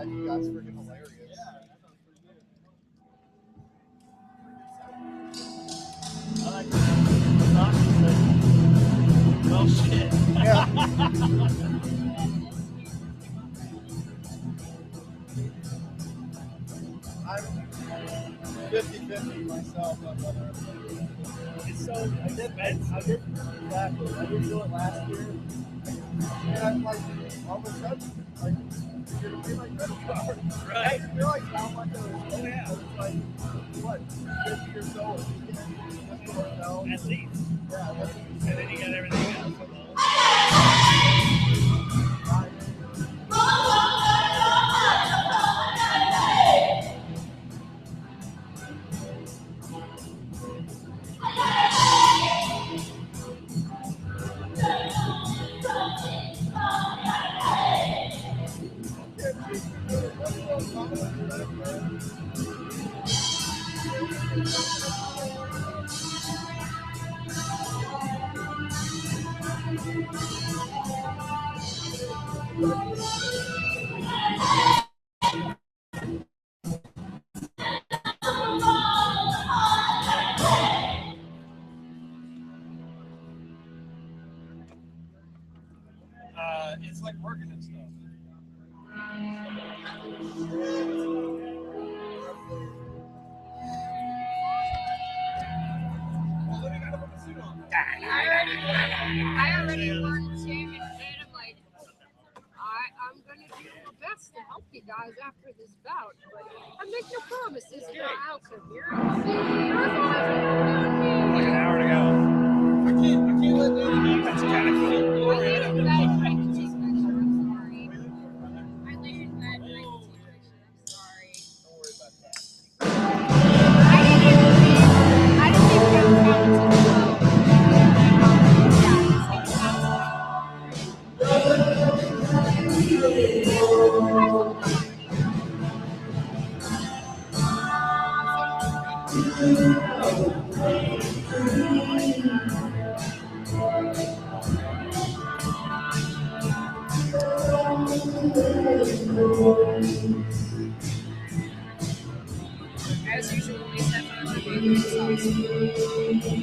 think that's freaking hilarious. I like that. Well, shit. Yeah. I'm 50-50 myself on whether It's so expensive. I didn't do it last year. And I'm like, all of a sudden, like, you're going to pay my credit card. Right. I realize how much I was Oh, yeah. It's like, what, 50 or so? At least. Yeah, that's And then you got everything else. It's like working and stuff. I already learned to and I'm like, I'm gonna do my best to help you guys after this bout, but I make no promises about outcome here. Like an hour to go. I can't let that. That's kind of cool. I laid in bed drinking tea picture, I'm sorry. I laid in bed drinking tea picture, I'm sorry. Don't worry about that. I didn't even get a phone to the as usual, we said my favorite songs.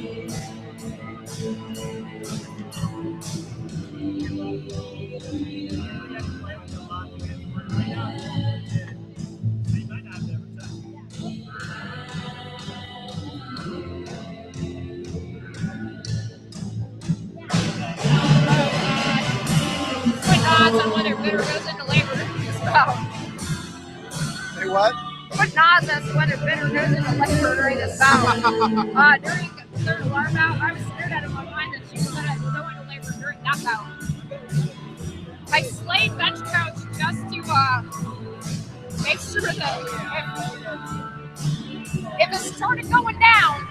On whether bitter goes into labor this bout. Say what? Put nods as to whether bitter goes into labor during this bout. During the third alarm bout, I was scared out of my mind that she was going to go into labor during that bout. I slayed bench coach just to make sure that if it started going down,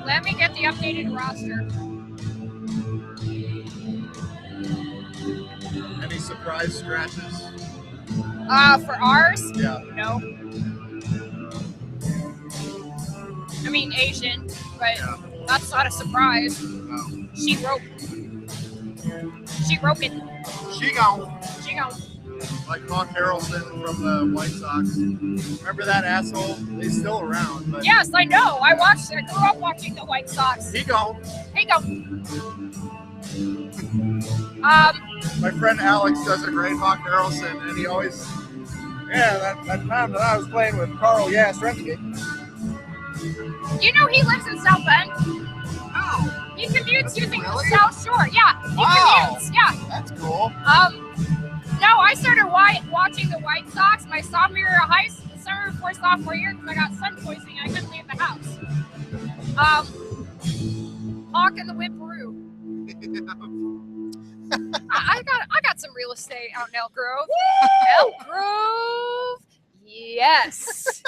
let me get the updated roster. Any surprise scratches? For ours? Yeah. No. I mean Asian, but that's not a surprise. No. She broke it. She gone. She gone. Like Hawk Harrelson from the White Sox. Remember that asshole? He's still around. But Yes, I know. I grew up watching the White Sox. he gone. Hey, go. My friend Alex does a great Hawk Harrelson, and he always, that time that I was playing with Carl Yastrzemski. You know he lives in South Bend. Oh, He commutes using really? the South Shore. Yeah, he Wow. commutes. Yeah. that's cool. No, I started watching the White Sox my sophomore year of high school, summer before sophomore year, because I got sun poisoning and I couldn't leave the house. Hawk and the Whipperoo. I got some real estate out in Elk Grove. Elk Grove, yes.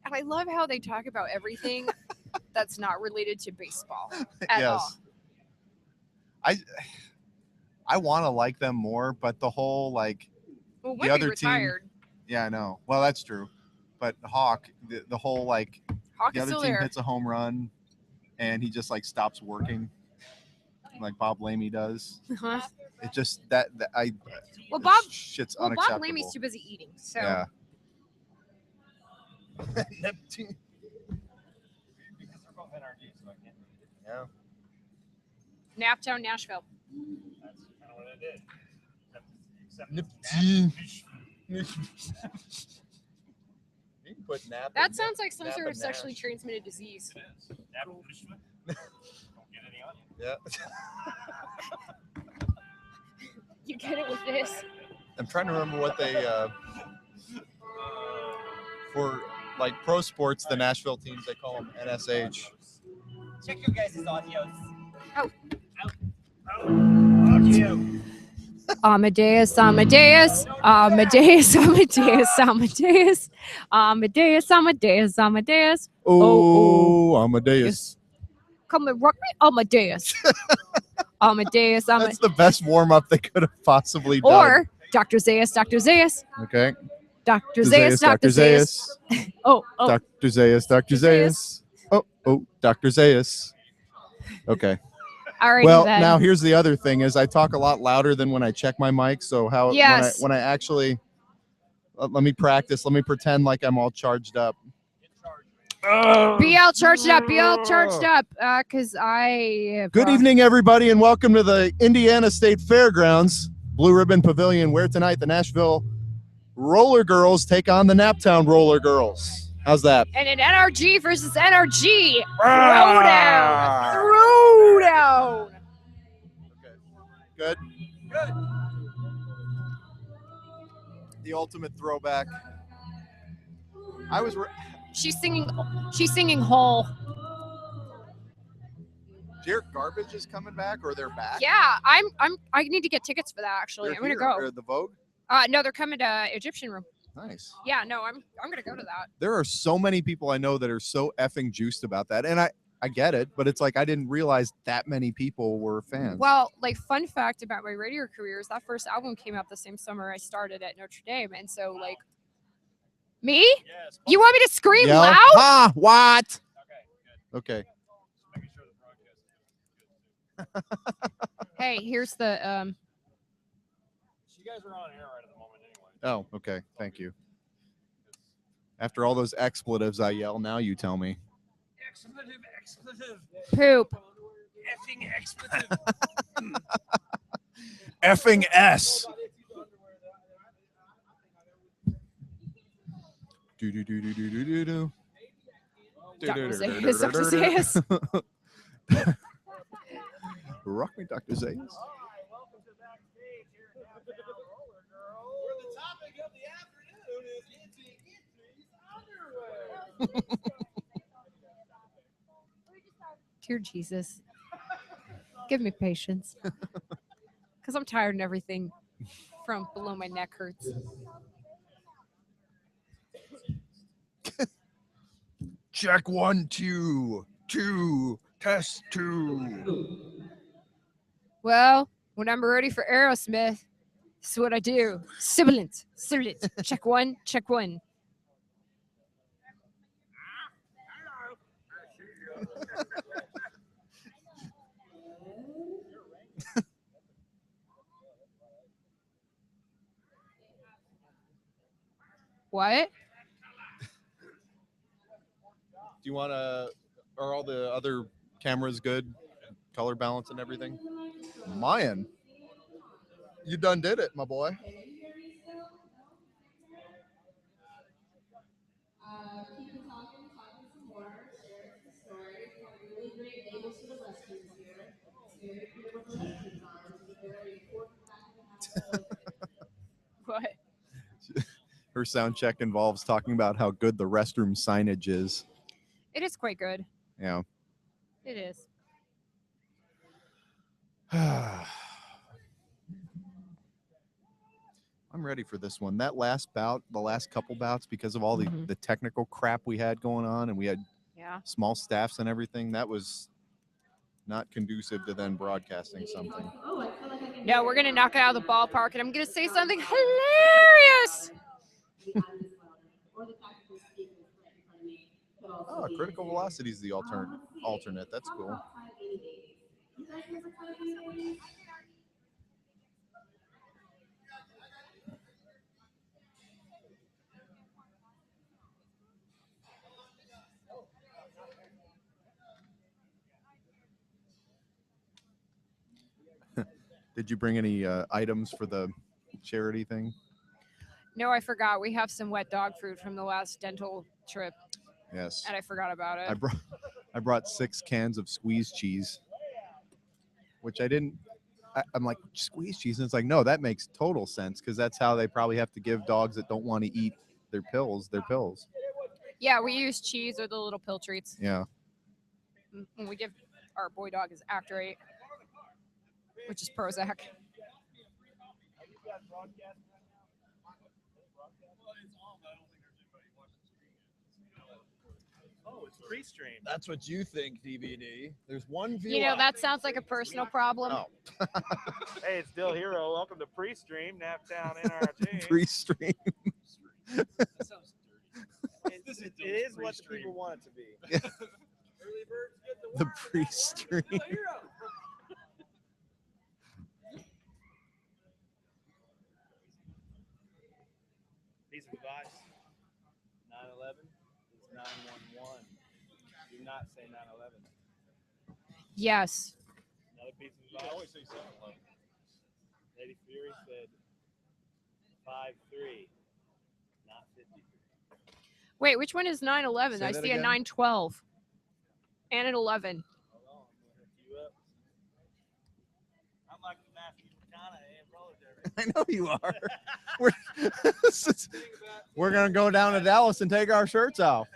And I love how they talk about everything that's not related to baseball at all. I want to like them more, but the whole like Well, the Wimby other retired. team. Yeah, I know. Well, that's true. But Hawk, the whole like Hawk the is other still team there. hits a home run, and he just like stops working, like Bob Lamey does. Uh-huh. It just that Well, Bob shit's Bob unacceptable. Lamey's too busy eating. So Yeah. Neptune. Because they're both NRG, so I can't. Yeah. Naptown, Nashville. That's kind of what I did. Except Neptune. You can put nap. That and sounds like some nap sort of and sexually Nash. transmitted disease. It is. Don't get any on you. Yeah. You get it with this. I'm trying to remember what they for like pro sports, the Nashville teams, they call them NSH. Check your guys' audios. Oh. Audio. Amadeus, Amadeus, Amadeus, Amadeus, Amadeus, Amadeus, Amadeus, Amadeus. Oh, Amadeus. Come and rock me, Amadeus. Amadeus, That's Amadeus. the best warm up they could have possibly done. Or Dr. Zayas, Dr. Zayas, Okay. Dr. Zayas, Dr. Zayas. Oh, Dr. Zayas, Dr. Zayas. Oh, Dr. Zayas. Okay. all right. Well, then. now here's the other thing: is I talk a lot louder than when I check my mic. So how Yes. when I actually let me practice. Let me pretend like I'm all charged up. Be all charged up. Be all charged up. Cause I. Good evening, everybody, and welcome to the Indiana State Fairgrounds Blue Ribbon Pavilion, where tonight the Nashville Roller Girls take on the Naptown Roller Girls. How's that? And an NRG versus NRG Ah. throwdown. Good. The ultimate throwback. I was. She's singing whole. Dear Garbage is coming back, or they're back. Yeah, I need to get tickets for that. Actually, They're I'm gonna here. go. Or the Vogue. No, they're coming to Egyptian Room. Nice. Yeah, no, I'm gonna go to that. There are so many people I know that are so effing juiced about that, and I get it, but it's like I didn't realize that many people were fans. Well, like fun fact about my radio career is that first album came out the same summer I started at Notre Dame, and so like me, Yes. you want me to scream Yell. loud? Ah, what? Okay, good. Okay. Just making sure the broadcast is good. Hey, here's the You guys are on air right at the moment anyway. Oh, okay. Thank you. After all those expletives I yell, now you tell me. Expletive. poop. Effing expletive. Effing S. Do do do do do do do do. Dr. Zayas, Dr. Zayas. Rock me, Dr. Zayas. Welcome to Backstage here at Naptown Roller Girl, where the topic of the afternoon is Itsy underwear. Dear Jesus, give me patience, because I'm tired and everything from below my neck hurts. Check 1, 2, 2, test 2. Well, when I'm ready for Aerosmith, this is what I do. Sibilant, sibilant. Check one, check one. What? Do you want to? Are all the other cameras good? Color balance and everything? Mayan. You done did it, my boy. What? Her sound check involves talking about how good the restroom signage is. It is quite good. Yeah. It is. I'm ready for this one. That last bout, the last couple bouts, because of all the technical crap we had going on, and we had small staffs and everything, that was not conducive to then broadcasting something. No, we're going to knock it out of the ballpark, and I'm going to say something hilarious. Oh, critical velocity is the alternate. That's cool. Did you bring any items for the charity thing? No, I forgot. We have some wet dog food from the last dental trip. Yes. And I forgot about it. I brought 6 cans of squeeze cheese, which I didn't. I'm like, squeeze cheese, and it's like, no, that makes total sense because that's how they probably have to give dogs that don't want to eat their pills. Yeah, we use cheese or the little pill treats. Yeah. When we give our boy dog his Actorate, which is Prozac. Oh, it's pre-stream. That's what you think, DVD. There's one view. You know, that sounds like a personal problem. Oh. Hey, it's Dill Hero. Welcome to pre-stream, Naptown NRG. Pre-stream. That sounds dirty. It is what the people want it to be. Yeah. Early birds get the The worm. pre-stream. Dill Hero. Piece of advice. 9/11 is 911. Do not say 9/11. Yes. Another piece of advice. I always say 7/11. Lady Fury said 5-3, not 53. Wait, which one is 9/11? Say I that see a again? 9/12 and an 11. Hold on, I'm gonna hook you up. I'm like the Matthew McConaughey and roller derby. I know you are. We're gonna go down to Dallas and take our shirts off.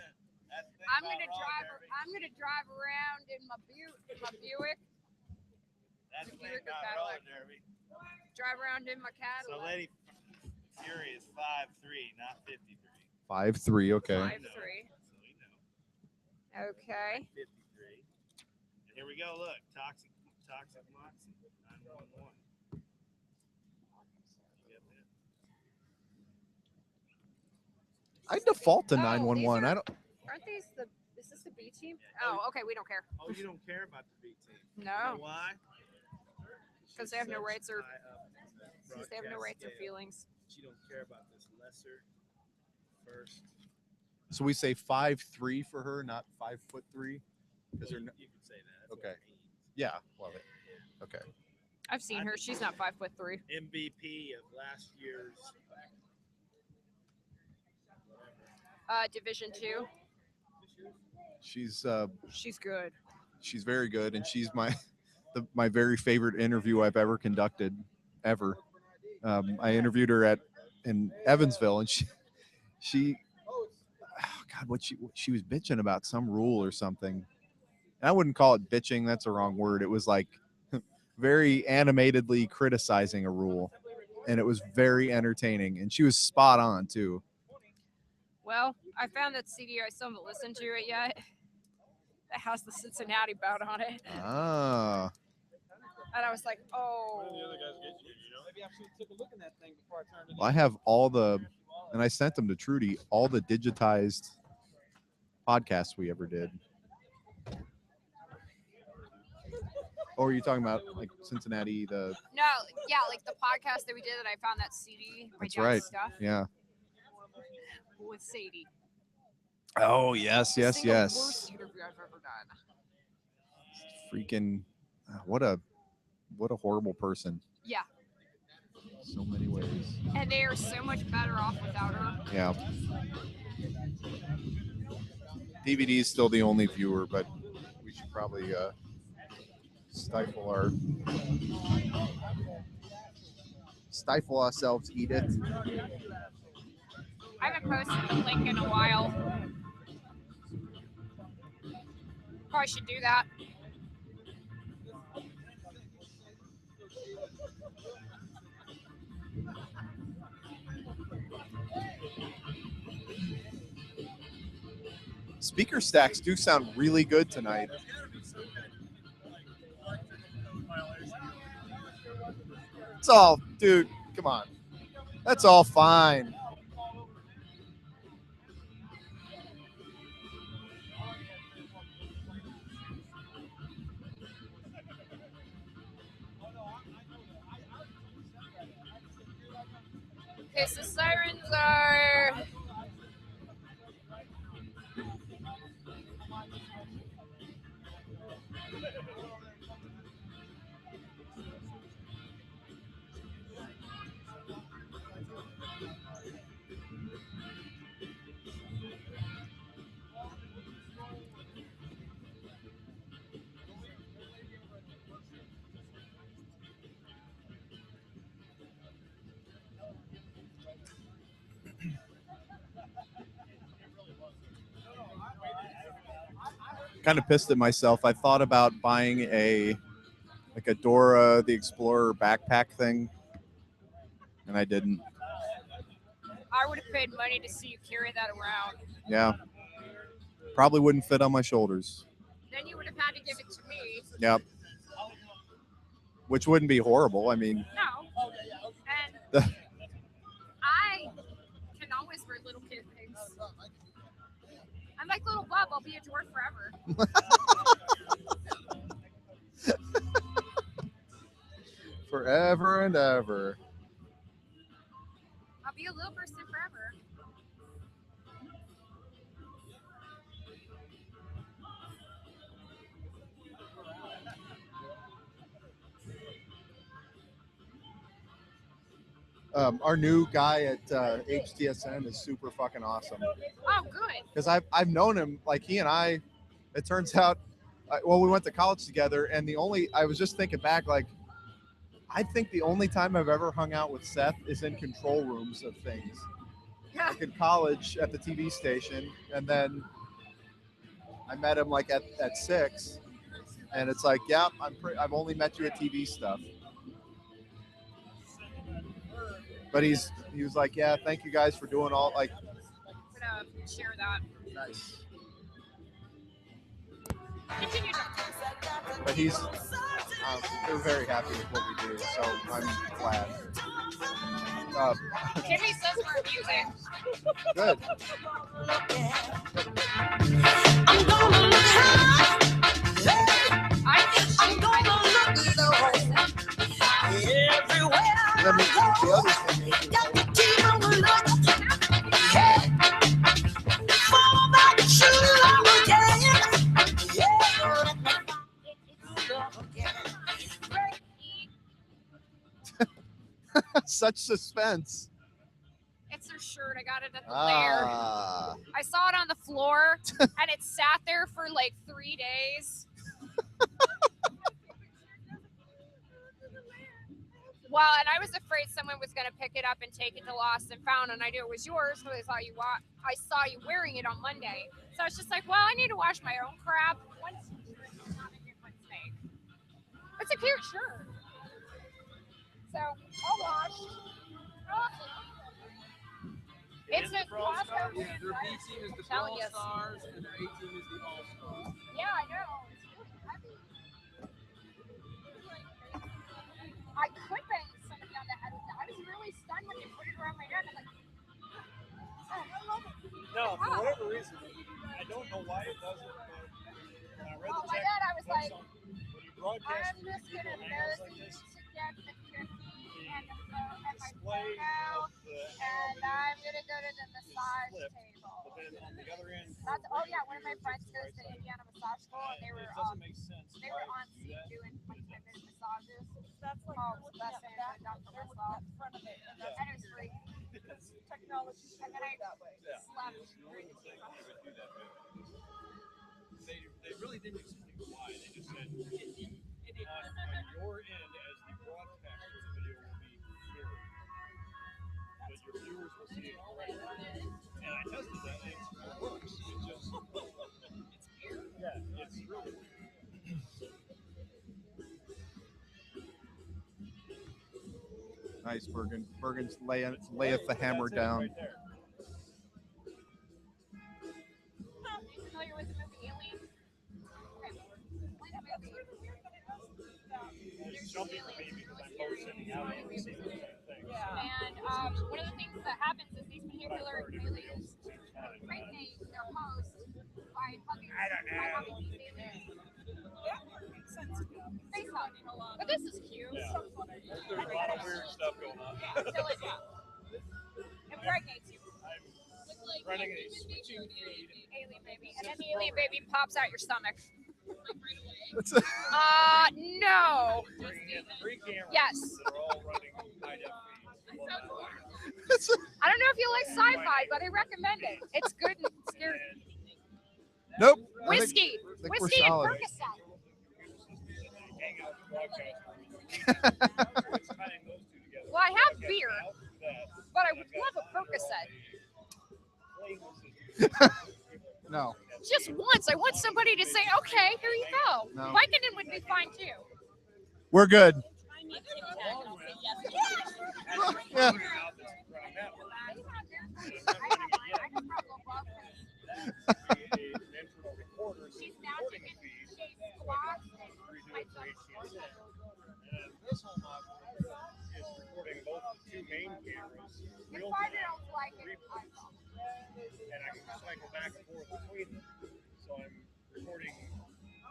I'm gonna drive around in my Buick. That's the thing Buick or about roller Cadillac. derby. Drive around in my So Cadillac. Lady Fury is 5-3, not 53. 5-3. Okay. 5-3. So we know. Okay. 53. And here we go. Look, toxic Moxie, 911. You get that? I default to Oh, 911. these I don't. Aren't these the? Is this the B team? Yeah. Oh, okay. We don't care. Oh, you don't care about the B team. You No, know why? 'Cause they have no She's rights or- high up in that since they have no broadcast rights or scale. feelings. She don't care about this lesser first. So we say 5'3" for her, not 5'3", because they're. You can say that. That's Okay. what it means. Yeah. Love it. Okay. I've seen her. She's not 5'3". MVP of last year's. Division 2. She's She's good. she's very good, and she's my very favorite interview I've ever conducted, ever. I interviewed her in Evansville, and she oh God, what she was bitching about some rule or something. And I wouldn't call it bitching. That's a wrong word. It was like very animatedly criticizing a rule, and it was very entertaining. And she was spot on too. Well, I found that CD. I still haven't listened to it yet. That has the Cincinnati bout on it. Ah, And I was like, oh. Maybe I should have took a look at that thing before I turned it well, I have all the, and I sent them to Trudy, all the digitized podcasts we ever did. Or are you talking about like Cincinnati? No, yeah, like the podcast that we did that I found that CD. My That's dad's right. Stuff Yeah. with Sadie. Oh yes, yes, Single yes. Worst interview I've ever done. Freaking, what a horrible person. Yeah, So many ways. and they are so much better off without her. Yeah. DVD is still the only viewer, but we should probably stifle ourselves, eat it. I haven't posted the link in a while. Probably should do that. speaker stacks do sound really good tonight. It's all, dude, come on. That's all fine. Okay, so sirens are. Kind of pissed at myself. I thought about buying a Dora the Explorer backpack thing, and I didn't. I would have paid money to see you carry that around. Yeah, probably wouldn't fit on my shoulders. Then you would have had to give it to me. Yep. Which wouldn't be horrible. I mean, No. And the- I can always wear little kid things. I'm like little Bob. I'll be a dwarf forever. forever and ever. I'll be a little person forever. Our new guy at HTSN is super fucking awesome. Oh, good. Because I've known him, like he and I, it turns out, we went to college together, and I was just thinking back, like, I think the only time I've ever hung out with Seth is in control rooms of things. Yeah. Like in college at the TV station, and then I met him like at 6, and it's like, yeah, I've only met you at TV stuff. But he was like, yeah, thank you guys for doing all, like, I'm gonna share that. nice. Continue. But they're very happy with what we do, so I'm glad. Kimmy says we're music. Good. I'm gonna look high. I think I'm gonna look low. Everywhere And then the I other go, thing is, got to keep on looking. Hey, follow by the true love again. Yeah, let me find true love again. such suspense. It's her shirt. I got it at the lair. Ah. I saw it on the floor, and it sat there for like 3 days. Well, and I was afraid someone was going to pick it up and take it to Lost and Found, and I knew it was yours, so I saw you wearing it on Monday. So I was just like, well, I need to wash my own crap. It's a cute shirt. So I'll wash. It's a Costco brand, Their B right? team is the Telling Brawl us. Stars, and their A team is the All Stars. Yeah, I know. It's really heavy. I could bang somebody on the head with that. I was really stunned when you put it around my head. I'm like, oh, I love it. No, for whatever reason, I don't know why it doesn't, but when I read Oh the my text, God, I was like, when you broadcast I'm just people gonna angles like nosy this, to get the cookie and the phone and my display phone out, of the and I'm gonna go to the massage flip, table. but then on the other end, That's one of my friends goes to Indiana Massage School, and it doesn't make sense. they were why on you do scene that. doing 10-minute massages. That's like Oh, it's the best thing I've done for myself. front of it, and And it was free. that's technology. And then I that way. Yeah. slept. You would think they would do that, but they really didn't explain why. They just said, on your end as the broadcaster, the video will be mirrored. But your viewers will see it correctly. And I tested that, and it works. It's just, it's weird. Yeah, it's really weird. Nice, Bergen. Bergen's layeth the hammer That's it down. right there. Familiar jumpy for me because I'm both sitting out of the seat kind of thing. And one of the things that happens is these particular aliens impregnate their host by having these aliens face hug. But this is cute. Yeah. There's a lot of weird stuff going on. Until it impregnates you. I'm running a switching feed. Alien baby. And then the alien baby pops out your stomach. That's No. Bringing in 3 cameras Yes. that are all running high def feeds. I don't know if you like sci-fi, but I recommend it. It's good and scary. nope. Whiskey. I think we're Whiskey and solid. Percocet. Hang out with broadcasters. It's tying those two together. Well, I have Broadcast beer, out to that. but I would love a Percocet. No. Just once, I want somebody to say, okay, here you go. No. Vicodin would be fine too. We're good. Yeah. She's magic and she squats and my This whole module is recording both the 2 main cameras, The real 5-year-olds like it. and I can cycle back and forth between them. So I'm recording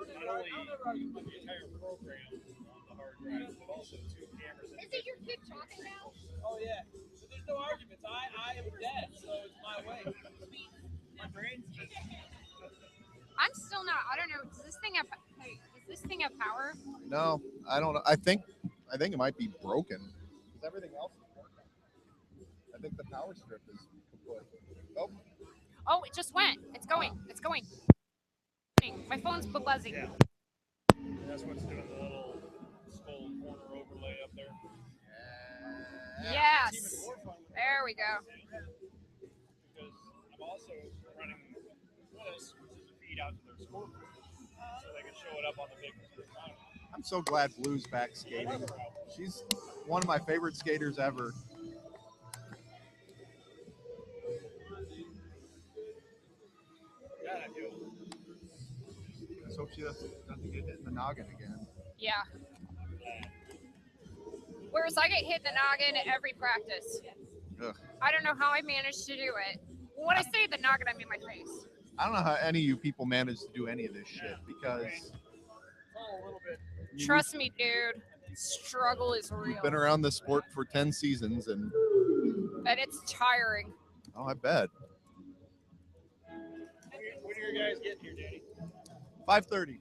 not only the entire program on the hard drive, but also 2 cameras. Is it your kid talking now? Oh yeah. So there's no arguments. I am dead, so it's my way. My brain's just I'm still not. I don't know. Does this thing have? Hey, does this thing have power? No, I don't know. I think it might be broken. Because everything else is working. I think the power strip is kaput. Oh, Oh, it just went. It's going. It's going. My phone's buzzing. Yeah. That's what's doing the little skull corner overlay up there. Yes. It's even more fun with There we go. because I'm also running this, which is a feed out to their scoreboard, so they can show it up on the big monitor. I'm so glad Blue's back skating. She's one of my favorite skaters ever. Yeah, I do. Let's hope she doesn't get hit in the noggin again. Yeah. Whereas I get hit in the noggin at every practice. Ugh. I don't know how I managed to do it. When I say the noggin, I mean my face. I don't know how any of you people manage to do any of this shit because It's all a little bit. Trust me, dude. Struggle is real. you've been around this sport for 10 seasons and And it's tiring. oh, I bet. When are you guys getting here, Danny? 5:30.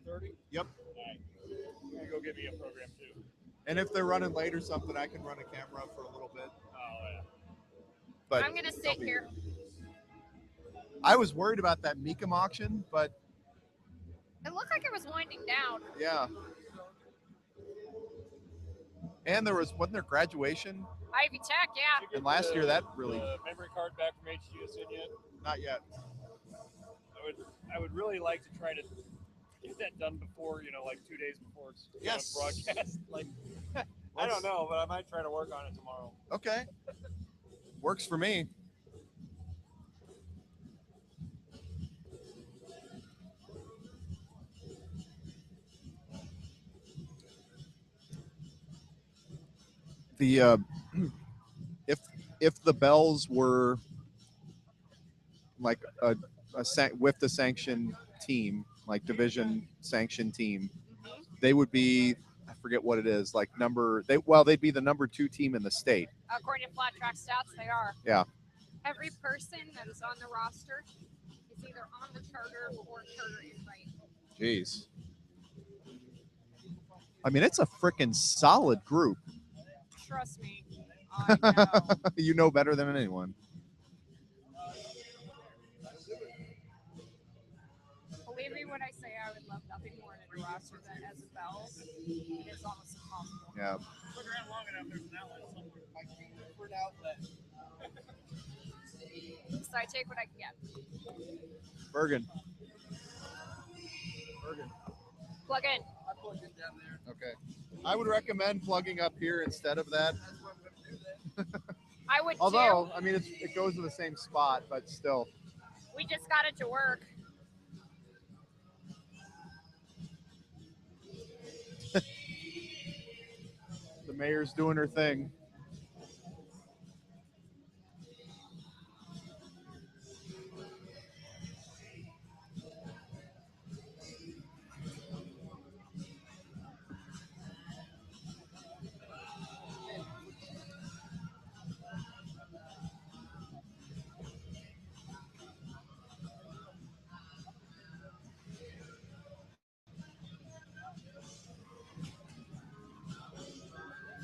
5:30. Yep. All right. I'm gonna go get me a program too. And if they're running late or something, I can run a camera for a little bit. Oh yeah. But I'm gonna sit here. I was worried about that Meekum auction, but It looked like it was winding down. yeah. And wasn't there graduation? Ivy Tech, yeah. Did you get And last year that the really memory card back from HGSN yet? not yet. I would really like to try to get that done before, like 2 days before it's Yes. broadcast. Like, I don't know, but I might try to work on it tomorrow. Okay. Works for me. The if the bells were like with the sanctioned team, like division sanctioned team, they would be, I forget what it is, like they'd be the number 2 team in the state. According to Flat Track Stats, they are. Yeah. Every person that is on the roster is either on the charter or charter invite. Jeez. I mean, it's a freaking solid group. Trust me. I know. You know better than anyone. Believe me when I say I would love nothing more than a roster that has a bell. It's almost impossible. Yeah. Look around long enough, there's an outlet somewhere. for an outlet. So I take what I can get. Bergen. Plug in. I plugged it down there. Okay. I would recommend plugging up here instead of that. That's what I'm going to do then. I would Although, I mean, it goes to the same spot, but still. too. We just got it to work. mayor's doing her thing.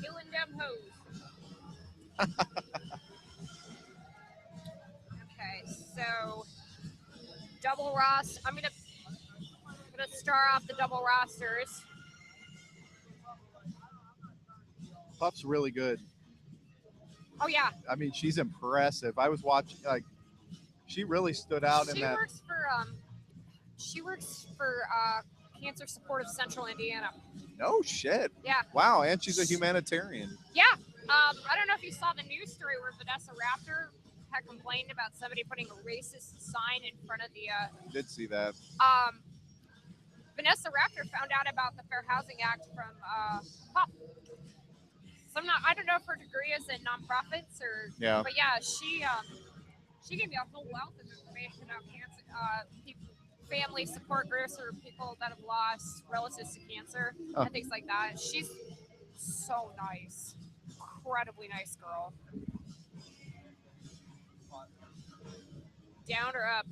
Killing them hoes. Okay, so double Ross. I'm gonna star off the double rosters. Puff's really good. Oh yeah, I mean, she's impressive. I was watching, like, she really stood out in she that. works for Cancer Support of Central Indiana. No shit. Yeah. Wow, and she's a humanitarian. Yeah. I don't know if you saw the news story where Vanessa Raptor had complained about somebody putting a racist sign in front of the. Did see that. Vanessa Raptor found out about the Fair Housing Act from Pop. So I don't know if her degree is in nonprofits or. Yeah. But yeah, she gave me a whole wealth of information about cancer, family support groups or people that have lost relatives to cancer and things like that. She's so nice, incredibly nice girl. Down or up?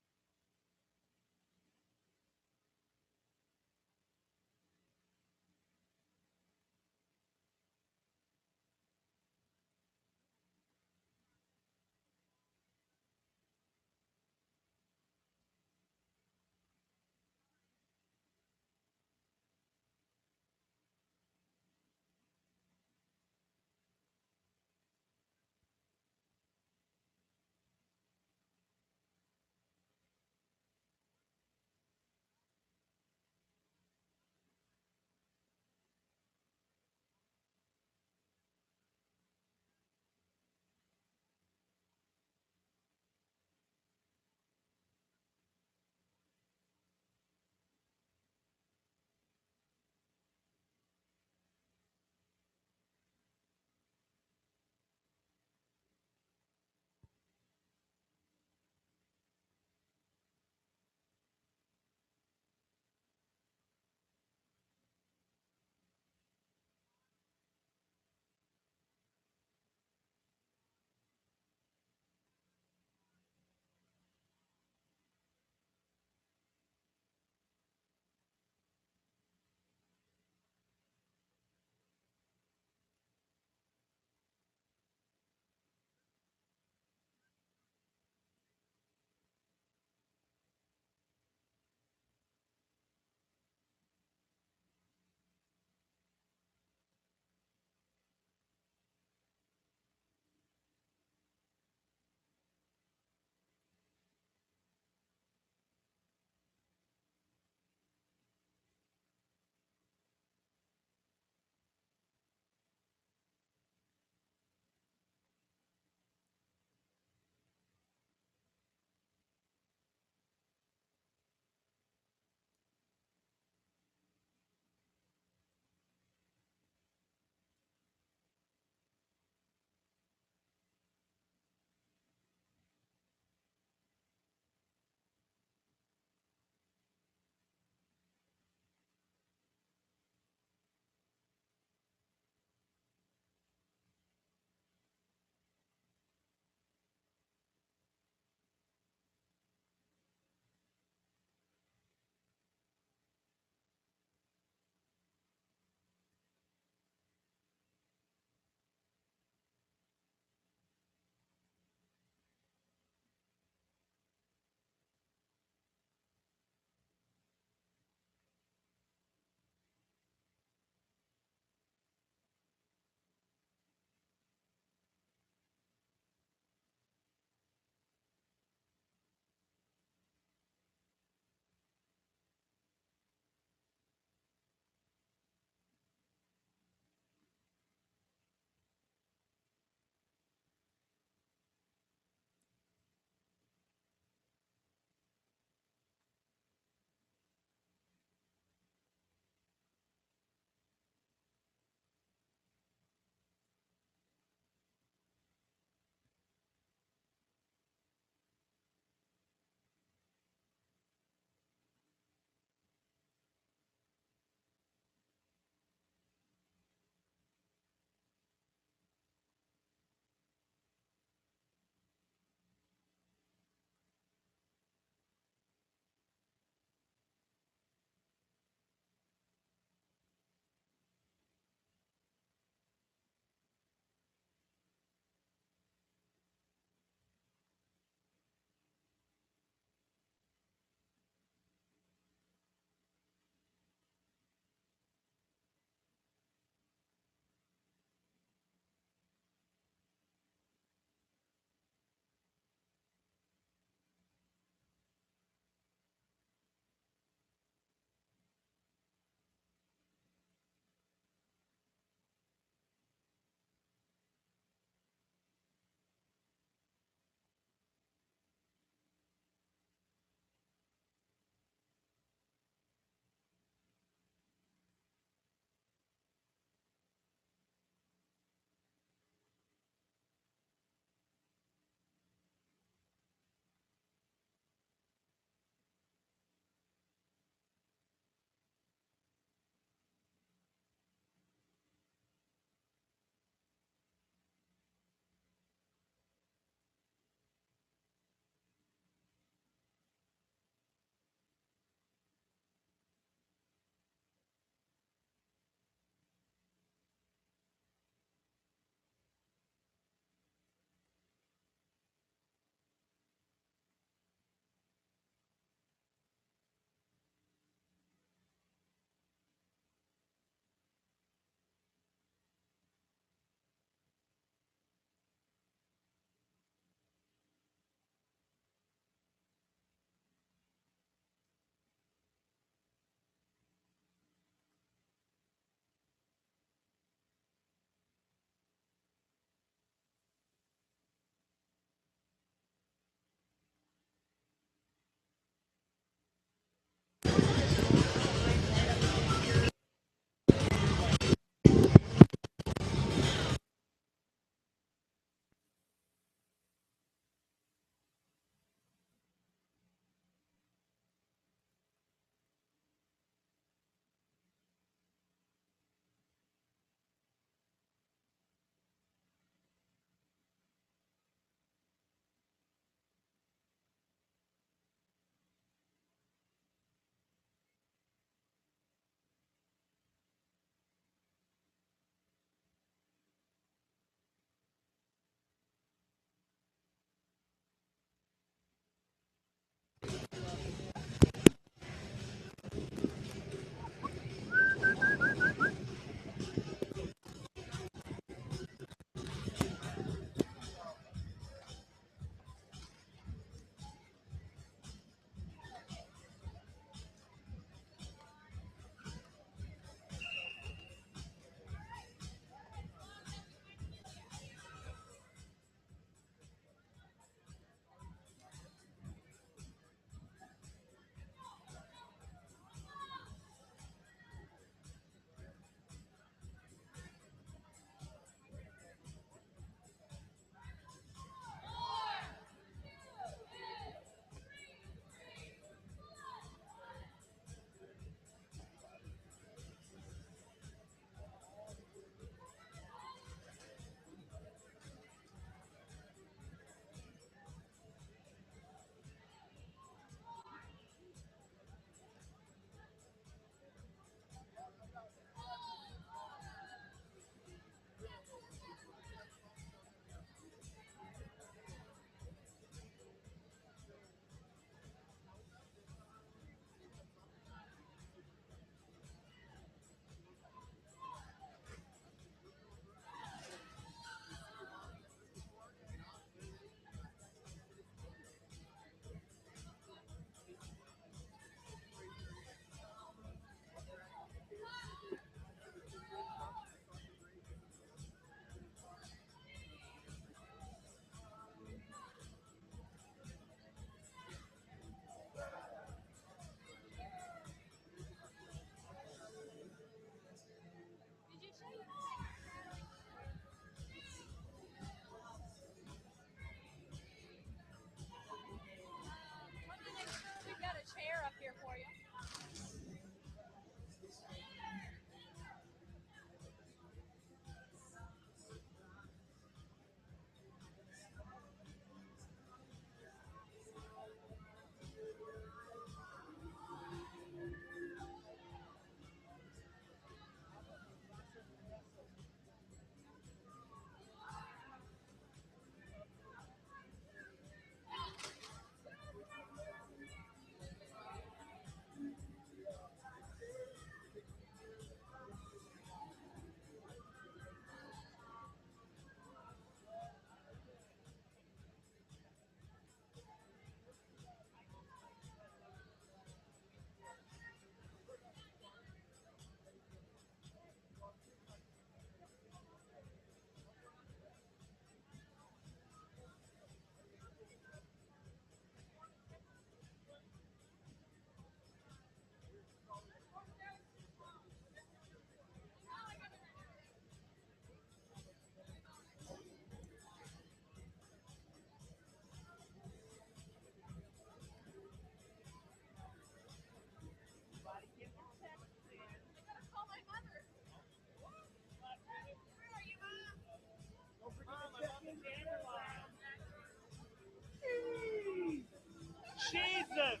Jesus.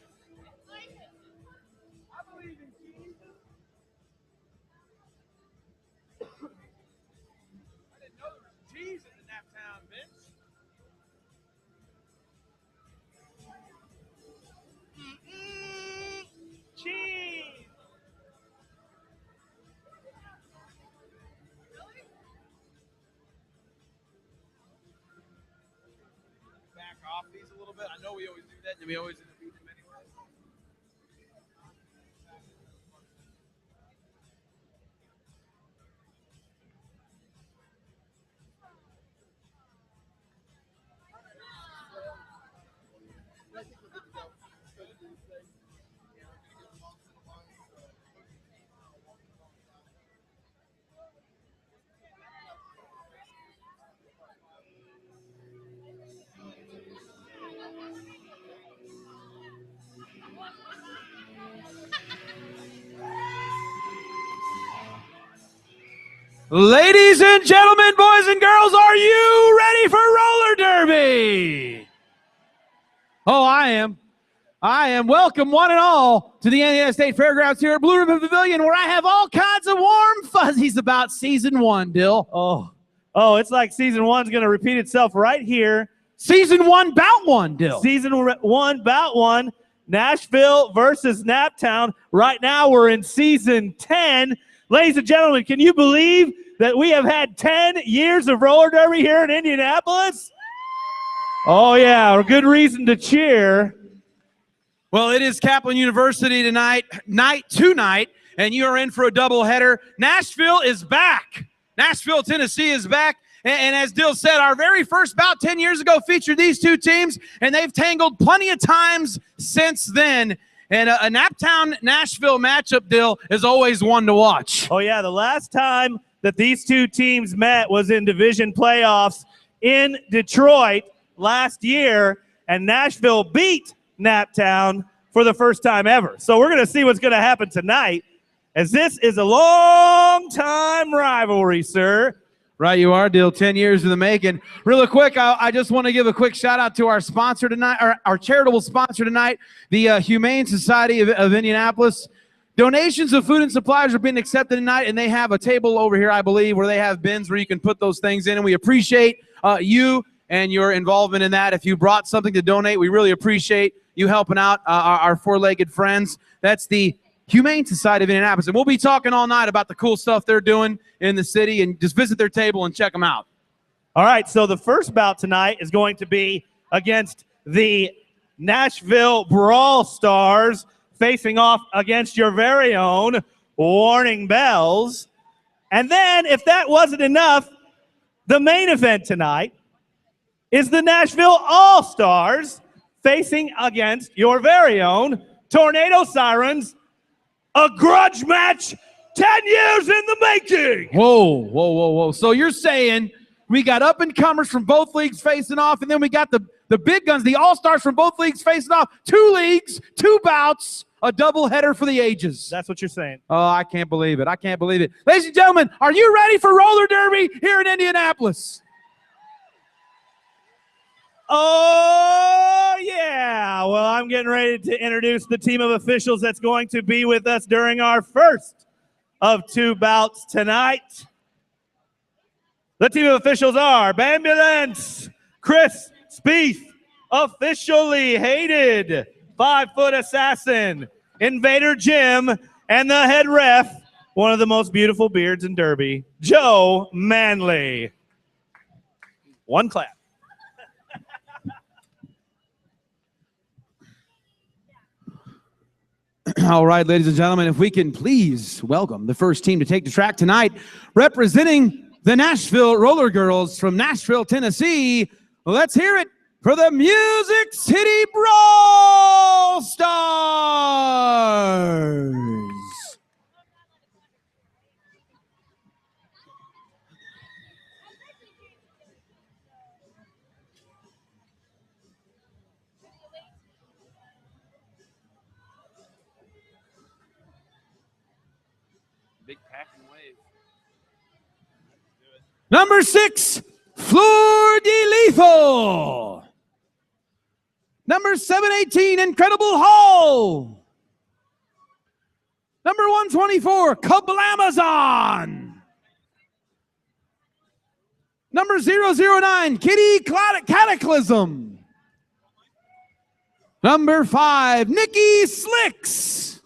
I believe in Jesus. I didn't know there was cheese in Naptown, Vince. Cheese. Back off these a little bit. I know we always do that, and we always end up eating them anyway. Ladies and gentlemen, boys and girls, are you ready for roller derby? Oh, I am. Welcome, one and all, to the Indiana State Fairgrounds here at Blue Ribbon Pavilion, where I have all kinds of warm fuzzies about season one, Dill. Oh, it's like season one's going to repeat itself right here. Season one, bout one, Dill. Season one, bout one. Nashville versus Naptown. Right now, we're in season 10. Ladies and gentlemen, can you believe that we have had 10 years of roller derby here in Indianapolis? Oh, yeah, a good reason to cheer. Well, it is Kaplan University tonight, night to night, and you are in for a doubleheader. Nashville is back. Nashville, Tennessee is back. And as Dill said, our very first bout 10 years ago featured these two teams, and they've tangled plenty of times since then. And a Naptown-Nashville matchup, Dill, is always one to watch. Oh, yeah, the last time that these two teams met was in division playoffs in Detroit last year, and Nashville beat Naptown for the first time ever. So we're going to see what's going to happen tonight, as this is a long-time rivalry, sir. Right, you are, Dill. 10 years in the making. Really quick, I just want to give a quick shout out to our sponsor tonight, our charitable sponsor tonight, the Humane Society of Indianapolis. Donations of food and supplies are being accepted tonight, and they have a table over here, I believe, where they have bins where you can put those things in. And we appreciate you and your involvement in that. If you brought something to donate, we really appreciate you helping out our four-legged friends. That's the Humane Society of Indianapolis. And we'll be talking all night about the cool stuff they're doing in the city, and just visit their table and check them out. All right, so the first bout tonight is going to be against the Nashville Brawl Stars, facing off against your very own Warning Bells. And then, if that wasn't enough, the main event tonight is the Nashville All-Stars facing against your very own Tornado Sirens. A grudge match 10 years in the making. Whoa. So you're saying we got up-and-comers from both leagues facing off, and then we got the big guns, the all-stars from both leagues facing off. 2 leagues, 2 bouts, a doubleheader for the ages. That's what you're saying. Oh, I can't believe it. Ladies and gentlemen, are you ready for roller derby here in Indianapolis? Oh, yeah. Well, I'm getting ready to introduce the team of officials that's going to be with us during our first of 2 bouts tonight. The team of officials are Bambulance, Chris Spieth, officially hated, 5-foot assassin, Invader Jim, and the head ref, one of the most beautiful beards in Derby, Joe Manley. One clap. All right, ladies and gentlemen, if we can please welcome the first team to take the track tonight, representing the Nashville Roller Girls from Nashville, Tennessee. Let's hear it for the Music City Brawl Stars. Big packing wave. Number 6, Fleur de Lethal. Number 718, Incredible Hall. Number 124, Kablamazon. Number 009, Kitty Cataclysm. Number 5, Nikki Slicks.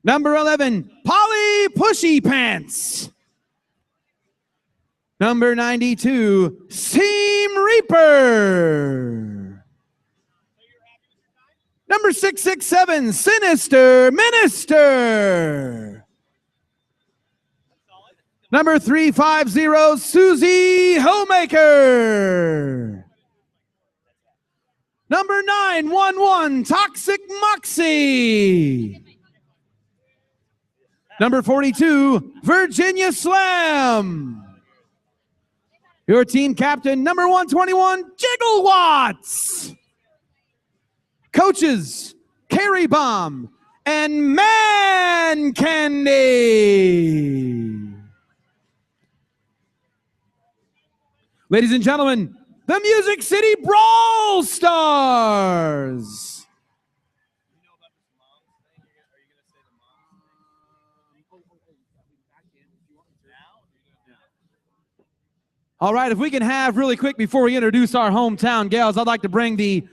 Number 11, Polly Pushy Pants. Number 92, Seam Reaper. Number 667, Sinister Minister. Number 350, Susie Homemaker. Number 911, Toxic Moxie. Number 42, Virginia Slam. Your team captain, number 121, Jigglewatts. Coaches, Carrie Bomb and Man Candy. Ladies and gentlemen, the Music City Brawl Stars. All right, if we can have really quick before we introduce our hometown gals, I'd like to bring the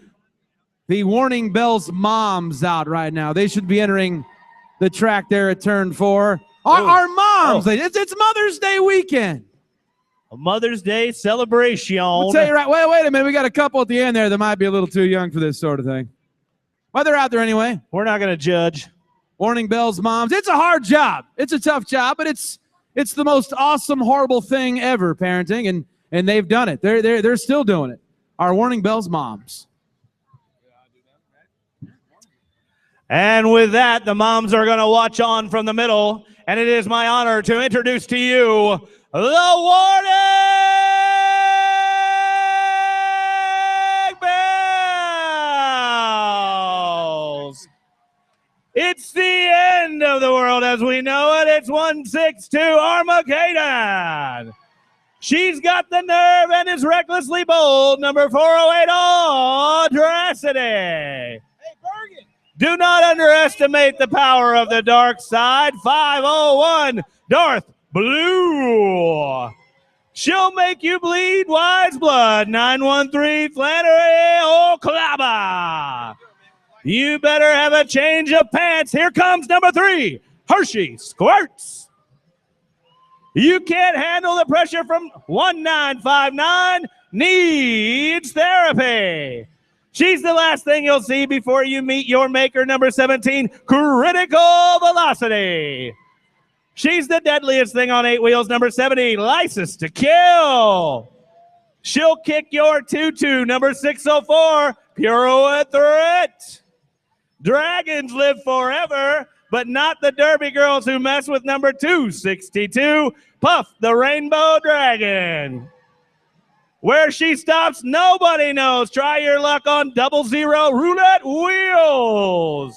Warning Bells moms out right now. They should be entering the track there at turn 4. Our moms, it's Mother's Day weekend. A Mother's Day celebration. I'll tell you right, wait a minute. We got a couple at the end there that might be a little too young for this sort of thing. Well, they're out there anyway. We're not going to judge. Warning Bells moms. It's a hard job. It's a tough job, but it's the most awesome, horrible thing ever, parenting, and they've done it. They're still doing it. Our Warning Bells moms. And with that, the moms are going to watch on from the middle, and it is my honor to introduce to you the Warning Bells. It's the end of the world as we know it. It's 162 Armageddon. She's got the nerve and is recklessly bold. Number 408, Audacity. Hey, Bergen. Do not underestimate the power of the dark side. 501, Darth Blue. She'll make you bleed wise blood. 913, Flannery O'Clabba. You better have a change of pants. Here comes number 3, Hershey Squirts. You can't handle the pressure from 1959, needs therapy. She's the last thing you'll see before you meet your maker, number 17, Critical Velocity. She's the deadliest thing on 8 wheels, number 70, License to Kill. She'll kick your tutu, number 604, Pirouette Threat. Dragons live forever, but not the Derby girls who mess with number 262, Puff the Rainbow Dragon. Where she stops, nobody knows. Try your luck on 00 roulette wheels.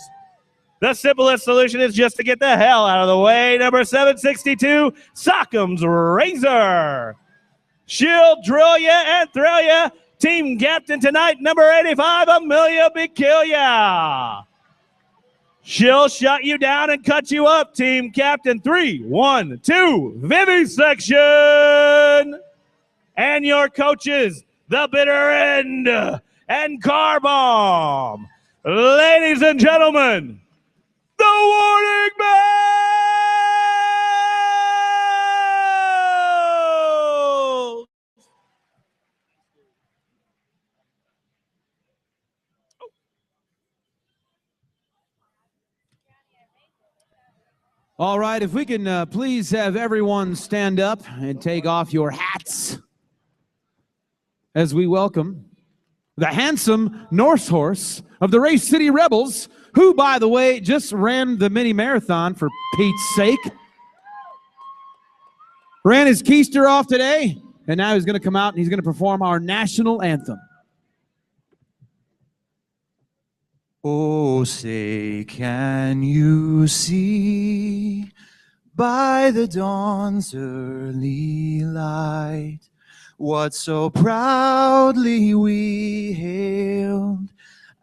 The simplest solution is just to get the hell out of the way. Number 762, Sockham's Razor. She'll drill you and thrill you. Team captain tonight, number 85, Amelia Bikilia. She'll shut you down and cut you up. Team captain 312, Vivisection. And your coaches, the Bitter End and Car Bomb. Ladies and gentlemen, the Warning Bells! All right, if we can please have everyone stand up and take off your hats as we welcome the handsome Norse horse of the Race City Rebels, who, by the way, just ran the mini marathon for Pete's sake. Ran his keister off today, and now he's going to come out and he's going to perform our national anthem. Oh, say, can you see by the dawn's early light what so proudly we hailed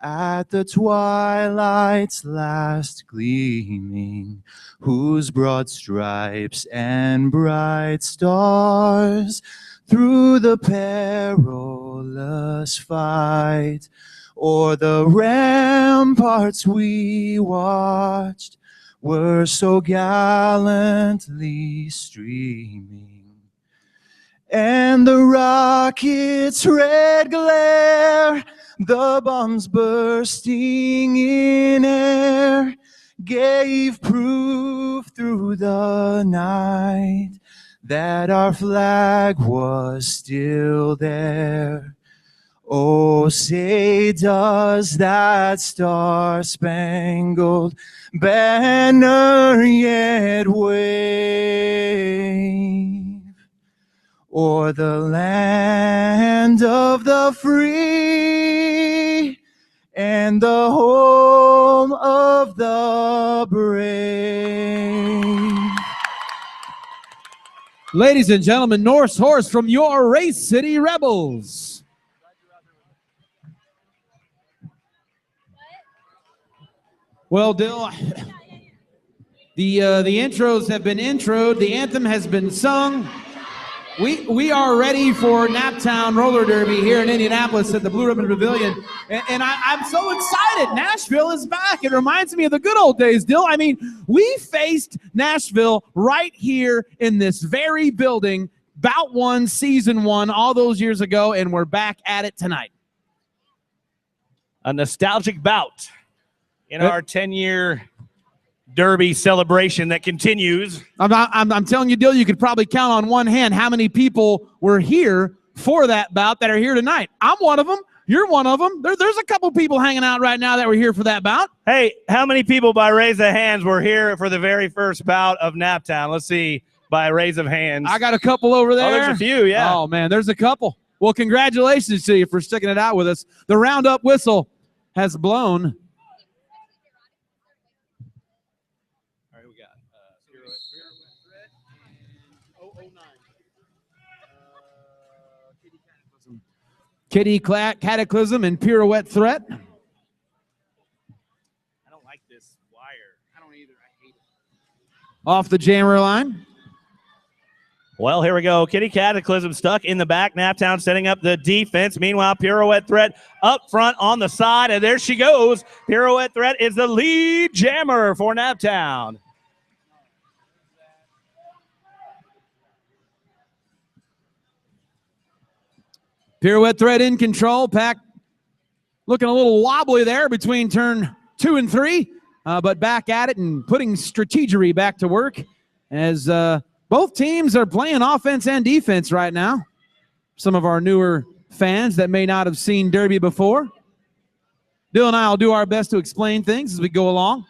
at the twilight's last gleaming, whose broad stripes and bright stars through the perilous fight o'er the ramparts we watched were so gallantly streaming, and the rocket's red glare, the bombs bursting in air, gave proof through the night that our flag was still there. Oh, say does that star-spangled banner yet wave o'er the land of the free and the home of the brave? Ladies and gentlemen, Norse Horse from your Race City Rebels. Well, Dill, the intros have been introed. The anthem has been sung. We are ready for Naptown Roller Derby here in Indianapolis at the Blue Ribbon Pavilion. And I'm so excited. Nashville is back. It reminds me of the good old days, Dill. I mean, we faced Nashville right here in this very building, Bout 1, Season 1, all those years ago, and we're back at it tonight. A nostalgic bout in our 10-year Derby celebration that continues. I'm telling you, Dill, you could probably count on one hand how many people were here for that bout that are here tonight. I'm one of them. You're one of them. There's a couple people hanging out right now that were here for that bout. Hey, how many people by raise of hands were here for the very first bout of Naptown? Let's see, by raise of hands. I got a couple over there. Oh, there's a few, yeah. Oh, man, there's a couple. Well, congratulations to you for sticking it out with us. The roundup whistle has blown. Kitty Cataclysm and Pirouette Threat. I don't like this wire. I don't either. I hate it. Off the jammer line. Well, here we go. Kitty Cataclysm stuck in the back. Naptown setting up the defense. Meanwhile, Pirouette Threat up front on the side, and there she goes. Pirouette Threat is the lead jammer for Naptown. Pirouette Threat in control. Pack looking a little wobbly there between turn 2 and 3, but back at it and putting strategery back to work as both teams are playing offense and defense right now. Some of our newer fans that may not have seen Derby before. Dill and I will do our best to explain things as we go along.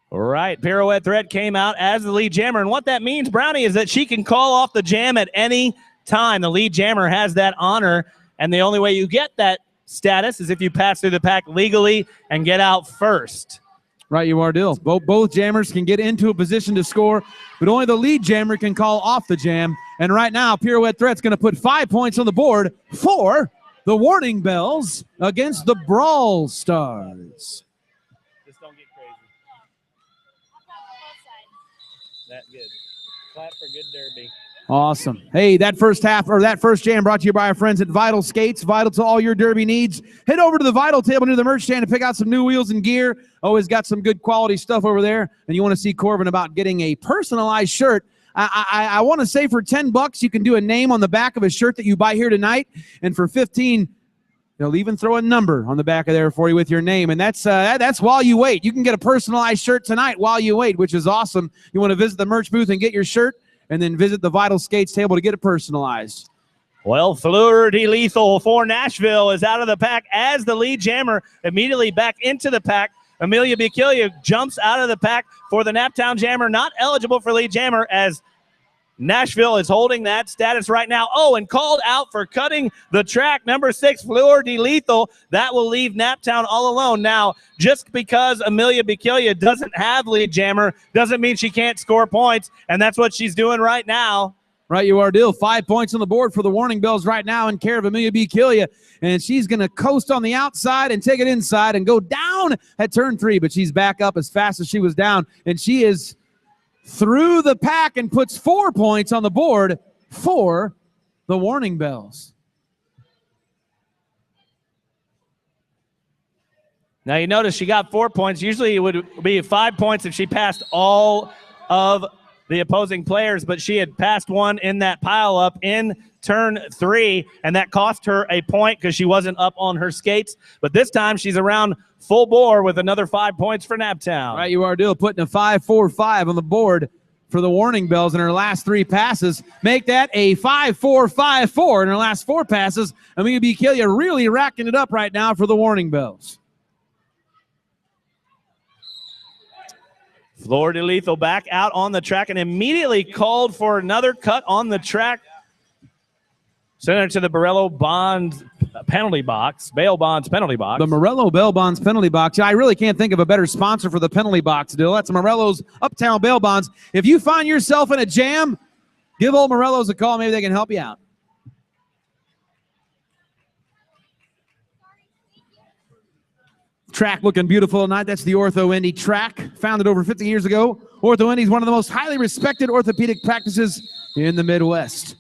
All right, Pirouette Threat came out as the lead jammer, and what that means, Brownie, is that she can call off the jam at any time. The lead jammer has that honor, and the only way you get that status is if you pass through the pack legally and get out first. Right, you are, Dill. Both jammers can get into a position to score, but only the lead jammer can call off the jam. And right now, Pirouette Threat's going to put 5 points on the board for the Warning Bells against the Brawl Stars. Just don't get crazy. That good. Clap for good Derby. Awesome. Hey, that first jam brought to you by our friends at Vital Skates. Vital to all your Derby needs. Head over to the Vital table near the merch stand and pick out some new wheels and gear. Always got some good quality stuff over there. And you want to see Corbin about getting a personalized shirt. I want to say for $10, you can do a name on the back of a shirt that you buy here tonight. And for $15, they'll even throw a number on the back of there for you with your name. And that's while you wait. You can get a personalized shirt tonight while you wait, which is awesome. You want to visit the merch booth and get your shirt, and then visit the Vital Skates table to get it personalized. Well, Fleur de Lethal for Nashville is out of the pack as the lead jammer, immediately back into the pack. Amelia Bikilia jumps out of the pack for the Naptown jammer, not eligible for lead jammer as Nashville is holding that status right now. Oh, and called out for cutting the track, number 6, Fleur de Lethal. That will leave Naptown all alone. Now, just because Amelia Bikilia doesn't have lead jammer doesn't mean she can't score points, and that's what she's doing right now. Right, you are, Dill. 5 points on the board for the Warning Bells right now in care of Amelia B. Killia. And she's going to coast on the outside and take it inside and go down at turn 3. But she's back up as fast as she was down. And she is through the pack and puts 4 points on the board for the Warning Bells. Now you notice she got 4 points. Usually it would be 5 points if she passed all of the opposing players, but she had passed one in that pile up in turn 3, and that cost her a point because she wasn't up on her skates. But this time she's around full bore with another 5 points for Naptown. Right, you are, Dill, putting a 5-4-5 on the board for the Warning Bells in her last 3 passes. Make that a 5-4-5-4 in her last 4 passes. Amelia B. Killia really racking it up right now for the Warning Bells. Florida Lethal back out on the track and immediately called for another cut on the track. Sent her to the Morello Bonds penalty box, bail bonds penalty box. The Morello Bail Bonds penalty box. I really can't think of a better sponsor for the penalty box, Dill. That's Morello's Uptown Bail Bonds. If you find yourself in a jam, give old Morello's a call. Maybe they can help you out. Track looking beautiful tonight. That's the Ortho Indy track, founded over 50 years ago. Ortho Indy is one of the most highly respected orthopedic practices in the Midwest.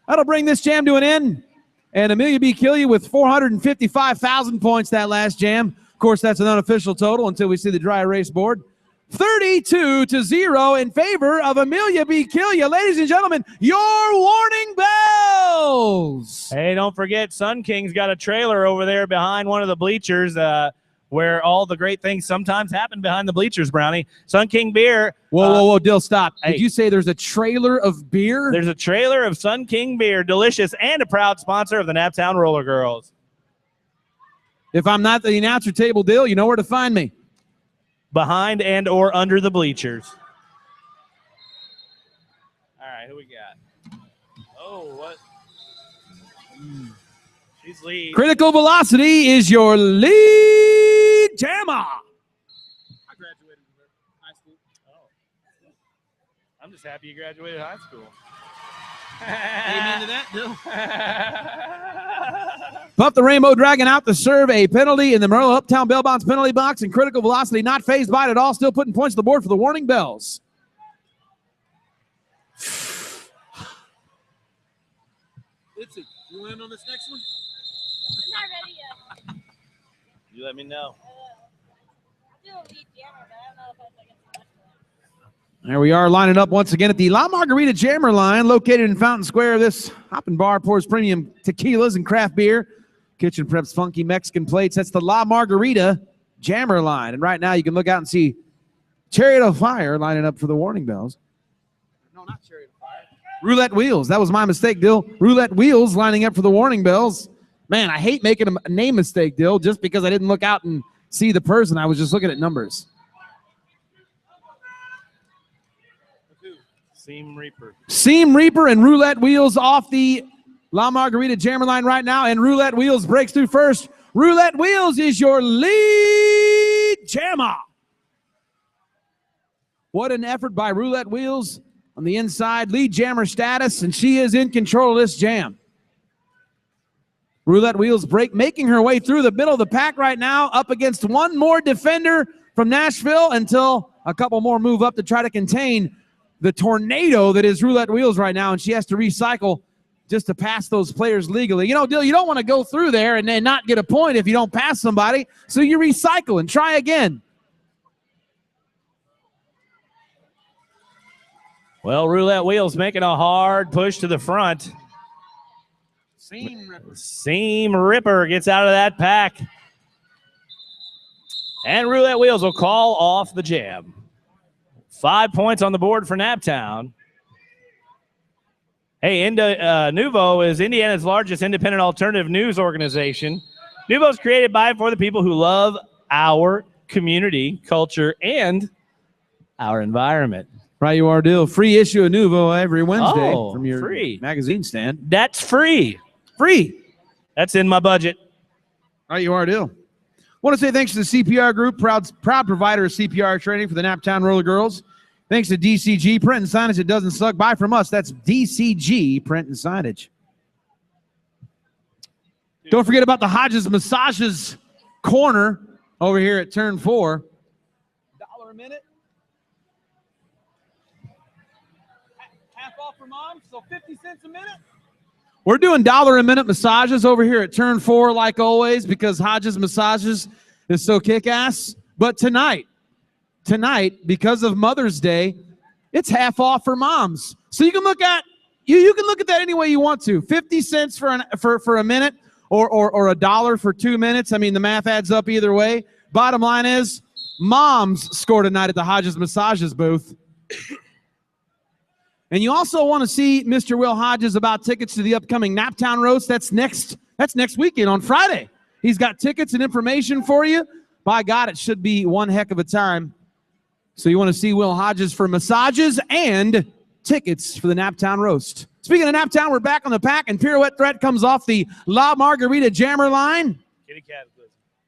That'll bring this jam to an end. And Amelia B. Killia with 455,000 points that last jam. Of course, that's an unofficial total until we see the dry erase board. 32-0 in favor of Amelia B. Killia. Ladies and gentlemen, your Warning Bells. Hey, don't forget, Sun King's got a trailer over there behind one of the bleachers, where all the great things sometimes happen behind the bleachers, Brownie. Sun King beer. Whoa, Dill, stop. Hey. Did you say there's a trailer of beer? There's a trailer of Sun King beer, delicious, and a proud sponsor of the Naptown Roller Girls. If I'm not the announcer table, Dill, you know where to find me. Behind and or under the bleachers. All right, who we got? Oh, what? She's lead. Critical Velocity is your lead jammer. I graduated from high school. Oh. I'm just happy you graduated high school. Amen to that, Bill. Puff the Rainbow Dragon out to serve a penalty in the Morello Uptown Bail Bonds penalty box, and Critical Velocity not phased by it at all, still putting points on the board for the Warning Bells. Itzy, you want in on this next one? I'm not ready yet. You let me know. I feel a lead jammer, but I don't know if I can do much. There we are, lining up once again at the La Margarita Jammer line, located in Fountain Square. This hopping bar pours premium tequilas and craft beer. Kitchen preps funky Mexican plates. That's the La Margarita Jammer line. And right now you can look out and see Chariot of Fire lining up for the Warning Bells. No, not Chariot of Fire. Roulette Wheels. That was my mistake, Dill. Roulette Wheels lining up for the Warning Bells. Man, I hate making a name mistake, Dill, just because I didn't look out and see the person. I was just looking at numbers. Seam Reaper. Seam Reaper and Roulette Wheels off the La Margarita Jammer line right now, and Roulette Wheels breaks through first. Roulette Wheels is your lead jammer. What an effort by Roulette Wheels on the inside, lead jammer status, and she is in control of this jam. Roulette Wheels making her way through the middle of the pack right now, up against one more defender from Nashville until a couple more move up to try to contain the tornado that is Roulette Wheels right now, and she has to recycle just to pass those players legally. You know, Dill, you don't want to go through there and then not get a point if you don't pass somebody, so you recycle and try again. Well, Roulette Wheels making a hard push to the front. Seam Ripper gets out of that pack. And Roulette Wheels will call off the jam. 5 points on the board for Naptown. Hey, Nuvo is Indiana's largest independent alternative news organization. Nuvo is created by and for the people who love our community, culture, and our environment. Right, you are, Dill. Free issue of Nuvo every Wednesday from your free magazine stand. That's free. Free. That's in my budget. Right, you are, Dill. Want to say thanks to the CPR Group, proud provider of CPR training for the Naptown Roller Girls. Thanks to DCG Print and Signage. It doesn't suck. Buy from us. That's DCG Print and Signage. Don't forget about the Hodges Massages Corner over here at Turn 4. $1 a minute. Half off for moms, so 50 cents a minute. We're doing $1 a minute massages over here at Turn 4 like always because Hodges Massages is so kick-ass. But tonight, because of Mother's Day, it's half off for moms. So you can look at you can look at that any way you want to. 50 cents for a minute or $1 for 2 minutes. I mean, the math adds up either way. Bottom line is, moms score tonight at the Hodges Massages booth. And you also want to see Mr. Will Hodges about tickets to the upcoming Naptown Roast. That's next weekend on Friday. He's got tickets and information for you. By God, it should be one heck of a time. So you want to see Will Hodges for massages and tickets for the Naptown Roast. Speaking of Naptown, we're back on the pack, and Pirouette Threat comes off the La Margarita Jammer line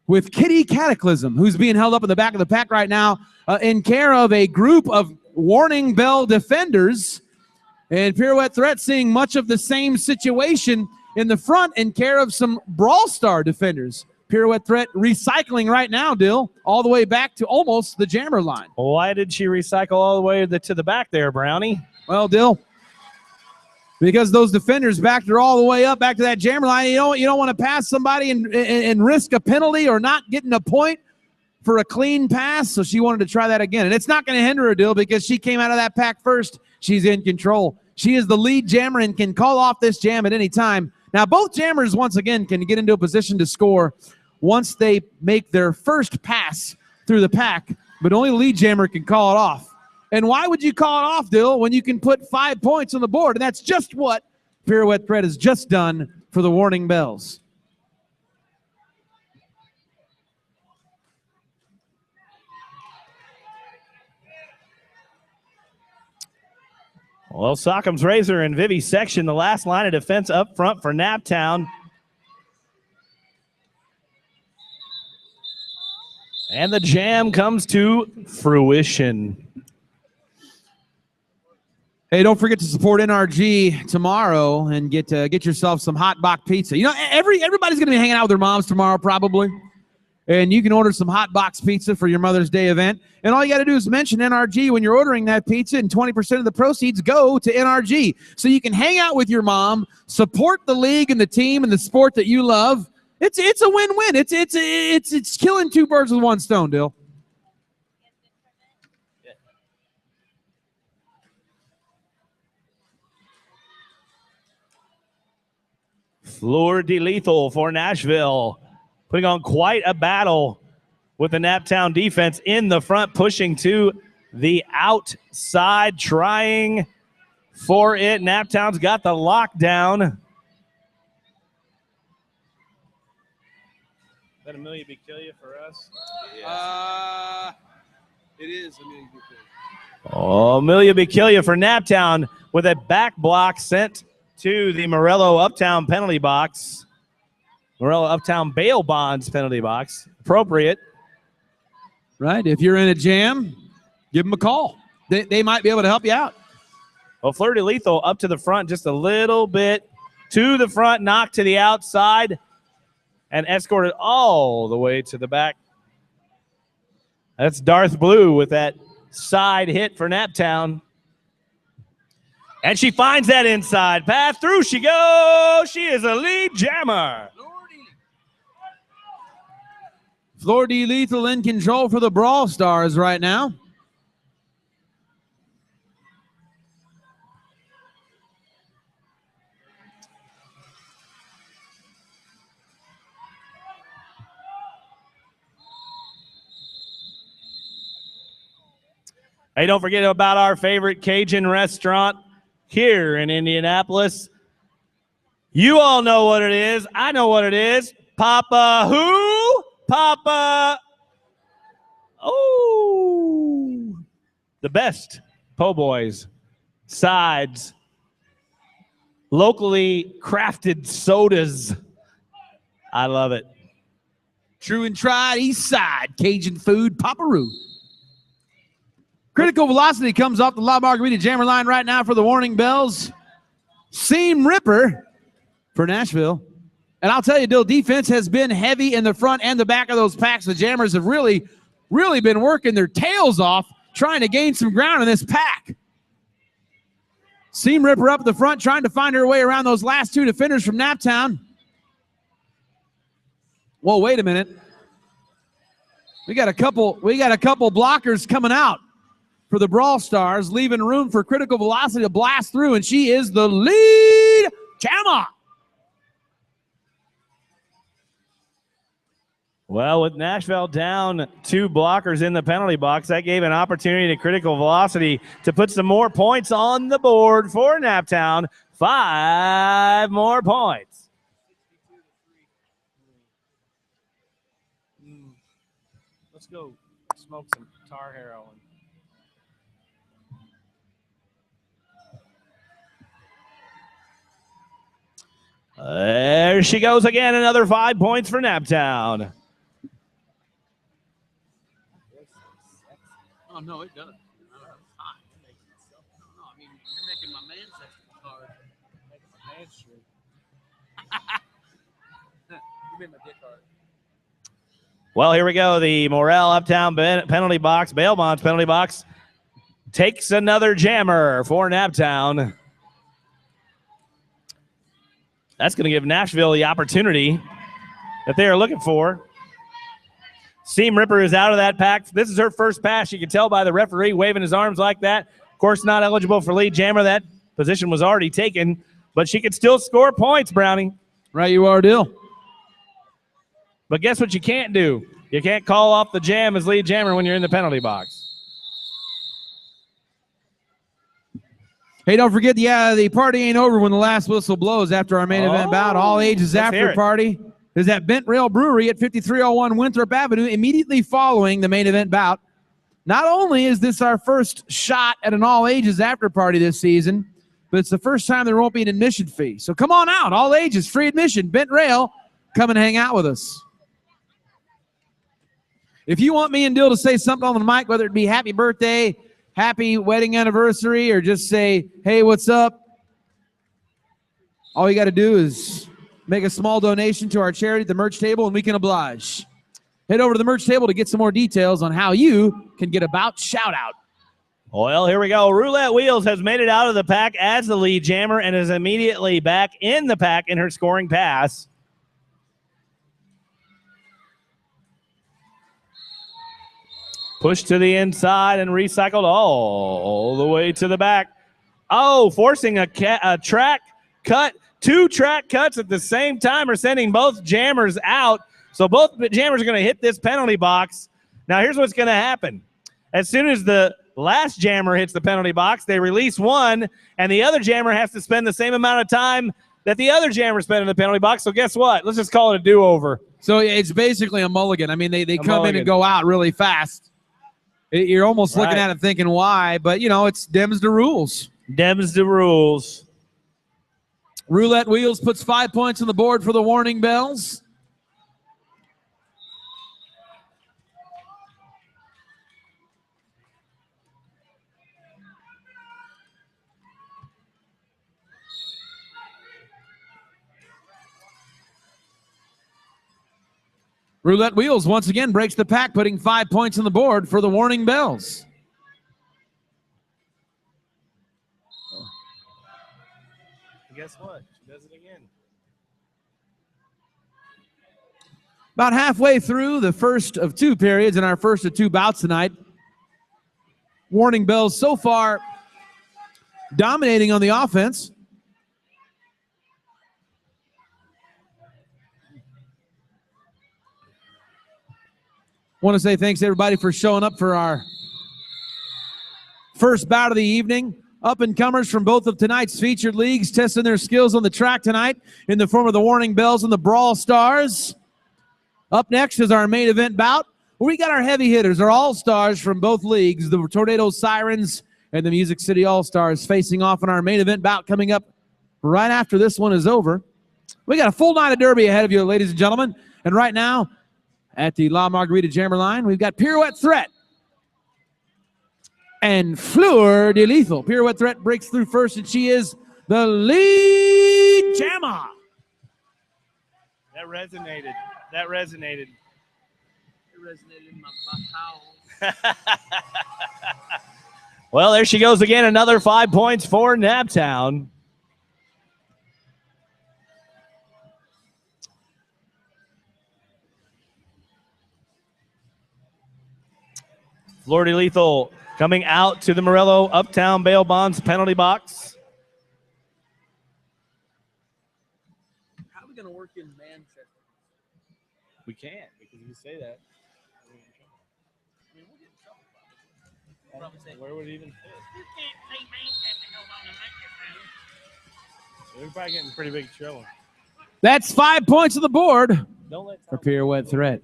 with Kitty Cataclysm, who's being held up in the back of the pack right now in care of a group of Warning Bell defenders. And Pirouette Threat seeing much of the same situation in the front in care of some Brawl Star defenders. Pirouette Threat recycling right now, Dill, all the way back to almost the Jammer line. Why did she recycle all the way to the back there, Brownie? Well, Dill, because those defenders backed her all the way up back to that Jammer line. You don't want to pass somebody and risk a penalty or not getting a point for a clean pass, so she wanted to try that again. And it's not going to hinder her, Dill, because she came out of that pack first. She's in control. She is the lead jammer and can call off this jam at any time. Now, both jammers, once again, can get into a position to score once they make their first pass through the pack, but only the lead jammer can call it off. And why would you call it off, Dill, when you can put 5 points on the board? And that's just what Pirouette Threat has just done for the Warning Bells. Well, Sockham's Razor and Vivi Section, the last line of defense up front for Naptown. And the jam comes to fruition. Hey, don't forget to support NRG tomorrow and get yourself some hot box pizza. You know, everybody's going to be hanging out with their moms tomorrow probably. And you can order some hot box pizza for your Mother's Day event. And all you got to do is mention NRG when you're ordering that pizza, and 20% of the proceeds go to NRG. So you can hang out with your mom, support the league and the team and the sport that you love. It's a win-win. It's killing two birds with one stone, Dill. Fleur de Lethal for Nashville, putting on quite a battle with the Naptown defense in the front, pushing to the outside, trying for it. Naptown's got the lockdown. Is that Amelia Bikilia for us? It is Amelia Bikilia. Oh, Amelia Bikilia for Naptown with a back block sent to the Morello Uptown penalty box. Morello Uptown bail bonds penalty box. Appropriate. Right. If you're in a jam, give them a call. They might be able to help you out. Well, Fleur de Lethal up to the front just a little bit. To the front, knocked to the outside, and escorted all the way to the back. That's Darth Blue with that side hit for Naptown. And she finds that inside path. Through she goes. She is a lead jammer. Fleur de Lethal in control for the Brawl Stars right now. Hey, don't forget about our favorite Cajun restaurant here in Indianapolis. You all know what it is. I know what it is. Papa who? Papa. Oh. The best po' boys, sides, locally crafted sodas. I love it. True and tried East Side Cajun food, Paparoo. Critical Velocity comes off the La Margarita Jammer line right now for the Warning Bells. Seam Ripper for Nashville. And I'll tell you, Dill, defense has been heavy in the front and the back of those packs. The Jammers have really been working their tails off trying to gain some ground in this pack. Seam Ripper up at the front, trying to find her way around those last two defenders from Naptown. Whoa, wait a minute. We got a couple blockers coming out for the Brawl Stars, leaving room for Critical Velocity to blast through, and she is the lead jammer. Well, with Nashville down 2 blockers in the penalty box, that gave an opportunity to Critical Velocity to put some more points on the board for Naptown. 5 more points. Let's go smoke some tar heroin. There she goes again. Another 5 points for Naptown. Oh, no, it doesn't. Hot. No, I mean, you're making my man section hard. Making my pants short. You made my dick hard. Well, here we go. The Morel Uptown penalty box, Bailmont's penalty box, takes another jammer for Naptown. That's going to give Nashville the opportunity that they are looking for. Seam Ripper is out of that pack. This is her first pass. You can tell by the referee waving his arms like that. Of course, not eligible for lead jammer. That position was already taken, but she could still score points, Brownie. Right, you are, Dill. But guess what you can't do? You can't call off the jam as lead jammer when you're in the penalty box. Hey, don't forget, the party ain't over when the last whistle blows after our main event bout. All ages after party is at Bent Rail Brewery at 5301 Winthrop Avenue, immediately following the main event bout. Not only is this our first shot at an all ages after party this season, but it's the first time there won't be an admission fee. So come on out, all ages, free admission, Bent Rail, come and hang out with us. If you want me and Dill to say something on the mic, whether it be happy birthday, happy wedding anniversary, or just say, hey, what's up? All you got to do is make a small donation to our charity at the merch table, and we can oblige. Head over to the merch table to get some more details on how you can get a bout shout-out. Well, here we go. Roulette Wheels has made it out of the pack as the lead jammer and is immediately back in the pack in her scoring pass. Pushed to the inside and recycled all the way to the back. Oh, forcing a track cut. 2 track cuts at the same time are sending both jammers out. So both jammers are going to hit this penalty box. Now, here's what's going to happen. As soon as the last jammer hits the penalty box, they release one, and the other jammer has to spend the same amount of time that the other jammer spent in the penalty box. So guess what? Let's just call it a do-over. So it's basically a mulligan. I mean, they come in and go out really fast. You're almost looking at it thinking why, but, you know, it's Dems the rules. Dems the rules. Roulette Wheels puts 5 points on the board for the Warning Bells. Roulette Wheels once again breaks the pack, putting 5 points on the board for the Warning Bells. Guess what? She does it again. About halfway through the first of 2 periods and our first of 2 bouts tonight. Warning Bells so far dominating on the offense. Want to say thanks to everybody for showing up for our first bout of the evening. Up-and-comers from both of tonight's featured leagues testing their skills on the track tonight in the form of the Warning Bells and the Brawl Stars. Up next is our main event bout. We got our heavy hitters, our all-stars from both leagues, the Tornado Sirens and the Music City All-Stars, facing off in our main event bout coming up right after this one is over. We got a full night of Derby ahead of you, ladies and gentlemen. And right now, at the La Margarita Jammer line, we've got Pirouette Threat and Fleur de Lethal. Pirouette Threat breaks through first, and she is the lead jammer. That resonated. That resonated. It resonated in my bowels. Well, there she goes again. Another 5 points for Naptown. Florida Lethal coming out to the Morello Uptown Bail Bonds penalty box. How are we going to work in Manchester? We can't because if you say that, I mean, we'll get in trouble probably. We'll probably say, where would it even fit? you can't say Manchester goes on in Manchester. We're probably getting pretty big trouble. That's 5 points on the board Don't let for Pirouette Threat.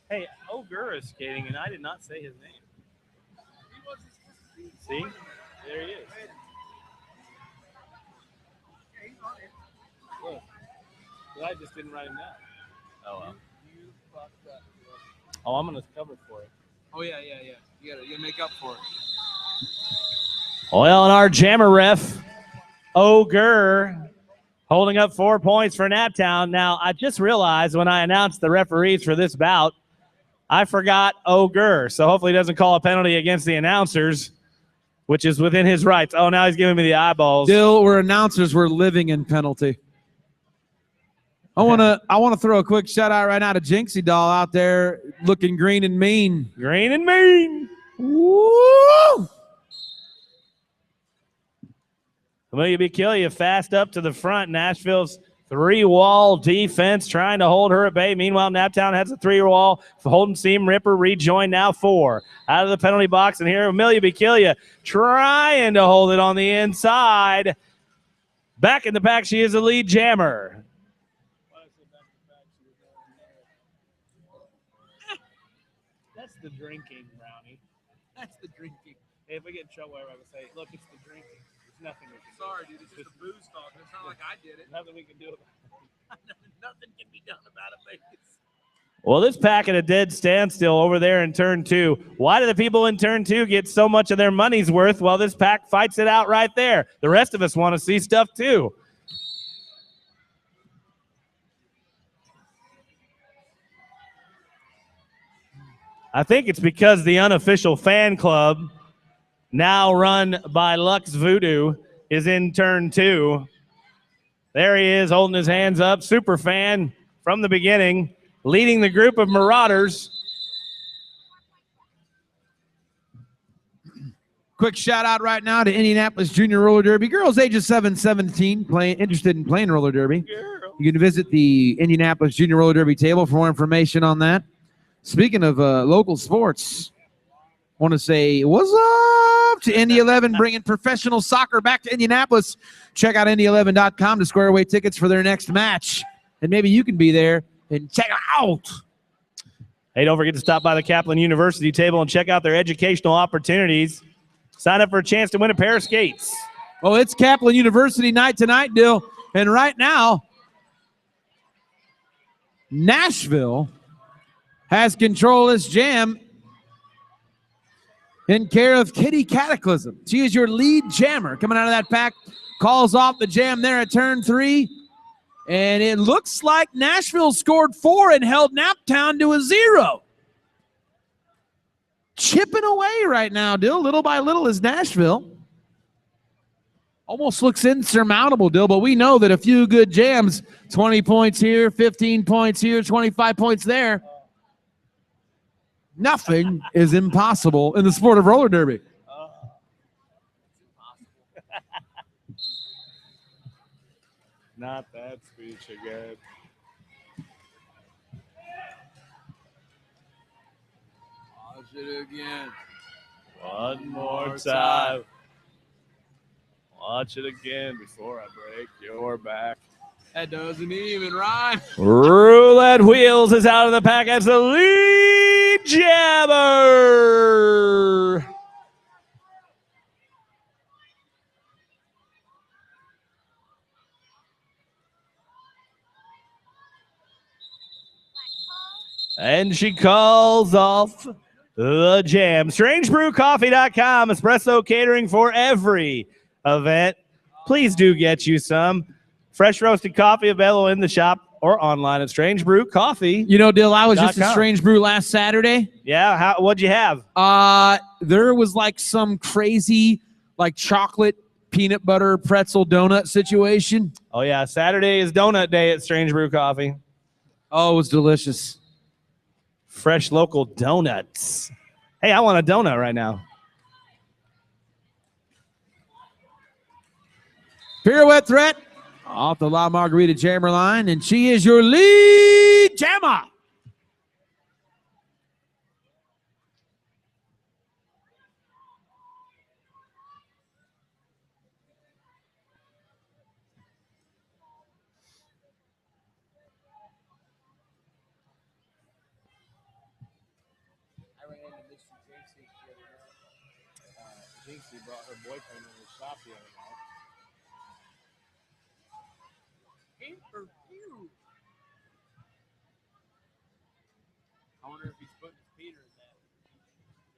Hey, Ogur is skating, and I did not say his name. See? There he is. Look. But I just didn't write him down. Oh, well. Oh, I'm going to cover for it. Oh, yeah. You gotta make up for it. Well, and our jammer ref, Ogur, holding up 4 points for Naptown. Now, I just realized when I announced the referees for this bout, I forgot Ogur. So hopefully he doesn't call a penalty against the announcers, which is within his rights. Oh, now he's giving me the eyeballs. Still, we're announcers. We're living in penalty. I wanna throw a quick shout out right now to Jinxie Doll out there looking green and mean. Green and mean. Woo! Amelia Bikilia fast up to the front. Nashville's three-wall defense trying to hold her at bay. Meanwhile, Naptown has a three-wall. Holden Seam Ripper rejoin now 4. Out of the penalty box, and here Amelia Bikilia trying to hold it on the inside. Back in the pack, she is the lead jammer. That's the drinking, Brownie. That's the drinking. Hey, if we get in trouble, I would say, look, it's the drinking. It's nothing we can do. Sorry, dude. It's just a booze talk. It's not like I did it. Nothing we can do about it. Nothing can be done about it, Vegas. Well, this pack at a dead standstill over there in turn 2. Why do the people in turn 2 get so much of their money's worth while this pack fights it out right there? The rest of us want to see stuff too. I think it's because the unofficial fan club, now run by Lux Voodoo, is in turn 2. There he is holding his hands up. Super fan from the beginning, leading the group of Marauders. Quick shout out right now to Indianapolis Junior Roller Derby. Girls ages 7-17 interested in playing roller derby. You can visit the Indianapolis Junior Roller Derby table for more information on that. Speaking of local sports, want to say what's up to Indy 11 bringing professional soccer back to Indianapolis. Check out Indy11.com to square away tickets for their next match. And maybe you can be there and check it out. Hey, don't forget to stop by the Kaplan University table and check out their educational opportunities. Sign up for a chance to win a pair of skates. Well, it's Kaplan University night tonight, Dill. And right now, Nashville has control of this jam in care of Kitty Cataclysm. She is your lead jammer coming out of that pack. Calls off the jam there at turn 3. And it looks like Nashville scored 4 and held Naptown to a 0. Chipping away right now, Dill. Little by little is Nashville. Almost looks insurmountable, Dill, but we know that a few good jams, 20 points here, 15 points here, 25 points there. Nothing is impossible in the sport of roller derby. Not that speech again. Watch it again. One more time. Watch it again before I break your back. That doesn't even rhyme. Roulette Wheels is out of the pack as the lead jammer. And she calls off The Jam. StrangeBrewCoffee.com. Espresso catering for every event. Please do get you some. Fresh roasted coffee available in the shop or online at Strange Brew Coffee. You know, Dill, I was just at Strange Brew last Saturday. Yeah, what'd you have? There was like some crazy, like chocolate peanut butter pretzel donut situation. Oh yeah, Saturday is donut day at Strange Brew Coffee. Oh, it was delicious. Fresh local donuts. Hey, I want a donut right now. Pirouette threat off the La Margarita jammer line, and she is your lead jammer. I ran into Mr. Jinxie the other night. Jinxie brought her boyfriend in the shop the other night. I wonder if he's putting his Peter in that.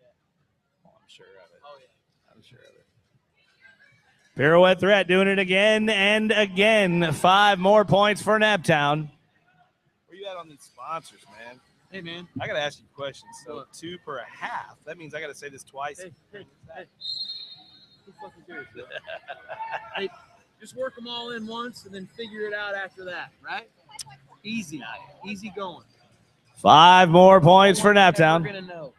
Yeah. Oh, I'm sure of it. Oh, yeah. I'm sure of it. Pirouette threat doing it again and again. 5 more points for Naptown. Where you at on these sponsors, man? Hey, man. I got to ask you questions. So 2 per a half. That means I got to say this twice. Hey. Who fucking cares, bro? Hey, just work them all in once and then figure it out after that, right? Easy. Easy going. 5 more points for We're Naptown. going to know.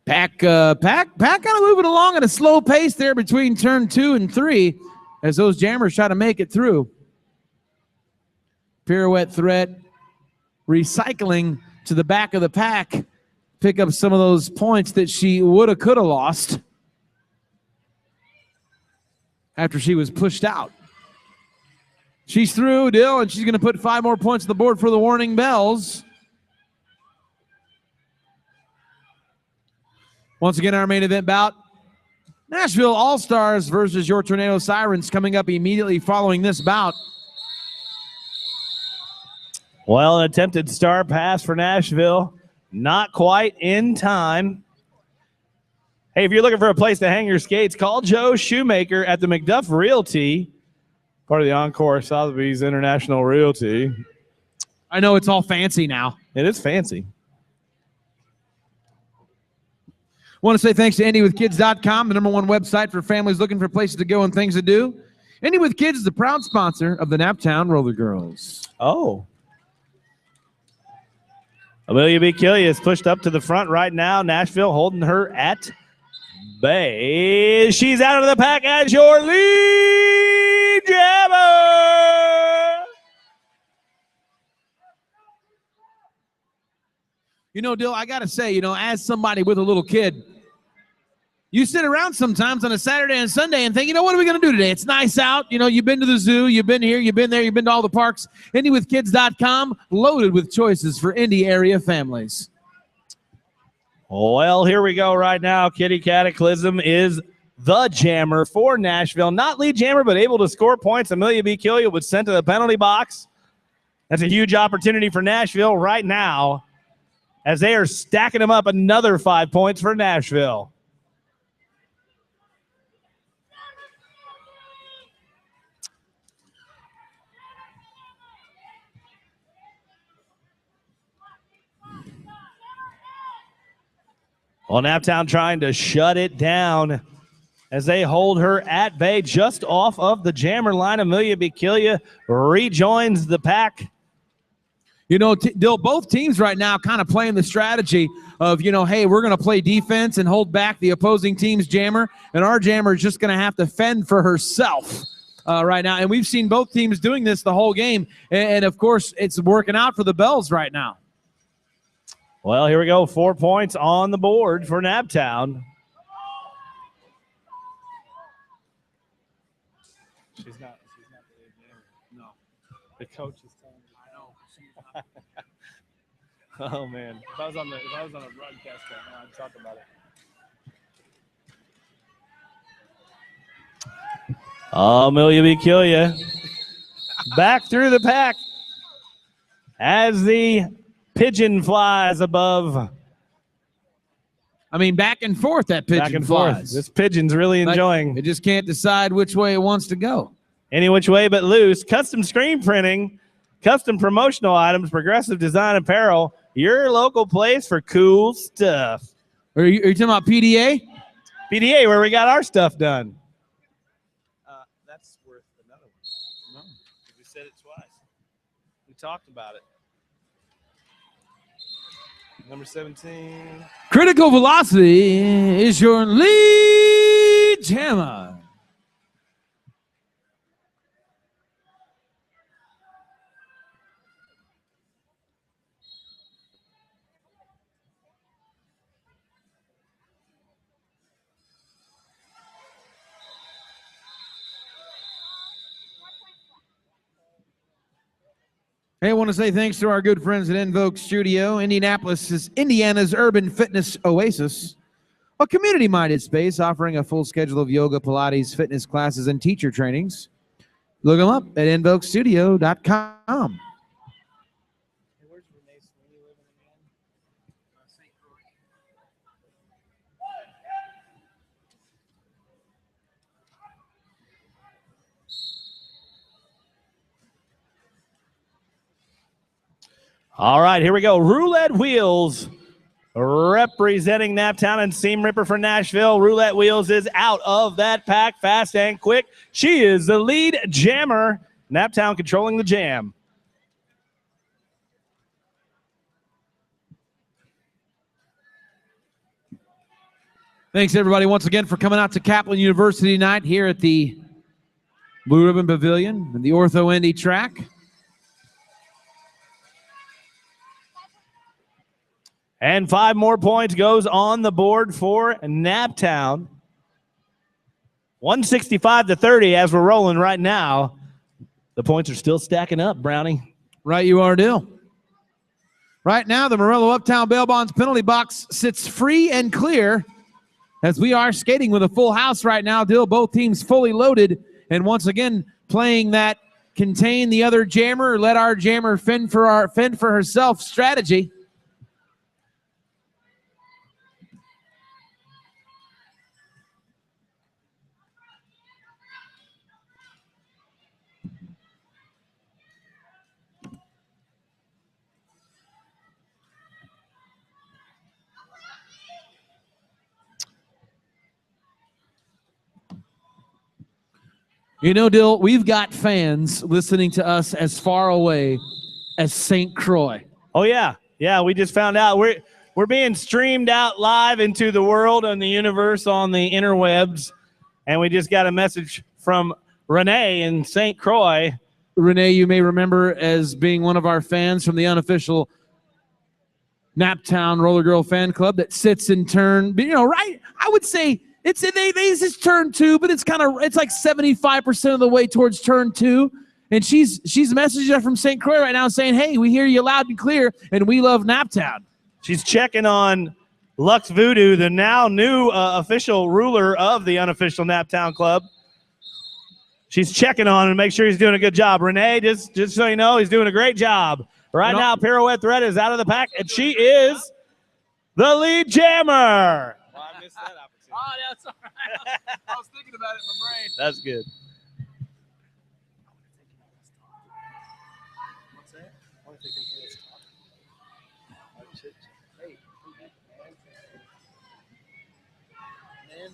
Pack kind of moving along at a slow pace there between turn 2 and 3 as those jammers try to make it through. Pirouette threat recycling to the back of the pack, pick up some of those points that she woulda, coulda lost after she was pushed out. She's through, Dill, and she's going to put 5 more points on the board for the warning bells. Once again, our main event bout, Nashville All-Stars versus your Tornado Sirens, coming up immediately following this bout. Well, an attempted star pass for Nashville. Not quite in time. Hey, if you're looking for a place to hang your skates, call Joe Shoemaker at the McDuff Realty, part of the Encore Sotheby's International Realty. I know it's all fancy now. It is fancy. Want to say thanks to IndyWithKids.com, the #1 website for families looking for places to go and things to do. Indy with Kids is the proud sponsor of the Naptown Roller Girls. Oh. Amelia B. Killia is pushed up to the front right now. Nashville holding her at bay. She's out of the pack as your lead jammer. You know, Dill, I got to say, as somebody with a little kid, you sit around sometimes on a Saturday and Sunday and think, what are we going to do today? It's nice out. You've been to the zoo, you've been here, you've been there, you've been to all the parks. IndyWithKids.com, loaded with choices for Indy area families. Well, here we go right now. Kitty Cataclysm is the jammer for Nashville. Not lead jammer, but able to score points. Amelia B. Killia was sent to the penalty box. That's a huge opportunity for Nashville right now as they are stacking them up. Another 5 points for Nashville. Well, Naptown trying to shut it down as they hold her at bay just off of the jammer line. Amelia B. Killia rejoins the pack. Dill, both teams right now kind of playing the strategy of, hey, we're going to play defense and hold back the opposing team's jammer, and our jammer is just going to have to fend for herself right now. And we've seen both teams doing this the whole game, and of course, it's working out for the Bells right now. Well, here we go. 4 points on the board for Naptown. She's not the lead jammer. No. The coach is telling me. I know. Oh, man. If I was on a broadcast right now, I'd talk about it. Amelia B. Killia back through the pack as the pigeon flies above. I mean, back and forth that pigeon Back and flies. forth. This pigeon's really enjoying. It just can't decide which way it wants to go. Any which way but loose. Custom screen printing, custom promotional items, progressive design apparel. Your local place for cool stuff. Are you talking about PDA? PDA, where we got our stuff done. That's worth another one. No. We said it twice. We talked about it. Number 17. Critical Velocity is your lead jammer. Hey, I want to say thanks to our good friends at Invoke Studio. Indianapolis is Indiana's urban fitness oasis, a community-minded space offering a full schedule of yoga, Pilates, fitness classes, and teacher trainings. Look them up at invokestudio.com. Where's Renee Sweeney living again? St. Croix. All right, here we go. Roulette Wheels representing Naptown and Seam Ripper for Nashville. Roulette Wheels is out of that pack fast and quick. She is the lead jammer. Naptown controlling the jam. Thanks, everybody, once again for coming out to Kaplan University tonight here at the Blue Ribbon Pavilion and the Ortho Indy track. And 5 more points goes on the board for Naptown. 165-30 as we're rolling right now. The points are still stacking up, Brownie. Right you are, Dill. Right now, the Morello Uptown Bail Bonds penalty box sits free and clear as we are skating with a full house right now, Dill. Both teams fully loaded. And once again, playing that contain the other jammer, let our jammer fend for herself strategy. You know, Dill, we've got fans listening to us as far away as St. Croix. Oh, yeah. Yeah, we just found out. We're being streamed out live into the world and the universe on the interwebs. And we just got a message from Renee in St. Croix. Renee, you may remember as being one of our fans from the unofficial Naptown Roller Girl fan club that sits in turn, you know, right? I would say it's turn 2, but it's like 75% of the way towards turn 2. And she's messaging us from St. Croix right now saying, hey, we hear you loud and clear, and we love Naptown. She's checking on Lux Voodoo, the now new official ruler of the unofficial Naptown Club. She's checking on him to make sure he's doing a good job. Renee, just so you know, he's doing a great job. Right now, Pirouette Thread is out of the pack, and she is the lead jammer. Well, I missed that opportunity. Oh, that's all right. I was thinking about it in my brain. That's good. What's that? I want to take a let's talk. Hey. Man.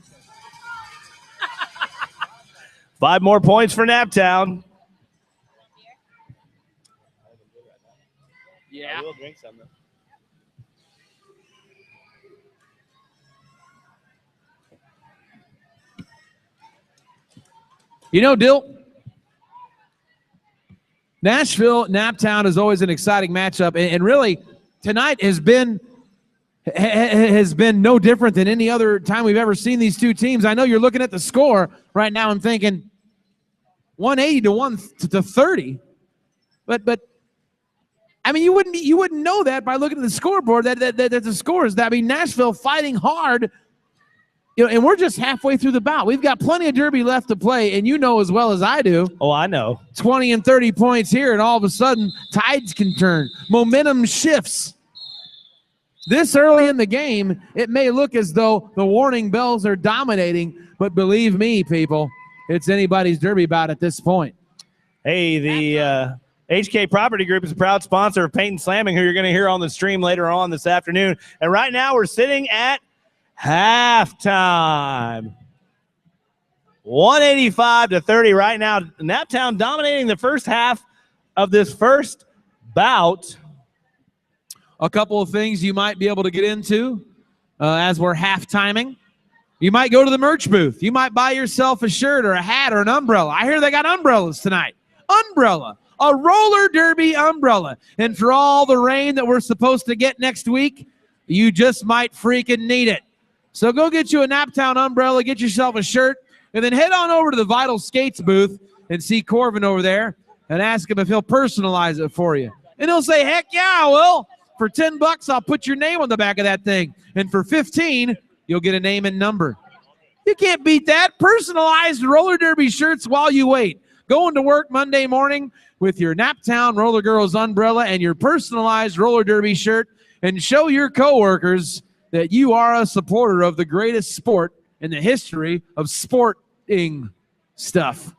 5 more points for Naptown. Yeah. I will drink some, though. You know, Dill, Nashville, Naptown is always an exciting matchup. And really, tonight has been no different than any other time we've ever seen these two teams. I know you're looking at the score right now and thinking 180 to 30. But I mean, you wouldn't know that by looking at the scoreboard that the score is that. I mean, Nashville fighting hard and we're just halfway through the bout. We've got plenty of Derby left to play, and you know as well as I do. Oh, I know. 20 and 30 points here, and all of a sudden, tides can turn. Momentum shifts. This early in the game, it may look as though the warning bells are dominating, but believe me, people, it's anybody's Derby bout at this point. Hey, the HK Property Group is a proud sponsor of Paint and Slamming, who you're going to hear on the stream later on this afternoon. And right now we're sitting at halftime. 185-30 right now. Naptown dominating the first half of this first bout. A couple of things you might be able to get into as we're half-timing. You might go to the merch booth. You might buy yourself a shirt or a hat or an umbrella. I hear they got umbrellas tonight. Umbrella. A roller derby umbrella. And for all the rain that we're supposed to get next week, you just might freaking need it. So go get you a Naptown umbrella, get yourself a shirt, and then head on over to the Vital Skates booth and see Corvin over there and ask him if he'll personalize it for you. And he'll say, heck yeah, I will. For $10, I'll put your name on the back of that thing. And for $15, you'll get a name and number. You can't beat that. Personalized roller derby shirts while you wait. Going to work Monday morning with your Naptown Roller Girls umbrella and your personalized roller derby shirt, and show your coworkers that you are a supporter of the greatest sport in the history of sporting stuff.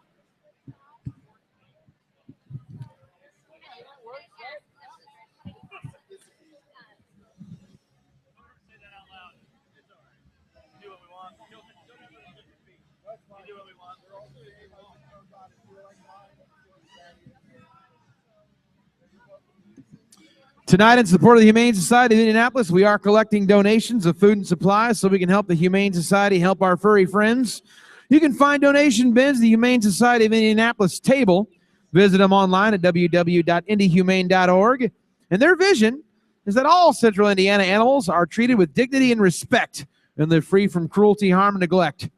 Tonight, in support of the Humane Society of Indianapolis, we are collecting donations of food and supplies so we can help the Humane Society help our furry friends. You can find donation bins at the Humane Society of Indianapolis table. Visit them online at www.indyhumane.org. And their vision is that all Central Indiana animals are treated with dignity and respect and live free from cruelty, harm, and neglect.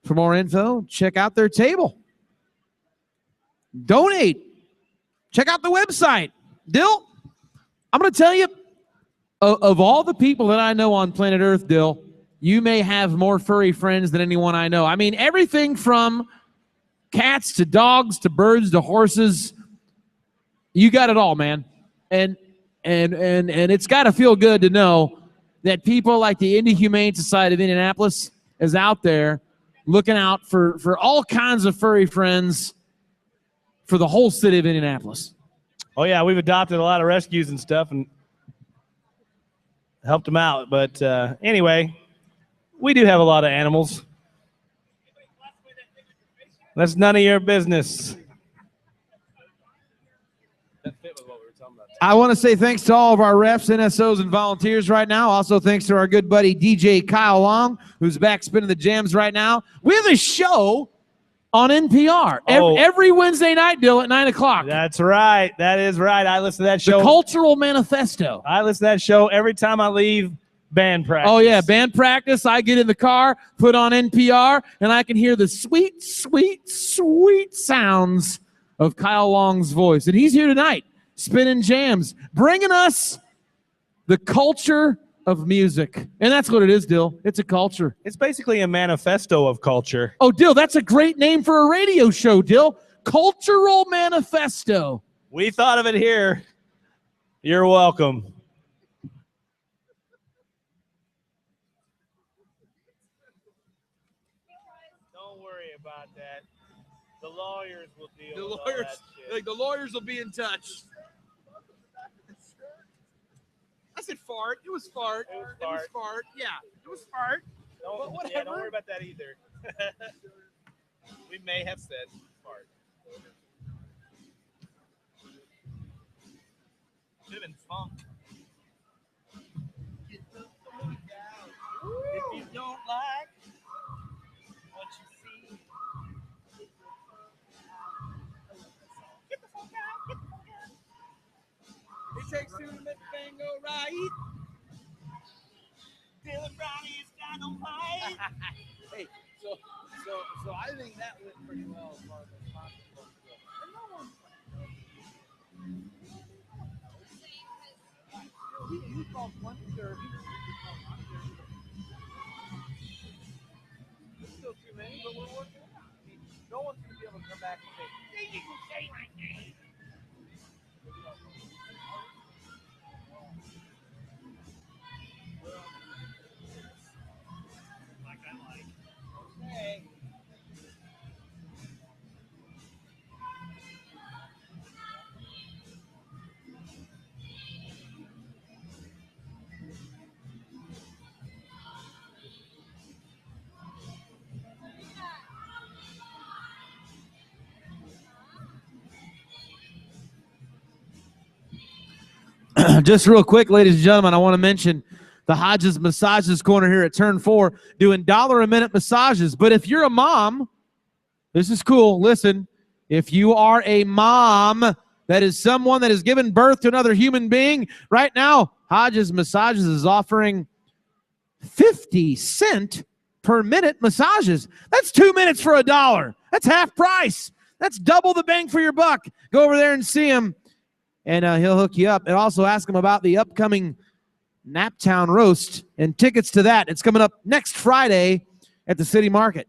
For more info, check out their table. Donate. Check out the website. Dill, I'm going to tell you, of all the people that I know on planet Earth, Dill, you may have more furry friends than anyone I know. I mean, everything from cats to dogs to birds to horses, you got it all, man. And it's got to feel good to know that people like the Indy Humane Society of Indianapolis is out there looking out for all kinds of furry friends for the whole city of Indianapolis. Oh, yeah, we've adopted a lot of rescues and stuff and helped them out. But anyway, we do have a lot of animals. That's none of your business. I want to say thanks to all of our refs, NSOs, and volunteers right now. Also, thanks to our good buddy DJ Kyle Long, who's back spinning the jams right now. We have a show on NPR every Wednesday night, Dill, at 9 o'clock. That's right. That is right. I listen to that show. The Cultural Manifesto. I listen to that show every time I leave band practice. Oh, yeah, band practice. I get in the car, put on NPR, and I can hear the sweet, sweet, sweet sounds of Kyle Long's voice. And he's here tonight, spinning jams, bringing us the culture of music. And that's what it is, Dill. It's a culture. It's basically a manifesto of culture. Oh, Dill, that's a great name for a radio show, Dill. Cultural Manifesto. We thought of it here. You're welcome. Don't worry about that. The lawyers will deal with all that shit. Like the lawyers will be in touch. I said fart. It was fart. It was fart. Yeah, it was fart. Don't worry about that either. We may have said fart. Should have been funk. If you don't like what you see, get the fuck out. Get the fuck out. It takes two to make the thing go right. Dylan Brownie is dynamite. Hey, so I think that went pretty well as far as the possible. You called one derby. we're working it out. I mean, no one's going to be able to come back and say, they didn't say my name. Like I like. Okay. Just real quick, ladies and gentlemen, I want to mention the Hodges Massages Corner here at Turn 4 doing $1 a minute massages. But if you're a mom, this is cool. Listen, if you are a mom that is someone that has given birth to another human being, right now, Hodges Massages is offering 50-cent per minute massages. That's 2 minutes for $1. That's half price. That's double the bang for your buck. Go over there and see him, and he'll hook you up. And also ask him about the upcoming Naptown roast and tickets to that. It's coming up next Friday at the City Market.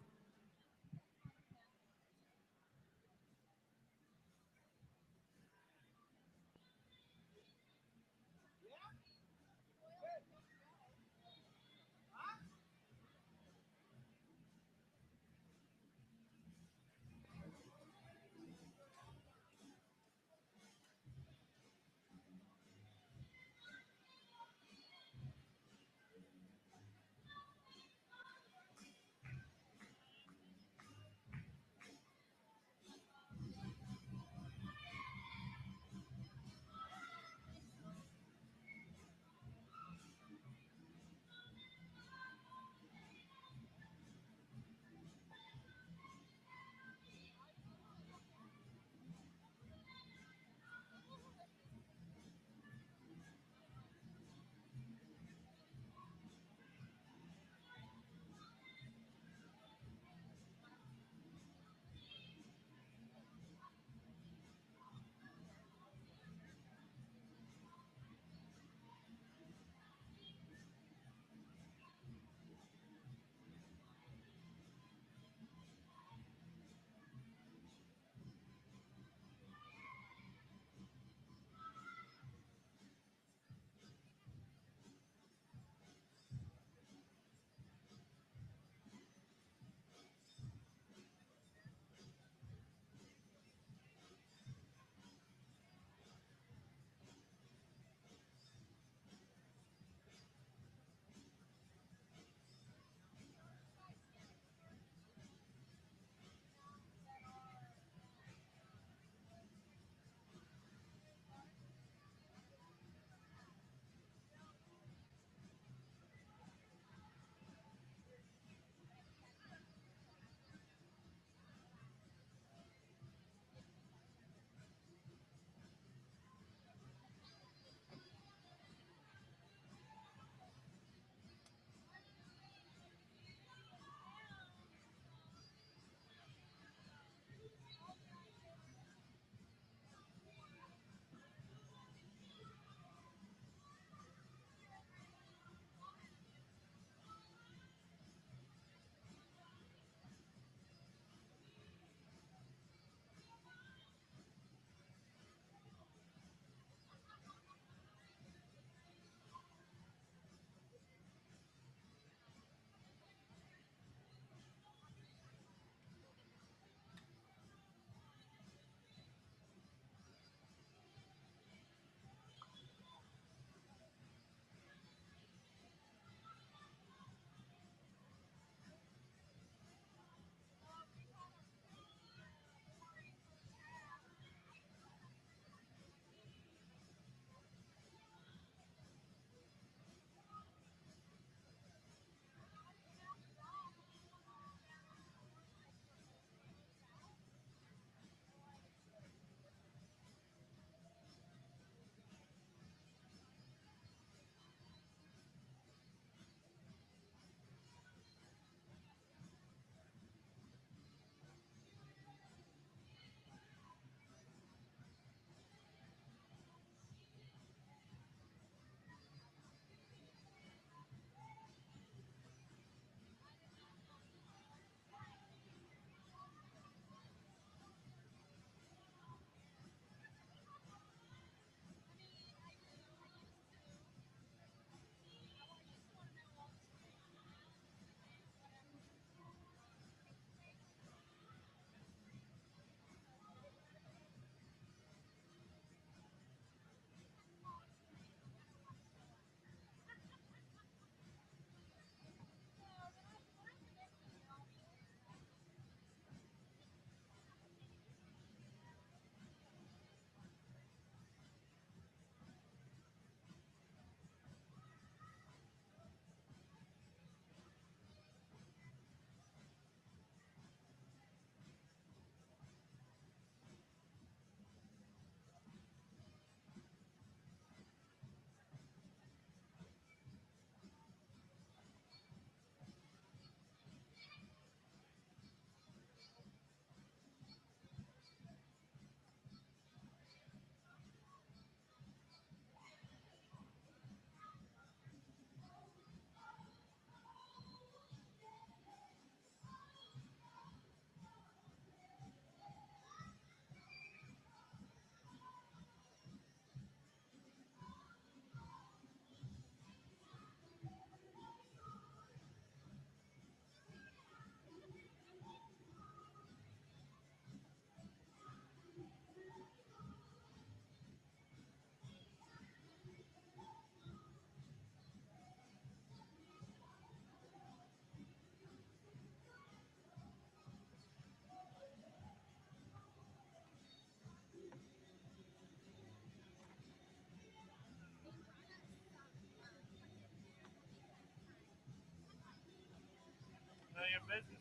your business.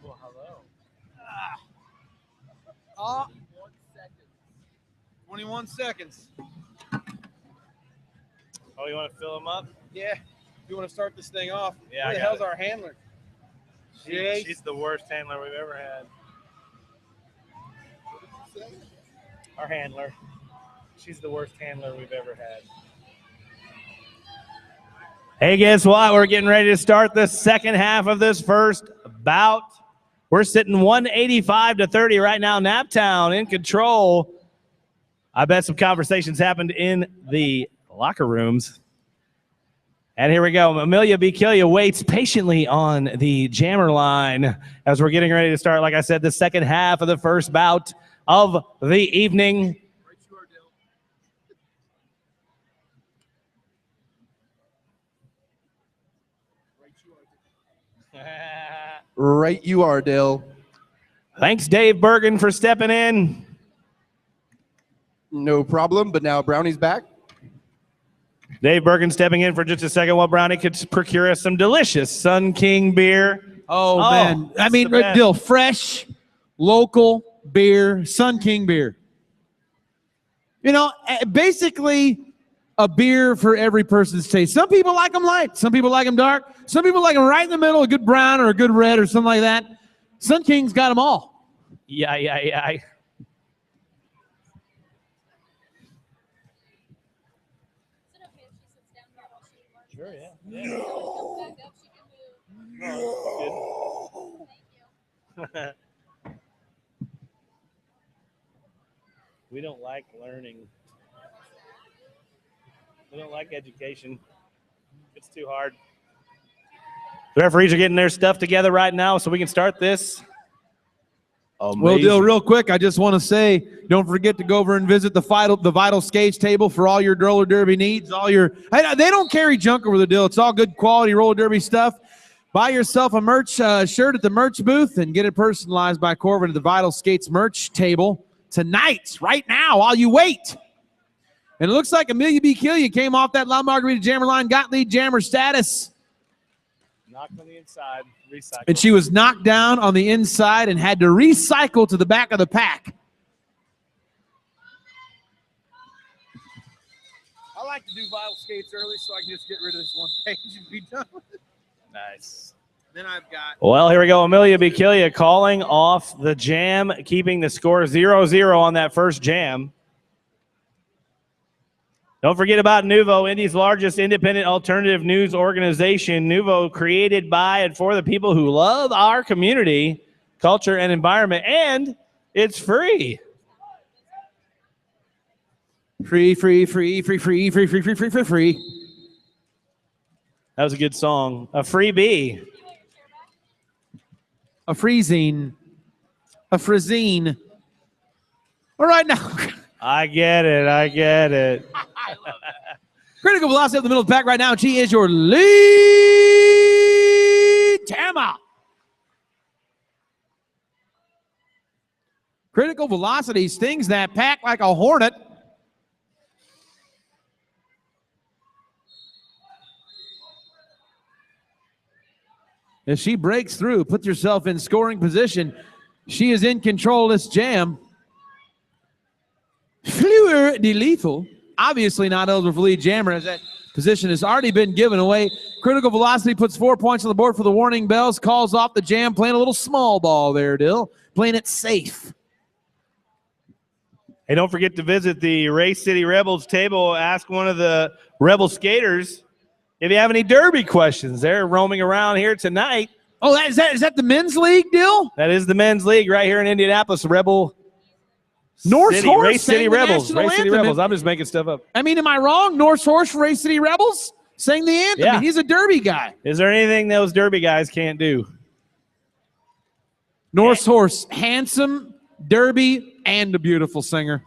Well, hello. 21 seconds. Oh, you want to fill them up? Yeah. If you want to start this thing off, Yeah, where I the got hell's it. our handler? She's the worst handler we've ever had. Our handler. She's the worst handler we've ever had. Hey, guess what? We're getting ready to start the second half of this first bout. We're sitting 185-30 right now. Naptown in control. I bet some conversations happened in the locker rooms. And here we go. Amelia Bikilia waits patiently on the jammer line as we're getting ready to start, like I said, the second half of the first bout of the evening. Right you are, Dale. Thanks, Dave Bergen, for stepping in. No problem, but now Brownie's back. Dave Bergen stepping in for just a second while Brownie could procure us some delicious Sun King beer. Oh, man. I it's mean, the best. Dill, fresh, local beer, Sun King beer. You know, basically a beer for every person's taste. Some people like them light. Some people like them dark. Some people like them right in the middle, a good brown or a good red or something like that. Sun King's got them all. Yeah. Sure, yeah. No. We don't like learning. We don't like education. It's too hard. The referees are getting their stuff together right now so we can start this. Well, Dill, real quick, I just want to say, don't forget to go over and visit the Vital Skates table for all your roller derby needs. They don't carry junk over the Dill. It's all good quality roller derby stuff. Buy yourself a merch shirt at the merch booth and get it personalized by Corbin at the Vital Skates merch table tonight, right now, while you wait. And it looks like Amelia B. Killian came off that La Margarita Jammer line, got lead jammer status. Knocked on the inside, recycle. And she was knocked down on the inside and had to recycle to the back of the pack. I like to do vital skates early so I can just get rid of this one page and be done with it. Nice. Then I've got. Well, here we go. Amelia Bikilia calling off the jam, keeping the score 0-0 on that first jam. Don't forget about Nuvo, Indy's largest independent alternative news organization. Nuvo, created by and for the people who love our community, culture, and environment, and it's free. Free. That was a good song. A freebie. A freezine. A frizzine. All right, now. I get it. I love that. Critical velocity up the middle of the pack right now. She is your lead jammer. Critical velocity stings that pack like a hornet. As she breaks through, puts herself in scoring position, she is in control of this jam. Fleur de Lethal, obviously not eligible for lead jammer, as that position has already been given away. Critical velocity puts 4 points on the board for the warning bells, calls off the jam, playing a little small ball there, Dill, playing it safe. Hey, don't forget to visit the Race City Rebels table. Ask one of the Rebel skaters if you have any derby questions. They're roaming around here tonight. Oh, is that the men's league, Dill? That is the men's league right here in Indianapolis. Rebel North City, Horse Race City Rebels. Race City anthem. Rebels. I'm just making stuff up. I mean, am I wrong? North Horse for Race City Rebels sang the anthem. Yeah. He's a derby guy. Is there anything those derby guys can't do? North Horse, handsome, derby, and a beautiful singer.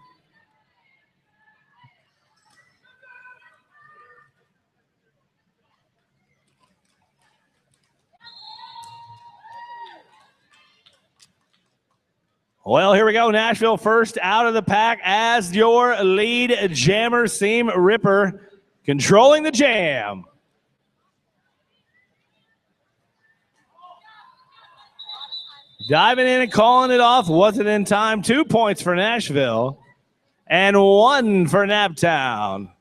Well, here we go. Nashville first out of the pack as your lead jammer, Seam Ripper, controlling the jam. Diving in and calling it off. Wasn't in time. 2 points for Nashville and 1 for Naptown.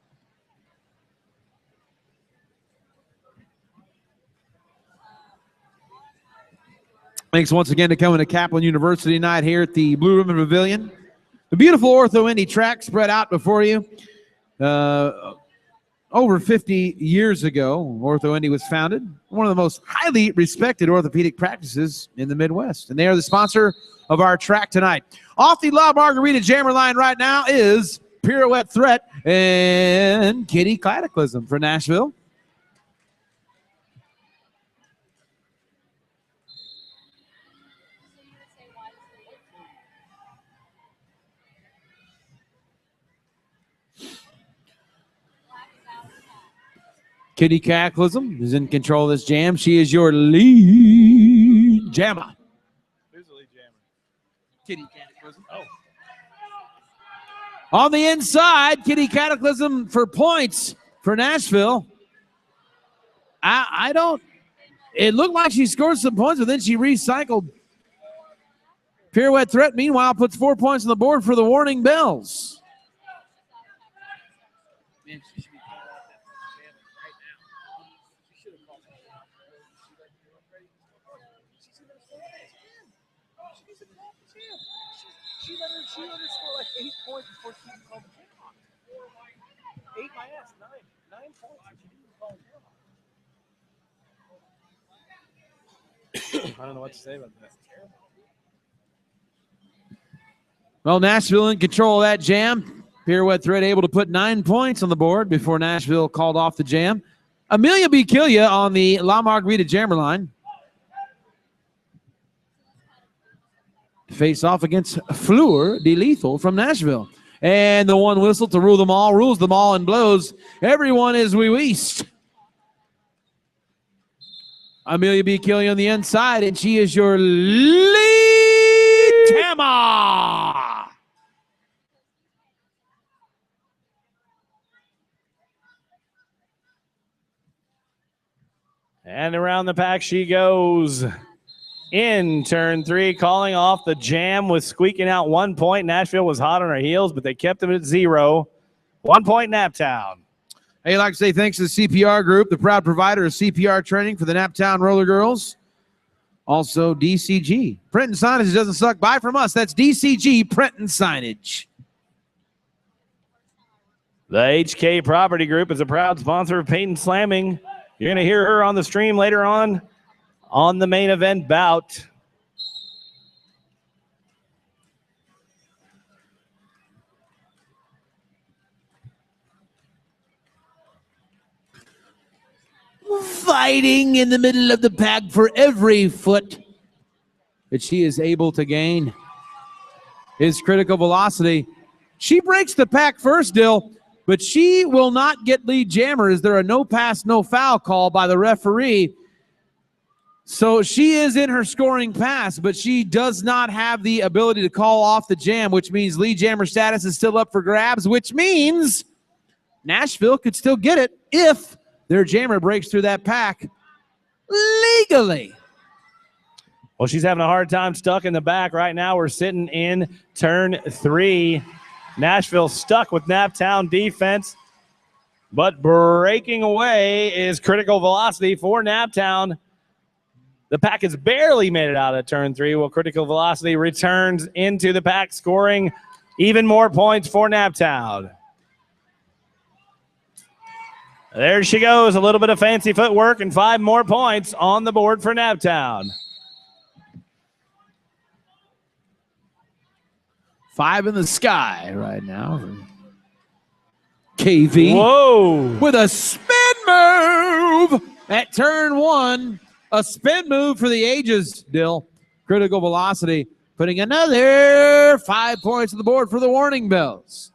Thanks once again to coming to Kaplan University tonight here at the Blue Ribbon Pavilion. The beautiful Ortho Indy track spread out before you. Over 50 years ago, Ortho Indy was founded. One of the most highly respected orthopedic practices in the Midwest. And they are the sponsor of our track tonight. Off the La Margarita jammer line right now is Pirouette Threat and Kitty Cataclysm for Nashville. Kitty Cataclysm is in control of this jam. She is your lead jammer. Who's the lead jammer? Kitty Cataclysm. Oh. On the inside, Kitty Cataclysm for points for Nashville. I don't. It looked like she scored some points, but then she recycled. Pirouette Threat, meanwhile, puts 4 points on the board for the warning bells. Man, she should be calling out that jam right now. She should have called that. She let her score like 8 points before she even called the jam off. 8 my ass, 9. 9 points and she didn't call the jam off. I don't know what to say about that. Well, Nashville in control of that jam. Pirouette Thread able to put 9 points on the board before Nashville called off the jam. Amelia B. Killia on the La Margarita jammer line. Face off against Fleur de Lethal from Nashville. And the one whistle to rule them all, rules them all and blows. Everyone is wee-weest. Amelia B. Killia on the inside, and she is your lead Tama. And around the pack she goes. In turn 3, calling off the jam with squeaking out 1 point. Nashville was hot on her heels, but they kept them at 0. 1 point Naptown. Hey, I'd like to say thanks to the CPR Group, the proud provider of CPR training for the Naptown Roller Girls. Also, DCG. Print and signage doesn't suck. Buy from us. That's DCG Print and Signage. The HK Property Group is a proud sponsor of Peyton Slamming. You're going to hear her on the stream later on the main event bout. Fighting in the middle of the pack for every foot that she is able to gain is Critical Velocity. She breaks the pack first, Dill, but she will not get lead jammer as there are no pass, no foul call by the referee. So she is in her scoring pass, but she does not have the ability to call off the jam, which means lead jammer status is still up for grabs, which means Nashville could still get it if their jammer breaks through that pack legally. Well, she's having a hard time stuck in the back right now. We're sitting in turn 3. Nashville stuck with Naptown defense, but breaking away is Critical Velocity for Naptown. The pack has barely made it out of turn 3, while Critical Velocity returns into the pack, scoring even more points for Naptown. There she goes, a little bit of fancy footwork and 5 more points on the board for Naptown. 5 in the sky right now. KV. Whoa. With a spin move at turn 1. A spin move for the ages, Dill. Critical Velocity putting another 5 points on the board for the warning bells.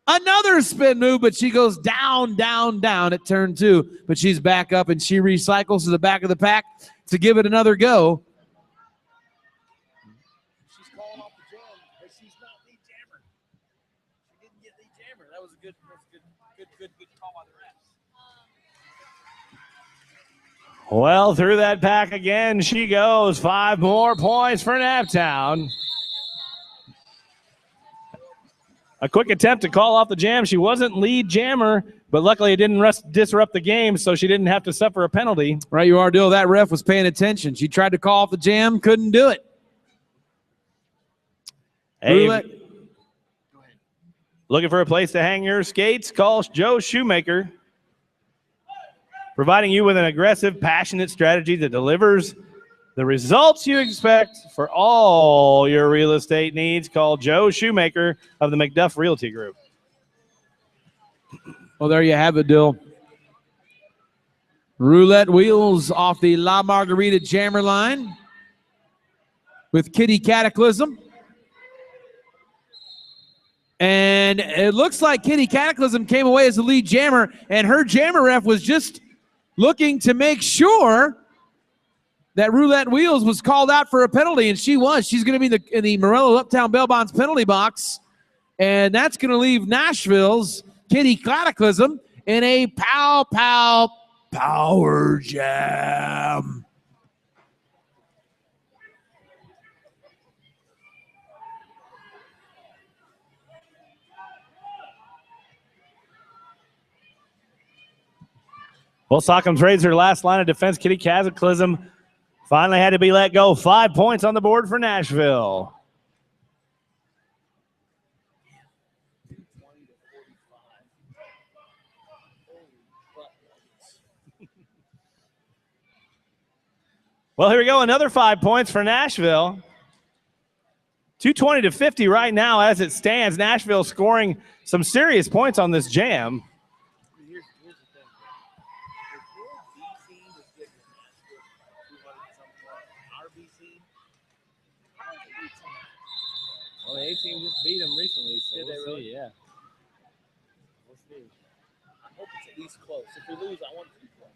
Another spin move, but she goes down, down, down at turn 2. But she's back up and she recycles to the back of the pack to give it another go. She's calling off the jam, but she's not lead jammer. She didn't get lead jammer. That was a good call by the refs. Well, through that pack again she goes. 5 more points for Naptown. A quick attempt to call off the jam. She wasn't lead jammer, but luckily it didn't disrupt the game, so she didn't have to suffer a penalty. Right, you are, Dill. That ref was paying attention. She tried to call off the jam, couldn't do it. Hey, looking for a place to hang your skates? Call Joe Shoemaker. Providing you with an aggressive, passionate strategy that delivers the results you expect for all your real estate needs. Call Joe Shoemaker of the McDuff Realty Group. Well, there you have it, Dill. Roulette wheels off the La Margarita jammer line with Kitty Cataclysm. And it looks like Kitty Cataclysm came away as the lead jammer, and her jammer ref was just looking to make sure that Roulette Wheels was called out for a penalty, and she was. She's going to be in the Morello Uptown Bail Bonds penalty box, and that's going to leave Nashville's Kitty Cataclysm in a pow power jam. Well, Sockham's raised her last line of defense. Kitty Cataclysm finally had to be let go. 5 points on the board for Nashville. Well, here we go. Another 5 points for Nashville. 220-50 right now as it stands. Nashville scoring some serious points on this jam. Here's the thing. If your B team is getting Nashville 200-something, our B team, how is the A team? Well, the A team just beat them recently, so Did we'll they really? see. Yeah. We'll see. I hope it's at least close. If we lose, I want it to be close.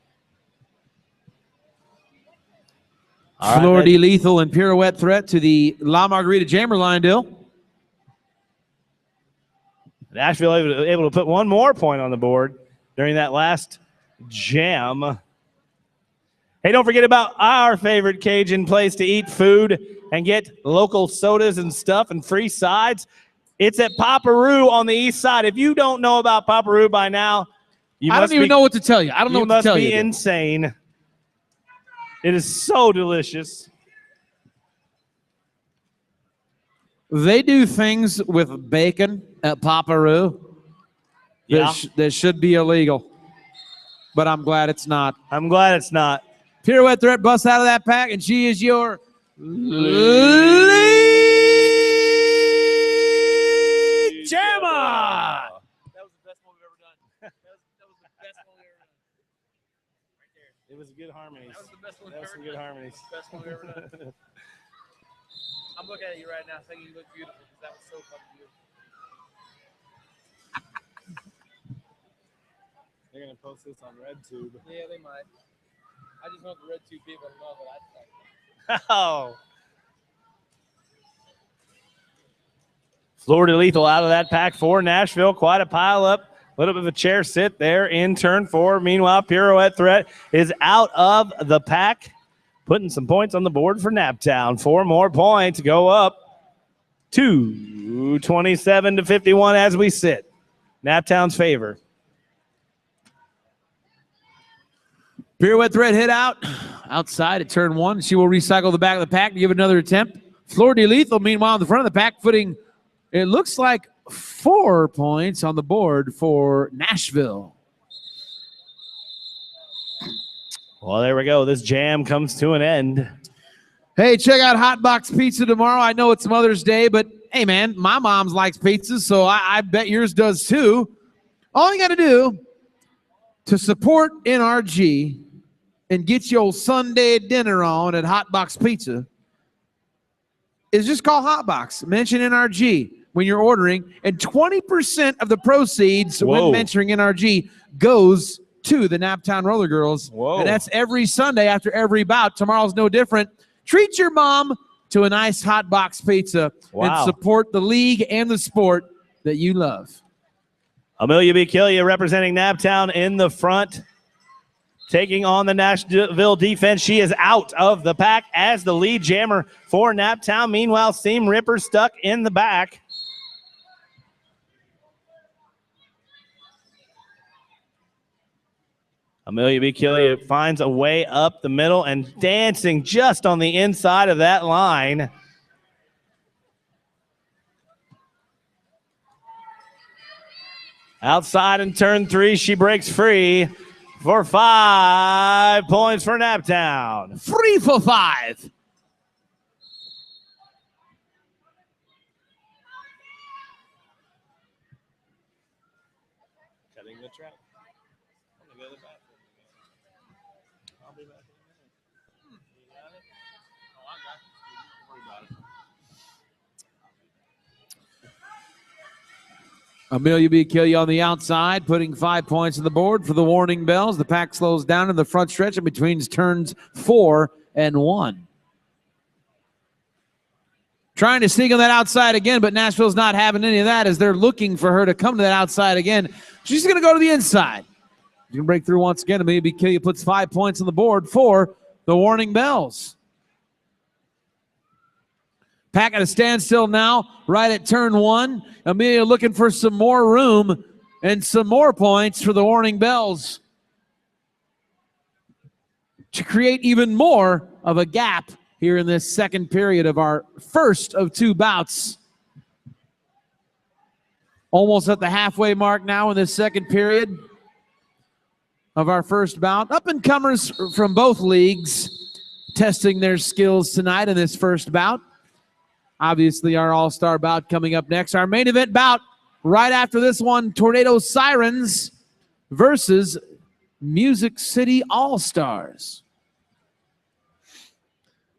All right, Florida Lethal and pirouette threat to the La Margarita Jammer line, Dill. Nashville able to put one more point on the board during that last jam. Hey, don't forget about our favorite Cajun place to eat food and get local sodas and stuff and free sides. It's at Paparoo on the east side. If you don't know about Paparoo by now, I don't even know what to tell you. I don't know what to tell you. You must be insane. It is so delicious. They do things with bacon at Paparoo that should be illegal, but I'm glad it's not. I'm glad it's not. Pirouette threat busts out of that pack, and she is your lead jammer. That was the best one we've ever done. That was the best one we've ever done. Right there. It was good harmonies. That was the best one That we've was ever some good done. harmonies. Best one we've ever done. I'm looking at you right now thinking you look beautiful because that was so fucking beautiful. They're gonna post this on RedTube. Yeah, they might. I just want the Red 2 people to know that I think. Oh. Florida Lethal out of that pack for Nashville. Quite a pile up. A little bit of a chair sit there in turn 4. Meanwhile, Pirouette Threat is out of the pack, putting some points on the board for Naptown. 4 more points go up to 27-51 as we sit. Naptown's favor. Pirouette threat hit outside at turn 1. She will recycle the back of the pack to give another attempt. Florida Lethal, meanwhile, in the front of the pack, putting, it looks like 4 points on the board for Nashville. Well, there we go. This jam comes to an end. Hey, check out Hot Box Pizza tomorrow. I know it's Mother's Day, but hey, man, my mom's likes pizzas, so I bet yours does too. All you got to do to support NRG and get your Sunday dinner on at Hot Box Pizza is just call Hot Box. Mention NRG when you're ordering, and 20% of the proceeds when mentioning NRG goes to the Naptown Roller Girls. Whoa. And that's every Sunday after every bout. Tomorrow's no different. Treat your mom to a nice Hot Box Pizza and support the league and the sport that you love. Amelia B. Killia representing Naptown in the front, taking on the Nashville defense. She is out of the pack as the lead jammer for Naptown. Meanwhile, Seam Ripper stuck in the back. Amelia B. Killia finds a way up the middle and dancing just on the inside of that line. Outside in turn 3, she breaks free for 5 points for Naptown. 3 for 5. Cutting the track. I'm gonna go to the bathroom. I'll be back in a minute. You got it? Oh, I got it. Don't worry about it. Amelia B. Killia on the outside, putting 5 points on the board for the Warning Bells. The pack slows down in the front stretch in between turns 4 and 1. Trying to sneak on that outside again, but Nashville's not having any of that as they're looking for her to come to that outside again. She's going to go to the inside. You can break through once again. Amelia B. Killia puts 5 points on the board for the Warning Bells. Pack at a standstill now, right at turn 1. Amelia looking for some more room and some more points for the Warning Bells to create even more of a gap here in this second period of our first of 2 bouts. Almost at the halfway mark now in this second period of our first bout. Up-and-comers from both leagues testing their skills tonight in this first bout. Obviously, our all-star bout coming up next. Our main event bout right after this one, Tornado Sirens versus Music City All-Stars.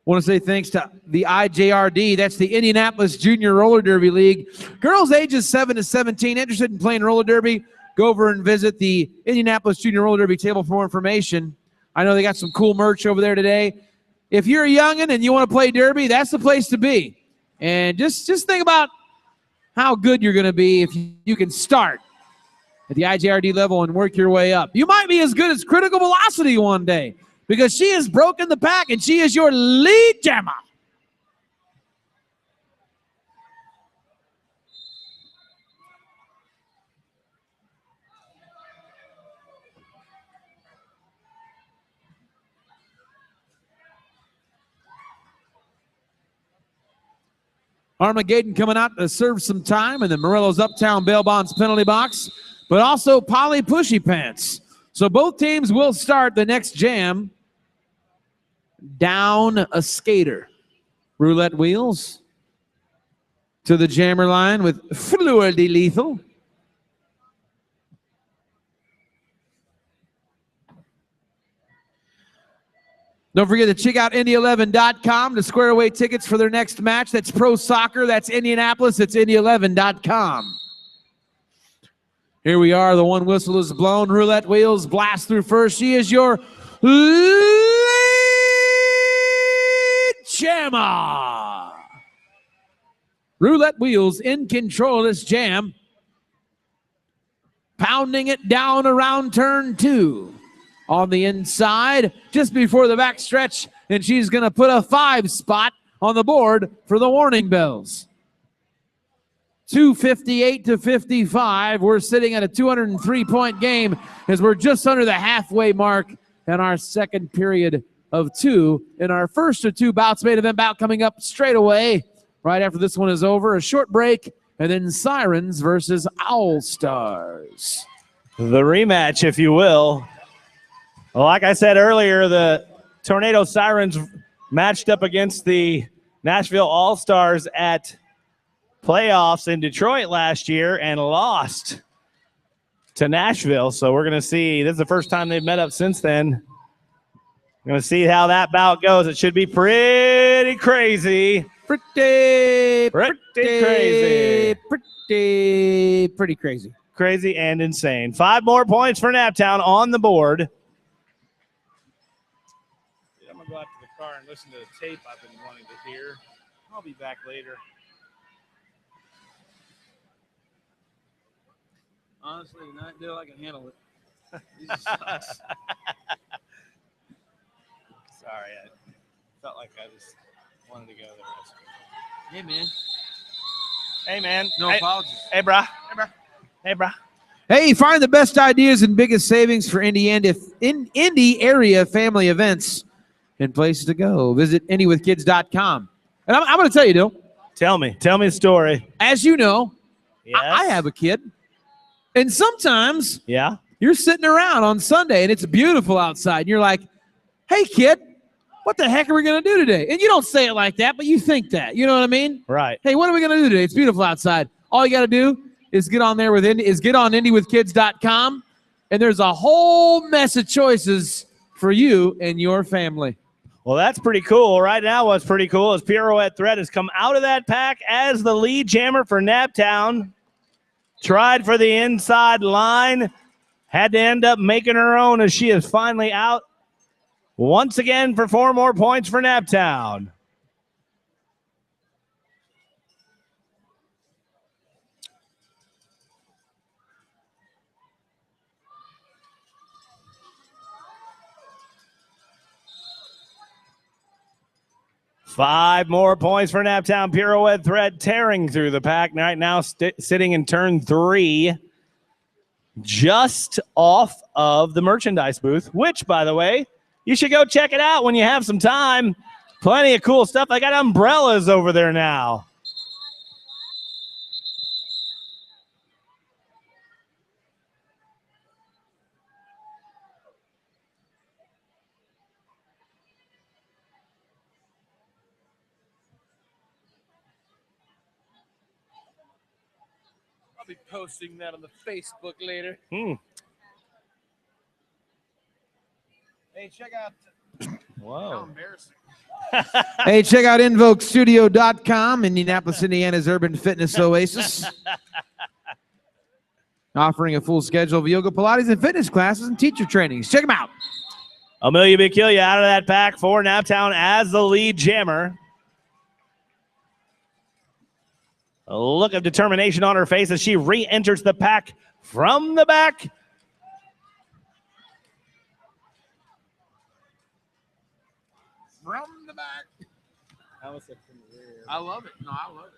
Want to say thanks to the IJRD. That's the Indianapolis Junior Roller Derby League. Girls ages 7 to 17 interested in playing roller derby, go over and visit the Indianapolis Junior Roller Derby table for more information. I know they got some cool merch over there today. If you're a youngin' and you want to play derby, that's the place to be. And just think about how good you're going to be if you can start at the IJRD level and work your way up. You might be as good as Critical Velocity one day because she has broken the pack and she is your lead jammer. Armageddon coming out to serve some time, and then Morello's Uptown Bail Bonds penalty box, but also Polly Pushy Pants. So both teams will start the next jam down a skater. Roulette wheels to the jammer line with Fleur de Lethal. Don't forget to check out Indy11.com to square away tickets for their next match. That's pro soccer. That's Indianapolis. It's Indy11.com. Here we are. The one whistle is blown. Roulette wheels blast through first. She is your lead jammer. Roulette wheels in control of this jam. Pounding it down around turn 2. On the inside, just before the back stretch, and she's going to put a 5 spot on the board for the warning bells. 258 to 55. We're sitting at a 203-point game as we're just under the halfway mark in our second period of 2. In our first of 2 bouts, main event bout coming up straight away. Right after this one is over, a short break, and then Sirens versus Owl Stars. The rematch, if you will. Well, like I said earlier, the Tornado Sirens matched up against the Nashville All-Stars at playoffs in Detroit last year and lost to Nashville. So we're going to see. This is the first time they've met up since then. We're going to see how that bout goes. It should be pretty crazy. Pretty crazy. Pretty crazy. Crazy and insane. 5 more points for Naptown on the board. I'm going to go out to the car and listen to the tape I've been wanting to hear. I'll be back later. Honestly, tonight, Dill, I can handle it. Jesus sucks. Sorry, I felt like I just wanted to go there. Hey, man. Hey, man. No hey, apologies. Hey, brah. Hey, brah. Hey, brah. Hey, find the best ideas and biggest savings for Indy area family events and places to go. Visit IndyWithKids.com. And I'm going to tell you, Dill. Tell me the story. As you know, Yes. I have a kid. And sometimes Yeah. you're sitting around on Sunday and it's beautiful outside. And you're like, hey, kid, what the heck are we going to do today? And you don't say it like that, but you think that. You know what I mean? Right. Hey, what are we going to do today? It's beautiful outside. All you got to do is get on there with get on IndyWithKids.com, and there's a whole mess of choices for you and your family. Well, that's pretty cool. Right now, what's pretty cool is Pirouette Threat has come out of that pack as the lead jammer for Naptown. Tried for the inside line. Had to end up making her own as she is finally out once again for 4 more points for Naptown. Five more points for Naptown. Pirouette Threat tearing through the pack right now, sitting in turn 3, just off of the merchandise booth, which, by the way, you should go check it out when you have some time. Plenty of cool stuff. I got umbrellas over there now. be posting that on the Facebook later. Hmm. Hey, check out. How Whoa. embarrassing. Hey, check out InvokeStudio.com, Indianapolis, Indiana's urban fitness oasis. Offering a full schedule of yoga, Pilates, and fitness classes and teacher trainings. Check them out. Amelia Bikilia out of that pack for Naptown as the lead jammer. A look of determination on her face as she re-enters the pack from the back. From the back. I was like from the rear. I love it. No, I love it.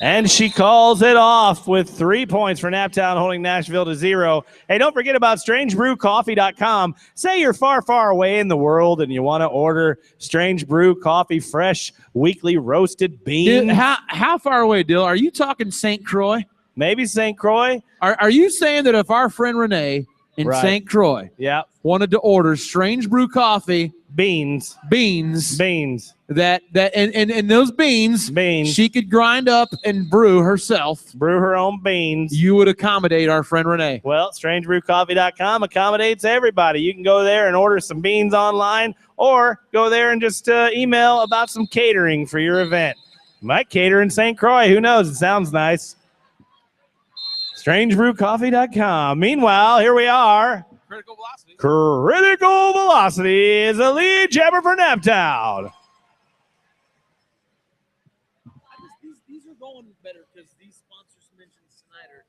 And she calls it off with 3 points for Naptown, holding Nashville to 0. Hey, don't forget about StrangeBrewCoffee.com. Say you're far, far away in the world and you want to order Strange Brew Coffee, fresh, weekly roasted beans. Dude, how far away, Dill? Are you talking St. Croix? Maybe St. Croix. Are you saying that if our friend Renee in Right. St. Croix wanted to order Strange Brew Coffee, beans, that and those beans, she could grind up and brew herself, brew her own beans, you would accommodate our friend Renee? Well, StrangeBrewCoffee.com accommodates everybody. You can go there and order some beans online, or go there and just email about some catering for your event. Might cater in St. Croix. Who knows? It sounds nice. StrangeBrewCoffee.com. Meanwhile, here we are. Critical velocity. Critical Velocity is the lead jammer for Naptown. These are going better because these sponsors mentioned tonight are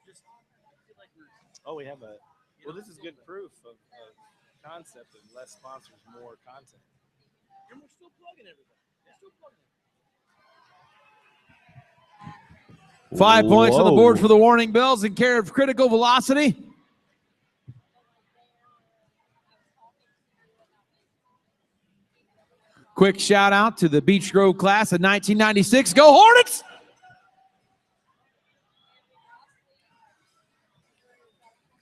just. I feel like we're. Oh, we have a. Well, this is good proof of concept of less sponsors, more content. And we're still plugging everybody. We're still plugging. 5 points on the board for the warning bells in care of Critical Velocity. Quick shout out to the Beach Grove class of 1996. Go Hornets!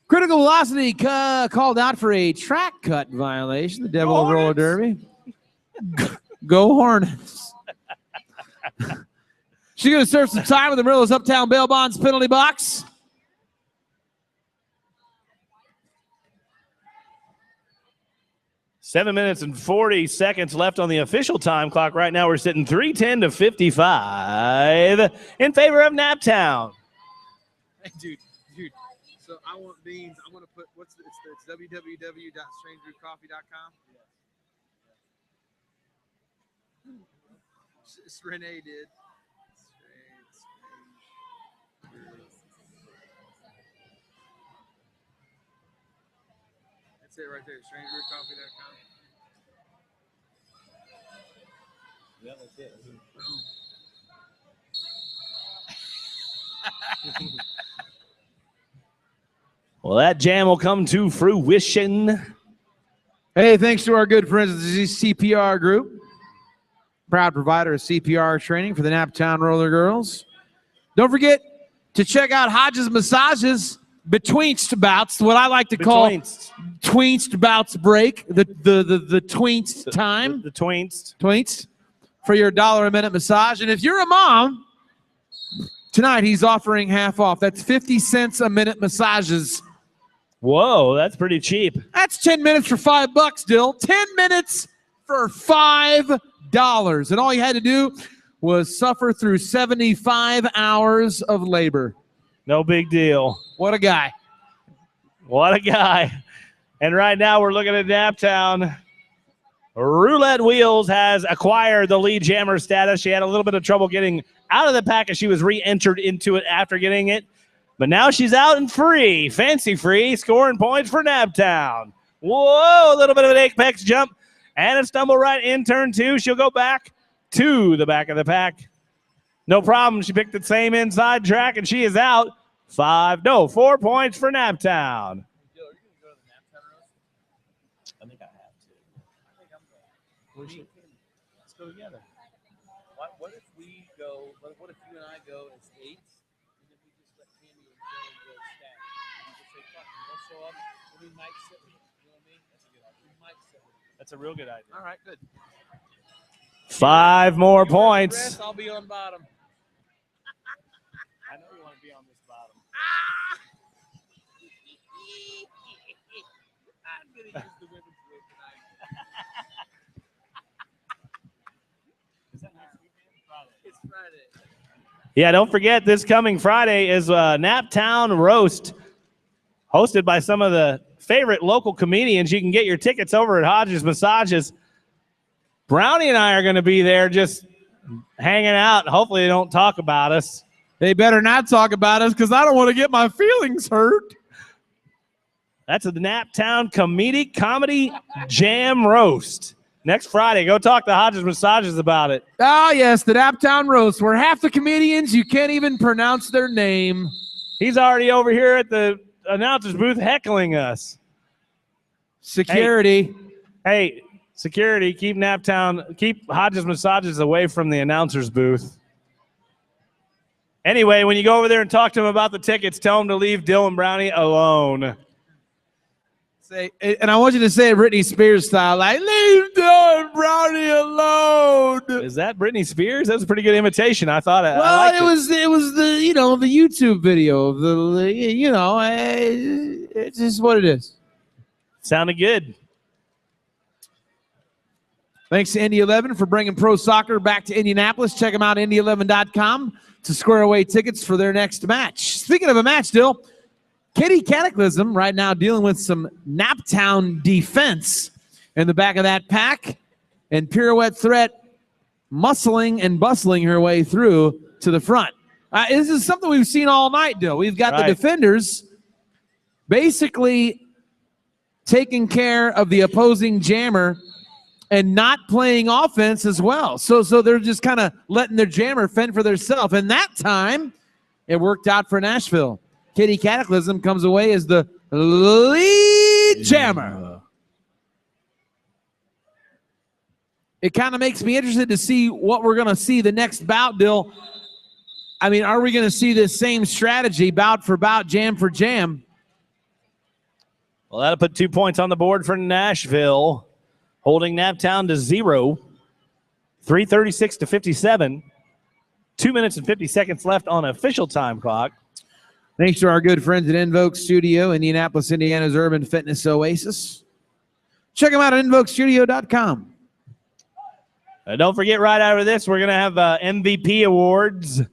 Critical Velocity called out for a track cut violation. The Devil Roller Derby. Go Hornets. She's going to serve some time with the Amarillo's Uptown Bail Bonds penalty box. Seven minutes and 40 seconds left on the official time clock. Right now, we're sitting 3:10 to 55 in favor of Naptown. Hey, dude. So I want beans. I want to put it's www.strangebrewcoffee.com. Yes. Renee did. That's it right there. StrangeBrewCoffee.com. Yeah, that's it. Well, that jam will come to fruition. Hey, thanks to our good friends at the CPR Group. Proud provider of CPR training for the Naptown Roller Girls. Don't forget to check out Hodges Massages betweenst bouts, what I like to call tweenst bouts break, the tweenst time. The tweenst. Tweenst for your $1 a minute massage. And if you're a mom, tonight he's offering half off. That's 50 cents a minute massages. Whoa, that's pretty cheap. That's 10 minutes for $5, Dill. 10 minutes for $5. And all you had to do was suffer through 75 hours of labor. No big deal. What a guy. What a guy. And right now we're looking at Naptown. Roulette Wheels has acquired the lead jammer status. She had a little bit of trouble getting out of the pack as she was re-entered into it after getting it. But now she's out and free, fancy free, scoring points for Naptown. Whoa, a little bit of an apex jump and a stumble right in turn two. She'll go back to the back of the pack. No problem. She picked the same inside track and she is out. 4 points for Naptown. I think I have to. I think I'm going. Let's go together. What if we go? What if you and I go as eights, and then we just let Candy and Joe go stack? And we just say, "Fuck, we'll show up. We might sit with it." You know what I mean? That's a good idea. We might sit with it. That's a real good idea. All right, good. 5 more You want the points. rest, I'll be on bottom. I know you want to be on this bottom. I'm going to use the women's win tonight. It's Friday. Yeah, don't forget this coming Friday is Naptown Roast, hosted by some of the favorite local comedians. You can get your tickets over at Hodges Massages. Brownie and I are going to be there just hanging out. Hopefully they don't talk about us. They better not talk about us because I don't want to get my feelings hurt. That's the Naptown Comedy Jam Roast. Next Friday, go talk to Hodges Massages about it. Ah, yes, the Naptown Roast, where half the comedians, you can't even pronounce their name. He's already over here at the announcer's booth heckling us. Security. Hey, security, keep Hodges Massages away from the announcer's booth. Anyway, when you go over there and talk to him about the tickets, tell him to leave Dylan Brownie alone. Say, and I want you to say it Britney Spears style, like, leave Dylan Brownie alone. Is that Britney Spears? That's a pretty good imitation. I thought I Well, liked it was the the YouTube video of the it's just what it is. Sounded good. Thanks to Indy 11 for bringing pro soccer back to Indianapolis. Check them out, indy11.com, to square away tickets for their next match. Speaking of a match, Dill, Kitty Cataclysm right now dealing with some Naptown defense in the back of that pack, and Pirouette Threat muscling and bustling her way through to the front. This is something we've seen all night, Dill. We've got the defenders basically taking care of the opposing jammer and not playing offense as well. So they're just kind of letting their jammer fend for themselves. And that time, it worked out for Nashville. Kitty Cataclysm comes away as the lead jammer. It kind of makes me interested to see what we're going to see the next bout, Dill. I mean, are we going to see this same strategy, bout for bout, jam for jam? Well, that'll put 2 points on the board for Nashville, holding Naptown to 0. 3:36 to 57. 2 minutes and 50 seconds left on official time clock. Thanks to our good friends at Invoke Studio, Indianapolis, Indiana's urban fitness oasis. Check them out at invokestudio.com. Don't forget, right after this, we're going to have MVP awards.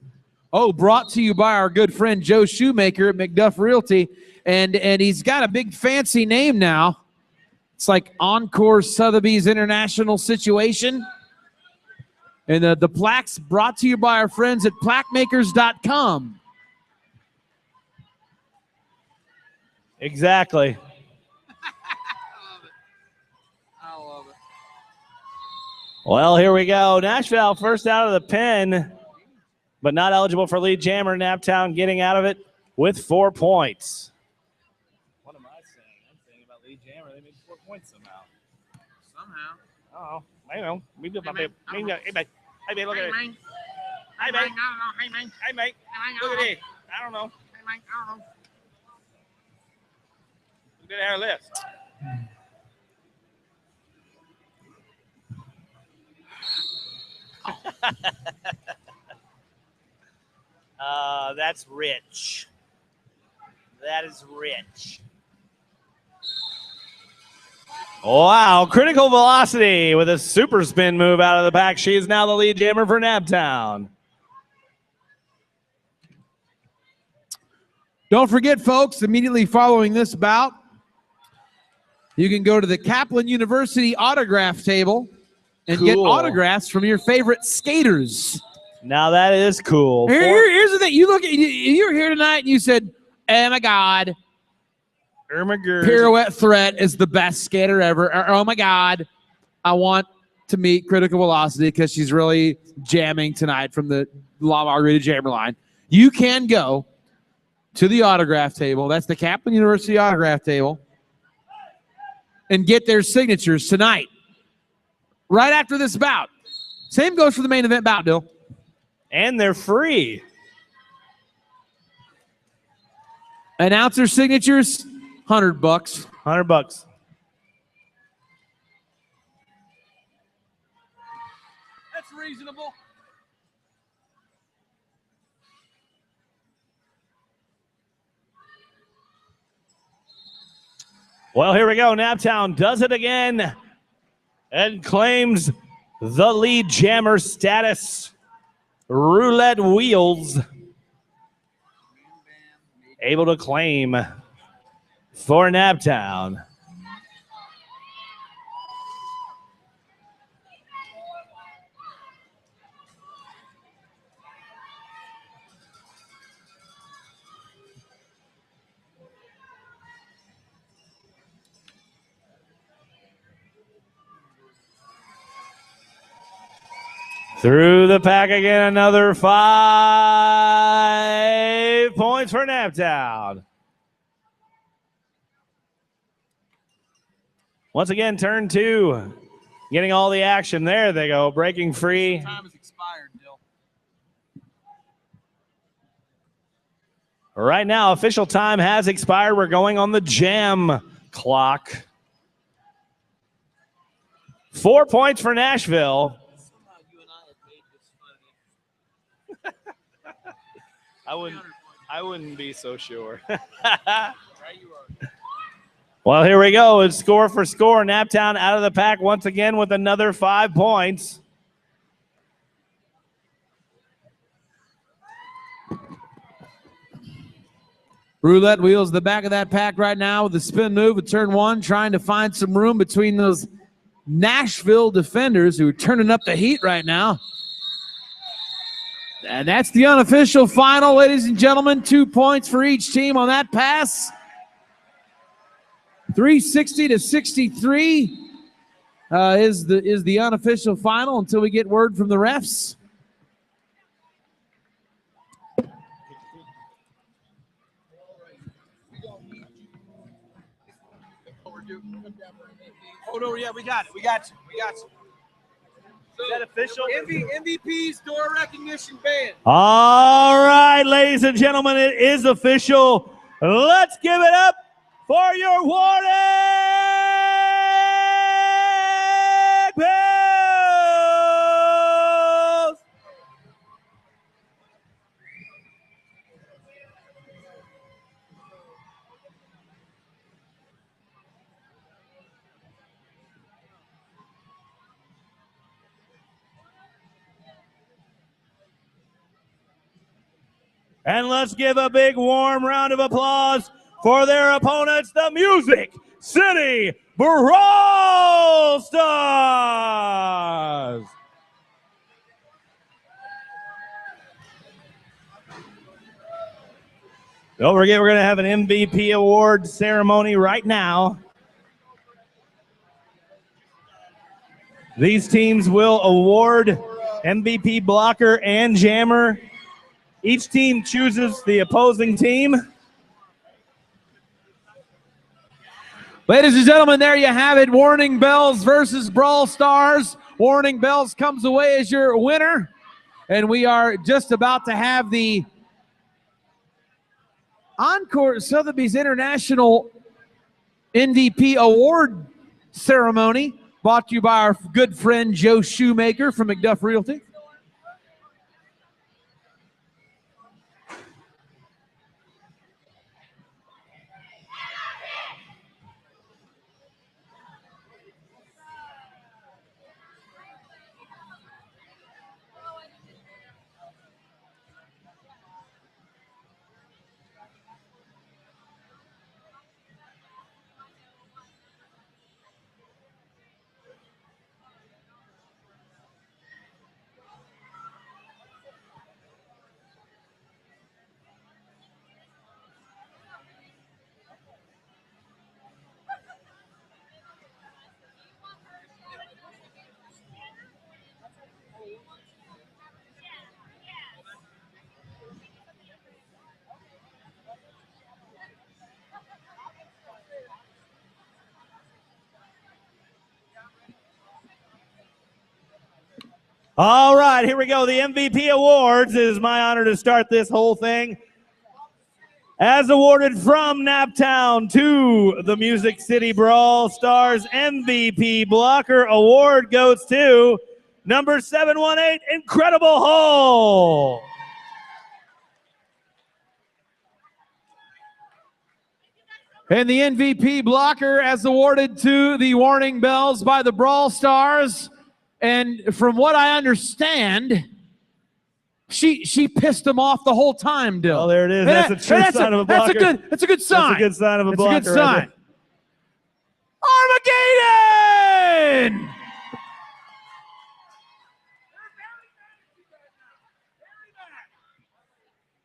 Oh, brought to you by our good friend Joe Shoemaker at McDuff Realty. And he's got a big fancy name now. It's like Encore Sotheby's International Situation. And the plaques brought to you by our friends at plaquemakers.com. Exactly. I love it. Well, here we go. Nashville first out of the pen, but not eligible for lead jammer. Naptown getting out of it with 4 points. What am I saying? I'm saying about lead jammer. They made 4 points somehow. Somehow. Oh, I know. We do my baby. Hey, look at it. Hey, mate. Hey, mate. Hey, mate. Look at it. I don't know. Hey, mate. I don't know. Look at our list. That's rich. That is rich. Wow, Critical Velocity with a super spin move out of the pack. She is now the lead jammer for Naptown. Don't forget, folks, immediately following this bout, you can go to the Kaplan University autograph table and get autographs from your favorite skaters. Now that is cool. Here's the thing. You look at you were here tonight and you said, "Oh my God, Pirouette Threat is the best skater ever." Or, "Oh my God, I want to meet Critical Velocity because she's really jamming tonight from the La Margarita Jammer line." You can go to the autograph table. That's the Kaplan University autograph table, and get their signatures tonight, right after this bout. Same goes for the main event bout, Dill. And they're free. Announcer signatures, $100. $100. reasonable. Well, here we go. Naptown does it again and claims the lead jammer status. Roulette wheels able to claim for Naptown. Through the pack again, another 5 points for Naptown. Once again, turn 2, getting all the action. There they go, breaking free. Time has expired, Dill. Right now, official time has expired. We're going on the jam clock. 4 points for Nashville. Somehow you and I have made this fun. I wouldn't be so sure. Right, you are. Well, here we go. It's score for score. Naptown out of the pack once again with another 5 points. Roulette wheels the back of that pack right now with the spin move with turn 1, trying to find some room between those Nashville defenders who are turning up the heat right now. And that's the unofficial final, ladies and gentlemen. 2 points for each team on that pass. 360 to 63 is the unofficial final until we get word from the refs. Oh, no, yeah, we got it. We got you. We got you. Is that official? MVP's door recognition band. All right, ladies and gentlemen, it is official. Let's give it up for your Warning Bills! And let's give a big warm round of applause for their opponents, the Music City Brawl Stars. Don't forget, we're going to have an MVP award ceremony right now. These teams will award MVP blocker and jammer. Each team chooses the opposing team. Ladies and gentlemen, there you have it. Warning Bells versus Brawl Stars. Warning Bells comes away as your winner. And we are just about to have the Encore Sotheby's International MVP Award ceremony, brought to you by our good friend Joe Shoemaker from McDuff Realty. All right, here we go. The MVP Awards. It is my honor to start this whole thing. As awarded from Naptown to the Music City Brawl Stars, MVP Blocker Award goes to number 718, Incredible Hole. And the MVP blocker as awarded to the Warning Bells by the Brawl Stars. And from what I understand, she pissed him off the whole time, Dill. Oh, there it is. That's a true sign of a blocker. That's a good sign. That's a good sign of a blocker. That's a good sign. Armageddon!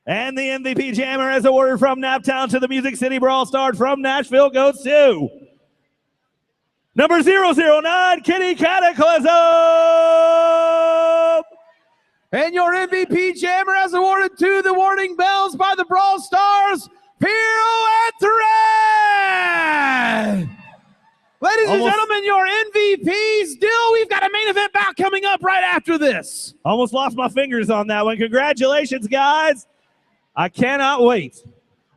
And the MVP jammer as awarded from Naptown to the Music City Brawl Stars from Nashville goes to number 009, Kitty Cataclysm. And your MVP jammer as awarded to the Warning Bells by the Brawl Stars, Pirouette Thread. Ladies and gentlemen, your MVPs. Dill, we've got a main event bout coming up right after this. Almost lost my fingers on that one. Congratulations, guys. I cannot wait.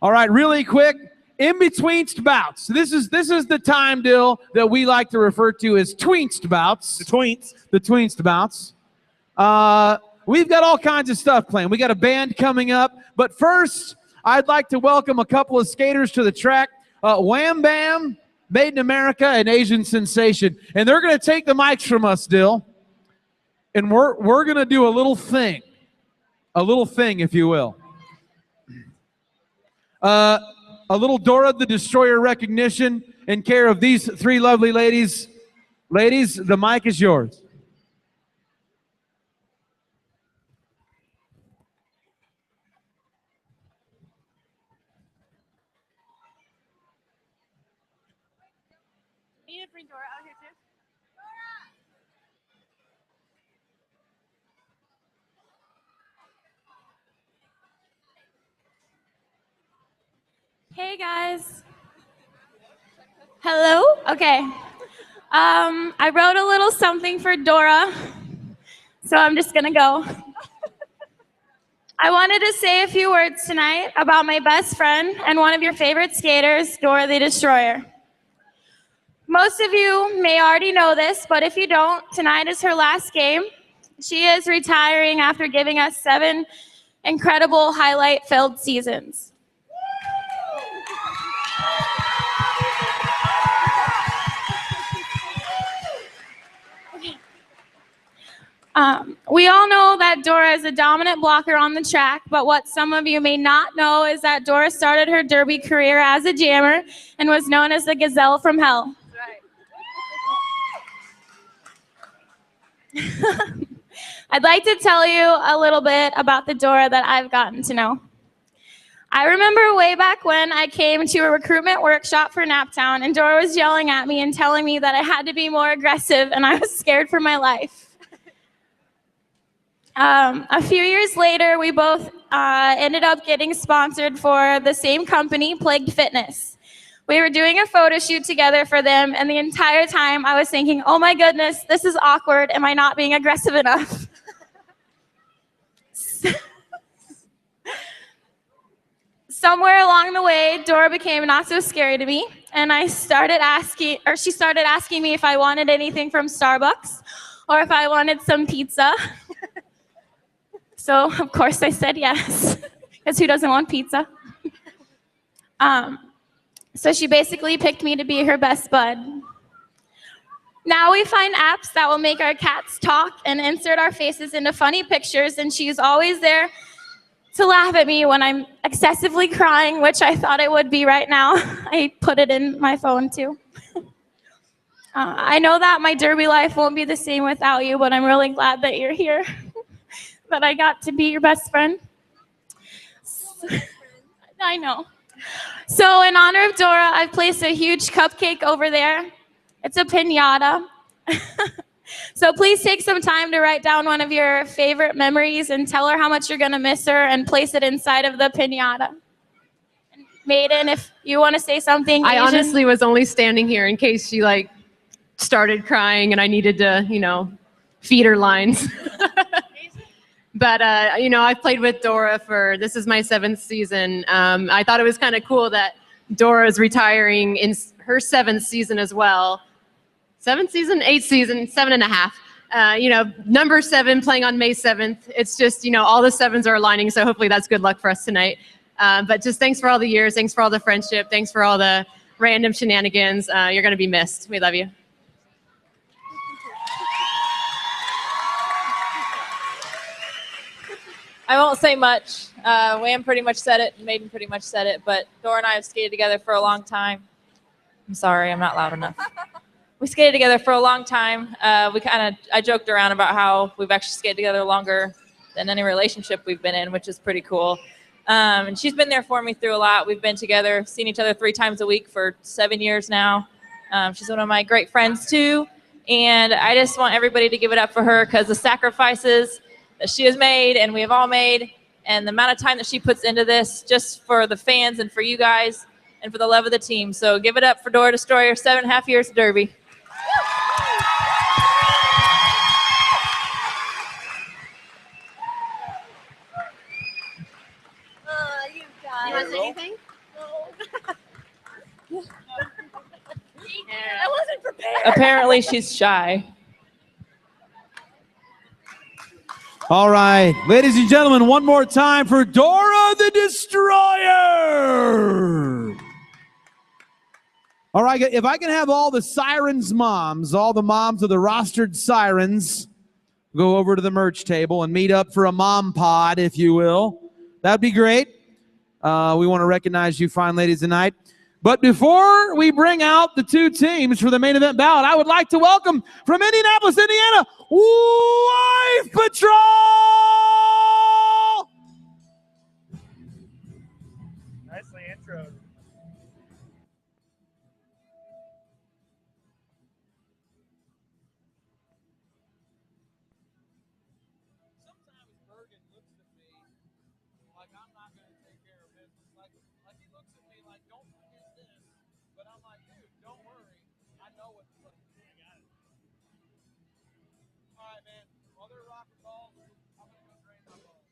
All right, really quick, in between bouts. This is the time, Dill, that we like to refer to as tweenst bouts. The tweenst. The tweenst bouts. We've got all kinds of stuff planned. We got a band coming up, but first, I'd like to welcome a couple of skaters to the track. Wham Bam, Made in America, and Asian Sensation, and they're going to take the mics from us, Dill, and we're going to do a little thing, if you will. A little Dora the Destroyer recognition in care of these three lovely ladies. Ladies, the mic is yours. You need to bring Dora out here too. Hey guys. Hello? Okay. I wrote a little something for Dora, so I'm just gonna go. I wanted to say a few words tonight about my best friend and one of your favorite skaters, Dora the Destroyer. Most of you may already know this, but if you don't, tonight is her last game. She is retiring after giving us 7 incredible highlight-filled seasons. We all know that Dora is a dominant blocker on the track, but what some of you may not know is that Dora started her derby career as a jammer and was known as the Gazelle from Hell. I'd like to tell you a little bit about the Dora that I've gotten to know. I remember way back when I came to a recruitment workshop for Naptown, and Dora was yelling at me and telling me that I had to be more aggressive, and I was scared for my life. A few years later, we both ended up getting sponsored for the same company, Plagued Fitness. We were doing a photo shoot together for them, and the entire time I was thinking, oh my goodness, this is awkward. Am I not being aggressive enough? Somewhere along the way, Dora became not so scary to me, and she started asking me if I wanted anything from Starbucks or if I wanted some pizza. So, of course, I said yes, because who doesn't want pizza? So she basically picked me to be her best bud. Now we find apps that will make our cats talk and insert our faces into funny pictures, and she's always there to laugh at me when I'm excessively crying, which I thought I would be right now. I put it in my phone, too. I know that my derby life won't be the same without you, but I'm really glad that you're here, that I got to be your best friend. I know. So in honor of Dora, I've placed a huge cupcake over there. It's a piñata. So please take some time to write down one of your favorite memories and tell her how much you're going to miss her and place it inside of the piñata. And Maiden, if you want to say something. I Asian. honestly was only standing here in case she started crying and I needed to, feed her lines. But, I've played with Dora this is my 7th season. I thought it was kind of cool that Dora is retiring in her 7th season as well. 7th season, 8th season, 7.5. Number 7 playing on May 7th. It's just, all the 7s are aligning, so hopefully that's good luck for us tonight. But just thanks for all the years. Thanks for all the friendship. Thanks for all the random shenanigans. You're going to be missed. We love you. I won't say much. Wham pretty much said it. Maiden pretty much said it. But Dora and I have skated together for a long time. I'm sorry, I'm not loud enough. We skated together for a long time. I joked around about how we've actually skated together longer than any relationship we've been in, which is pretty cool. And she's been there for me through a lot. We've been together, seen each other 3 times a week for 7 years now. She's one of my great friends too. And I just want everybody to give it up for her because the sacrifices that she has made and we have all made and the amount of time that she puts into this just for the fans and for you guys and for the love of the team. So give it up for Dora Destroyer, 7.5 years of Derby. You want to say anything? No. I wasn't prepared. Apparently she's shy. All right, ladies and gentlemen, one more time for Dora the Destroyer. All right, if I can have all the Sirens moms, all the moms of the rostered Sirens, go over to the merch table and meet up for a mom pod, if you will. That'd be great. We want to recognize you fine ladies tonight. But before we bring out the 2 teams for the main event bout, I would like to welcome from Indianapolis, Indiana, Wife Patrol! Nicely intro. Sometimes Bergen looks at me like I'm not going to take care of business. Like he looks at me like, don't forget this. But I'm like, dude, don't worry. I know what to look for. I got it. All right, man. While they're rocking balls, I'm going to go drain my balls.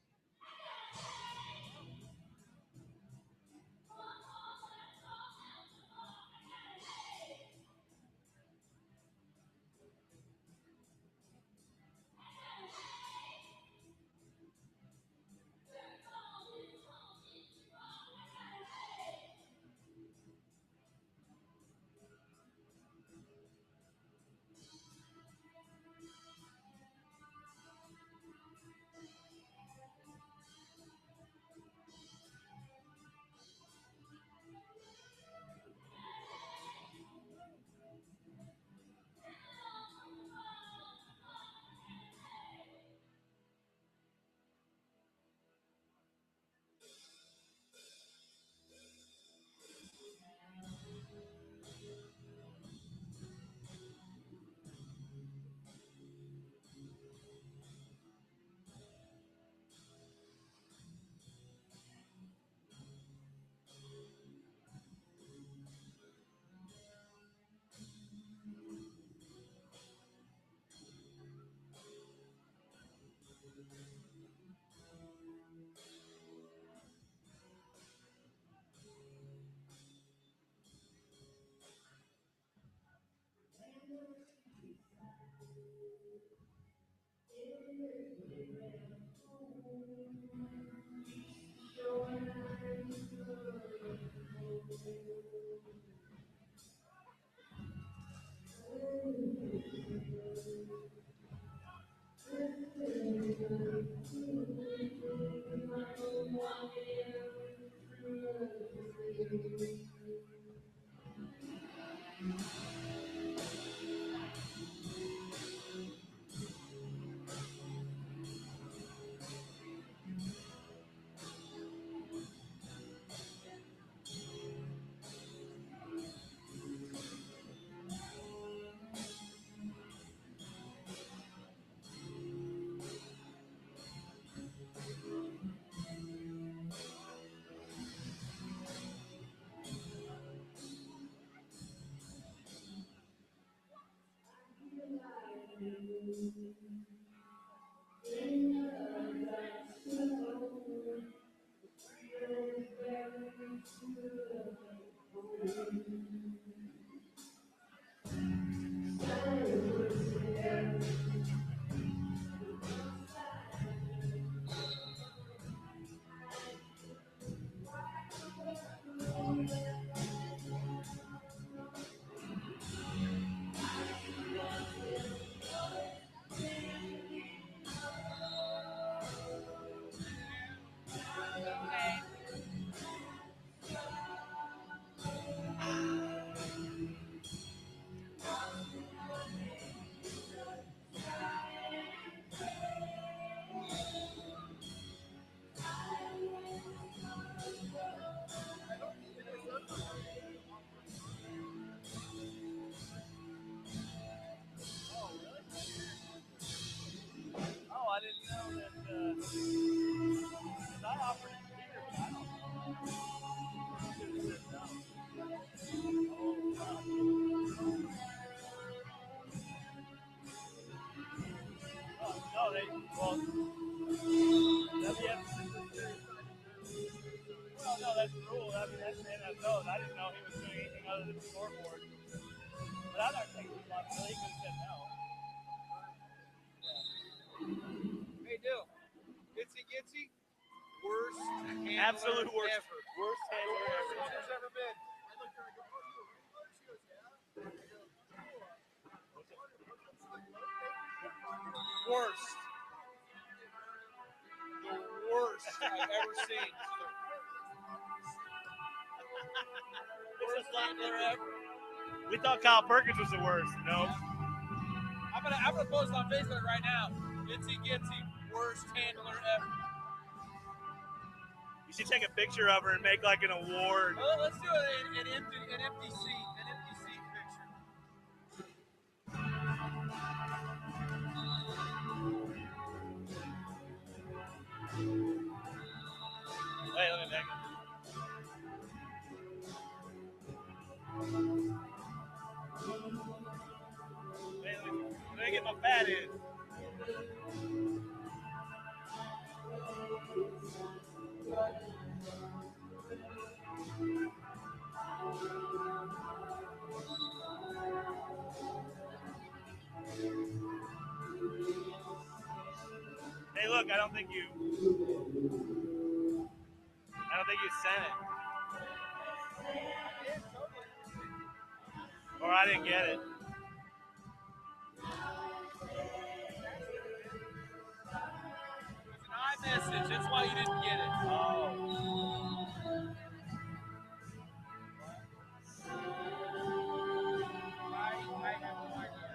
other than the scoreboard. But I thought taking this off, really could have said no. Hey, Dill. Itsy Gitsy, worst handler Absolute worst. ever. Worst handler Worst ever. one there's ever been. Worst. The worst I've ever seen. Worst handler ever. We thought Kyle Perkins was the worst. No. I'm gonna post on Facebook right now. Itsy Gitsy, worst handler ever. You should take a picture of her and make like an award. Well, let's do an empty seat picture. Hey, let me back up. Hey, let me get my fat in. Hey, look, I don't think you sent it. Or I didn't get it. It's an iMessage. That's why you didn't get it. Oh. I have no idea.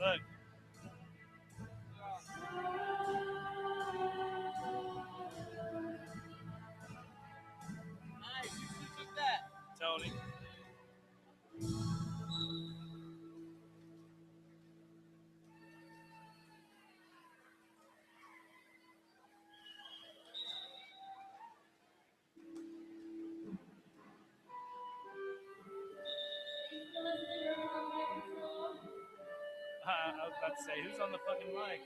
Look. Nice. You took that. Tony. I was about to say, who's on the fucking mic?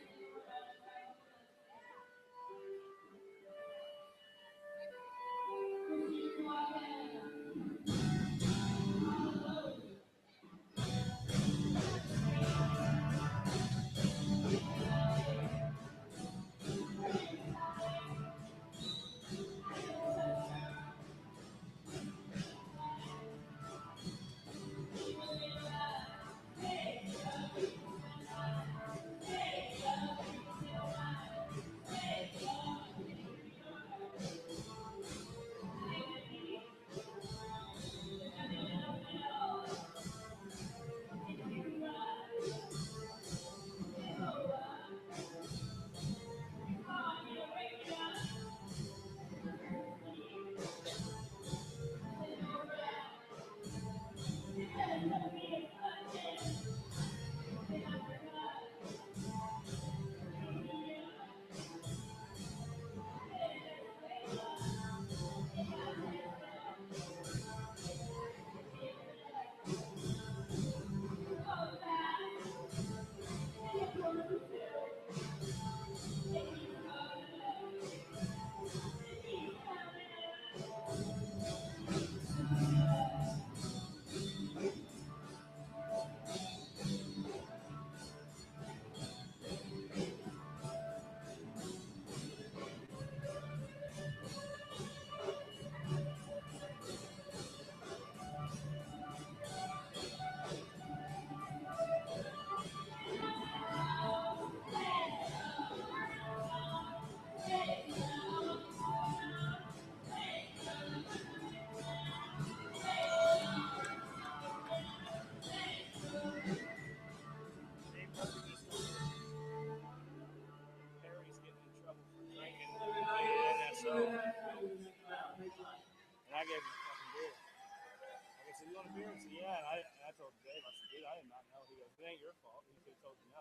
want a beer? I said, yeah. And I told Dave, I said, dude, I did not know. He goes, it ain't your fault. He could have told you no.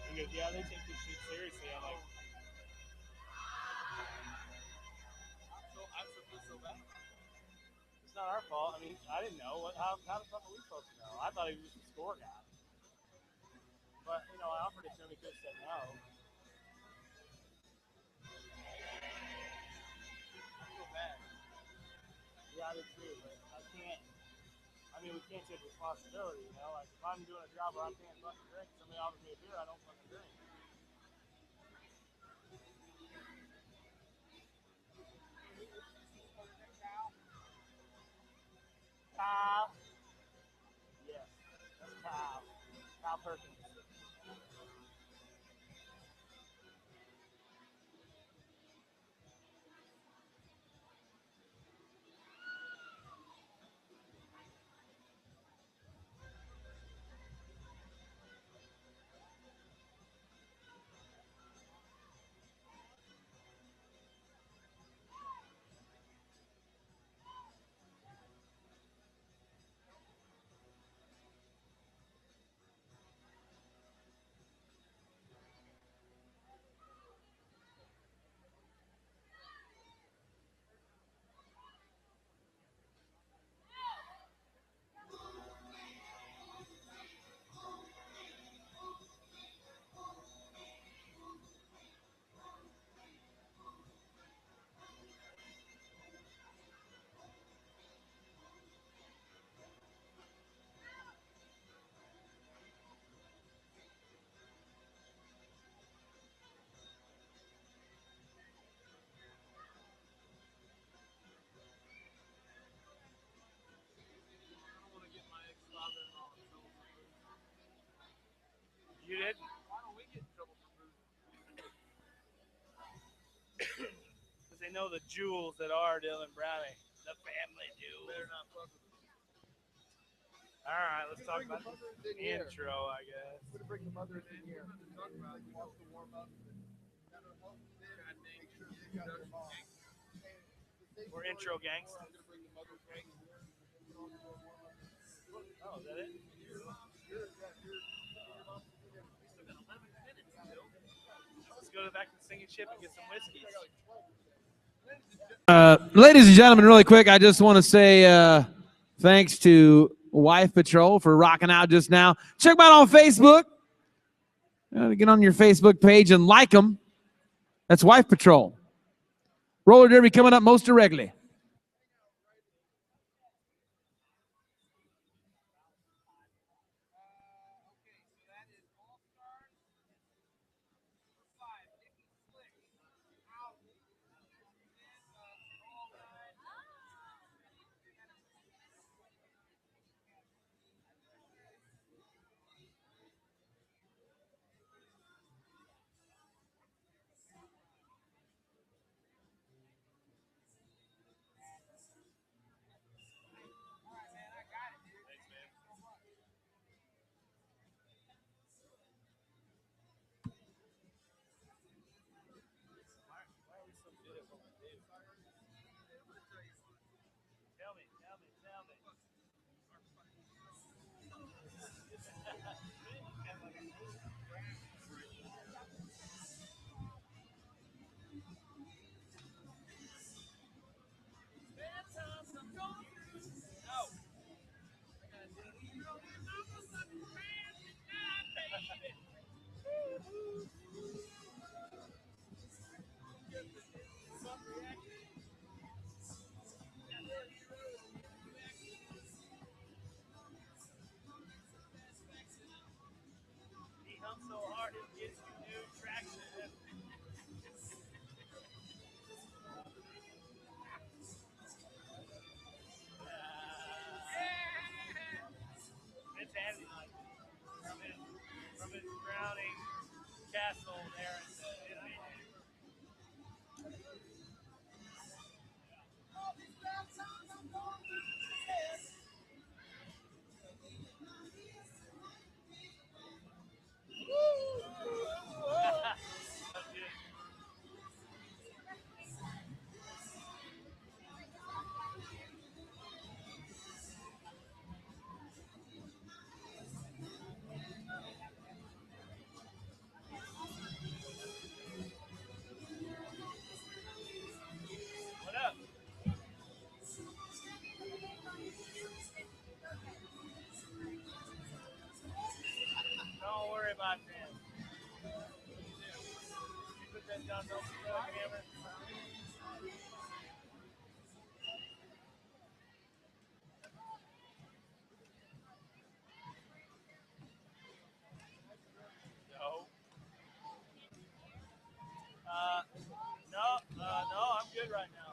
He goes, yeah, they take this shit seriously. I'm like, I feel so bad. it's not our fault. I mean, I didn't know. How the fuck are we supposed to know? I thought he was just a score guy. But, you know, I offered it to him. He could have said no. I feel bad. Yeah, I did too, but I can't. I mean, we can't take responsibility, you know? Like, if I'm doing a job where I can't fucking drink, somebody offers me a beer, I don't fucking drink. Kyle. Yes, that's Kyle. Kyle Perkins. You didn't? Why don't we get in trouble for boozing? Because they know the jewels that are Dylan Browning. The family jewels. Better not fuck with us. All right, let's talk about the intro, I guess. We're gonna bring the mothers in here. Talk about you want to warm up. Make sure you got their mom. We're intro gangsta. I'm gonna bring the mothers in here. Oh, is that it? Let's go back to the singing ship and get some whiskeys. Ladies and gentlemen, really quick, I just want to say thanks to Wife Patrol for rocking out just now. Check them out on Facebook. Get on your Facebook page and like them. That's Wife Patrol. Roller Derby coming up most directly. Tell me. He humps so hard. goddamn. You put that down, don't put that on camera. No. No, I'm good right now.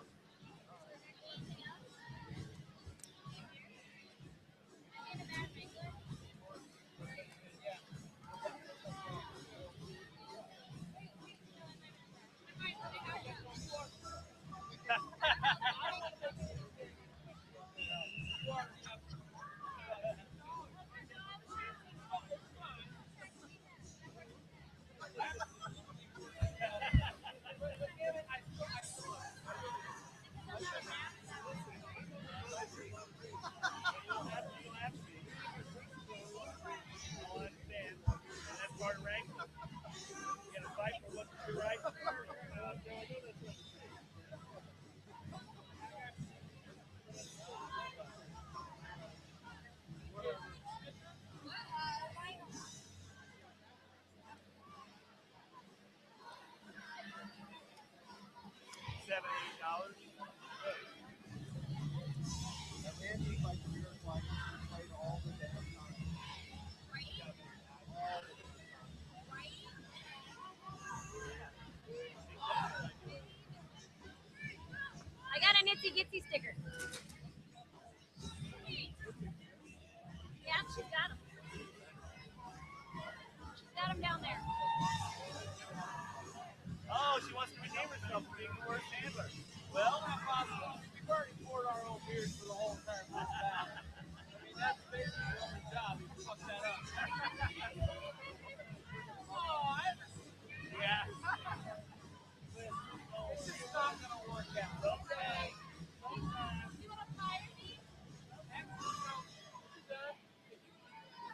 $7-8. I got an itsy gitsy sticker. Yeah, she's got him. She's got him down there. Oh, she wants to redeem herself for being the worst handler. Well, not possible. We've already poured our own beers for the whole entire first battle. I mean, that's basically your job. You fuck that up. Oh, Yeah. it's just not going to work out. Okay. Sometimes. You want to fire me?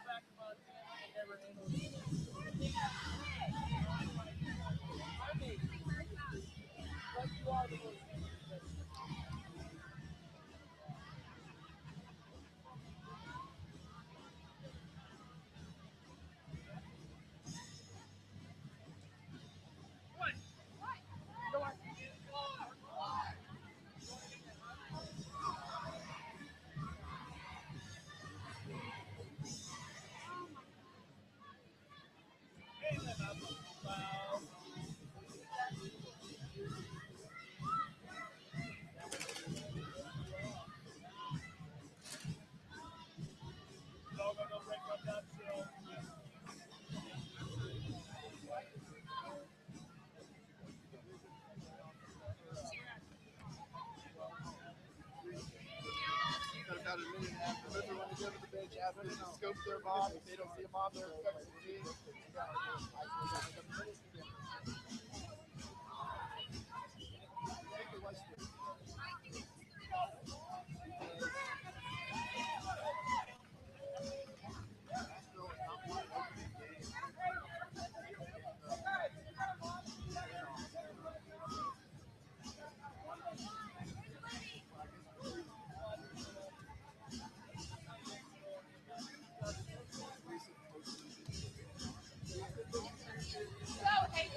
Back to Montana, I never handled it. I mean, but you are the most About a minute after they want to go to the bench after they scope their mob. If they don't see a mob, they're affected the team. So, hey,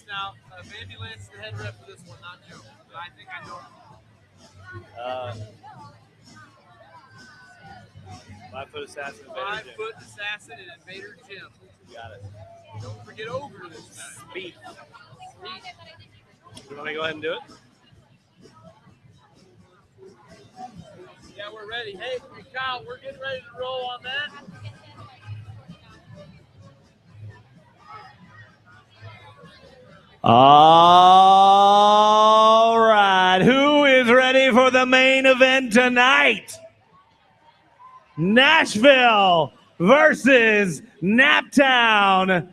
now. Vandy Lance is the head ref for this one, not Joe. But I think I know. 5-foot assassin. 5-foot assassin and Invader Jim. Got it. Don't forget over this time. Speed. You want me to go ahead and do it? Yeah, we're ready. Hey, Kyle, we're getting ready to roll on that. All right. Who is ready for the main event tonight? Nashville versus Naptown.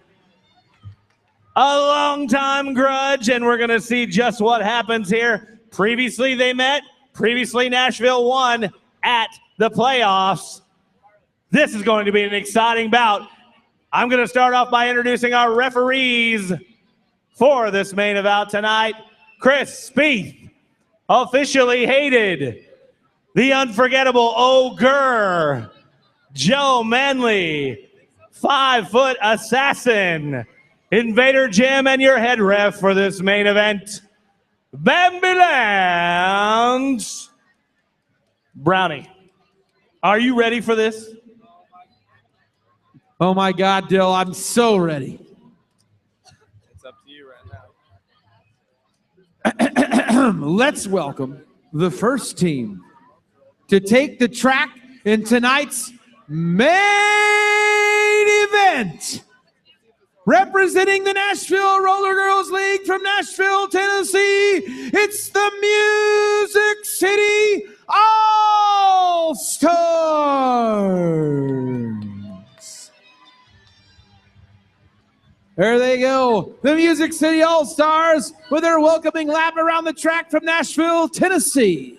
A long-time grudge, and we're going to see just what happens here. Previously, they met. Previously, Nashville won at the playoffs. This is going to be an exciting bout. I'm going to start off by introducing our referees for this main event tonight. Chris Spieth, officially hated. The unforgettable Ogre. Joe Manley, 5-foot assassin. Invader Jim, and your head ref for this main event, Bambiland. Brownie, are you ready for this? Oh my God, Dill, I'm so ready. It's up to you right now. Let's welcome the first team to take the track in tonight's main event. Representing the Nashville Roller Girls League from Nashville, Tennessee, it's the Music City All-Stars. There they go, the Music City All-Stars with their welcoming lap around the track from Nashville, Tennessee.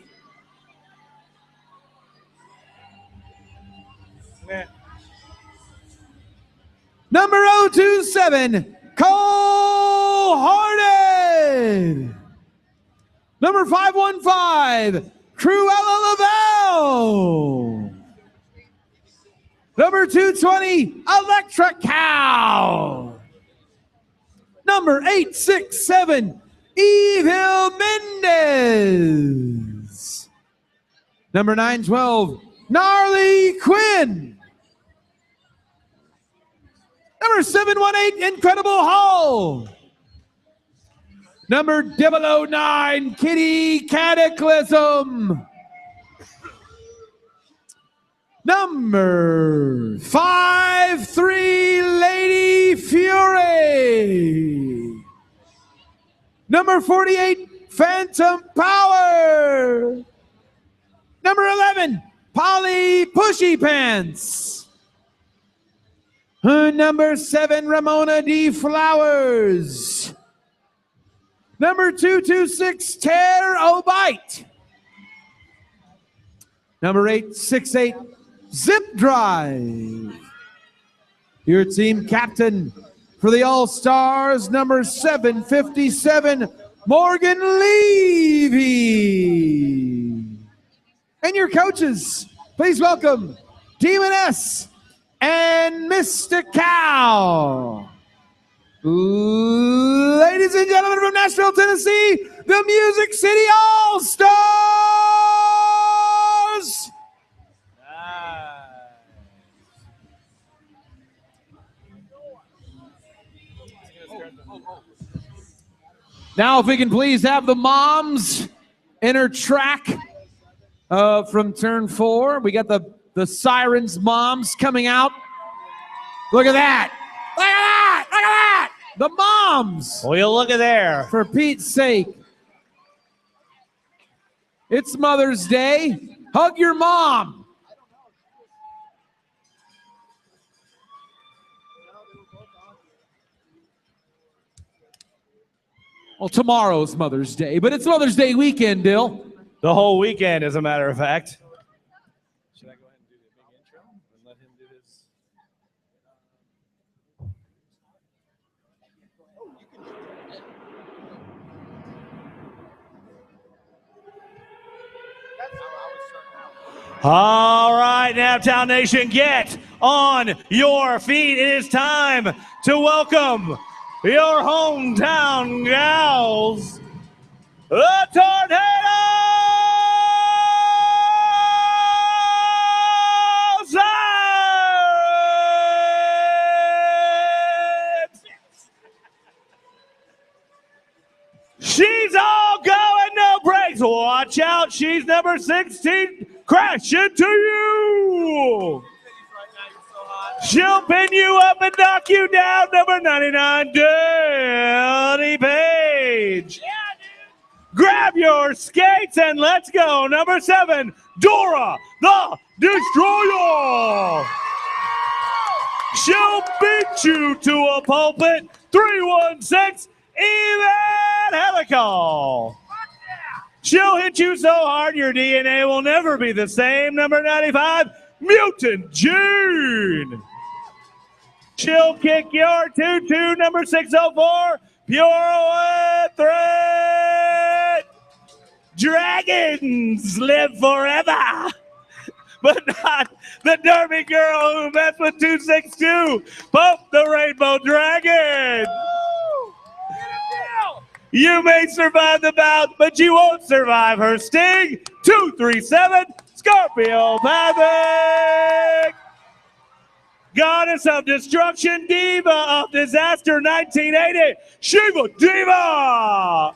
Number 027, Cole Harden. Number 515, Cruella Lavelle. Number 220, Electra Cow. Number 867, Evil Mendez. Number 912, Gnarly Quinn. Number 718, Incredible Hall. Number 009, Kitty Cataclysm. Number 53, Lady Fury. Number 48, Phantom Power. Number 11, Polly Pushy Pants. Number 7, Ramona D. Flowers. Number 226, Tear O'Bite. Number 868, Zip Drive. Your team captain for the All-Stars, number 757, Morgan Levy. And your coaches, please welcome Demon S and Mr. Cow. Ladies and gentlemen from Nashville, Tennessee, the Music City All-Stars. Now, if we can please have the moms enter track from turn 4. We got the Sirens moms coming out. Look at that. Look at that. Look at that. The moms. Will you look at there? For Pete's sake. It's Mother's Day. Hug your mom. Well, tomorrow's Mother's Day, but it's Mother's Day weekend, Dill. The whole weekend, as a matter of fact. Should I go ahead and do the big intro and let him do his? All right, Naptown Nation, get on your feet. It is time to welcome your hometown gals, the Tornadoes! She's all going, no brakes. Watch out, she's number 16. Crash into you. She'll pin you up and knock you down. Number 99, Dirty Page. Grab your skates and let's go. Number 7, Dora the Destroyer. She'll beat you to a pulpit. 316, Even Helical. She'll hit you so hard your DNA will never be the same. Number 95, Mutant Gene. She'll kick your tutu. Number 604, Pure Threat. Dragons live forever, but not the derby girl who messed with 262. Pope the Rainbow Dragon. You may survive the bout, but you won't survive her sting. 237, Scorpio Pavic. Goddess of Destruction, Diva of Disaster, 1980, Shiva Diva.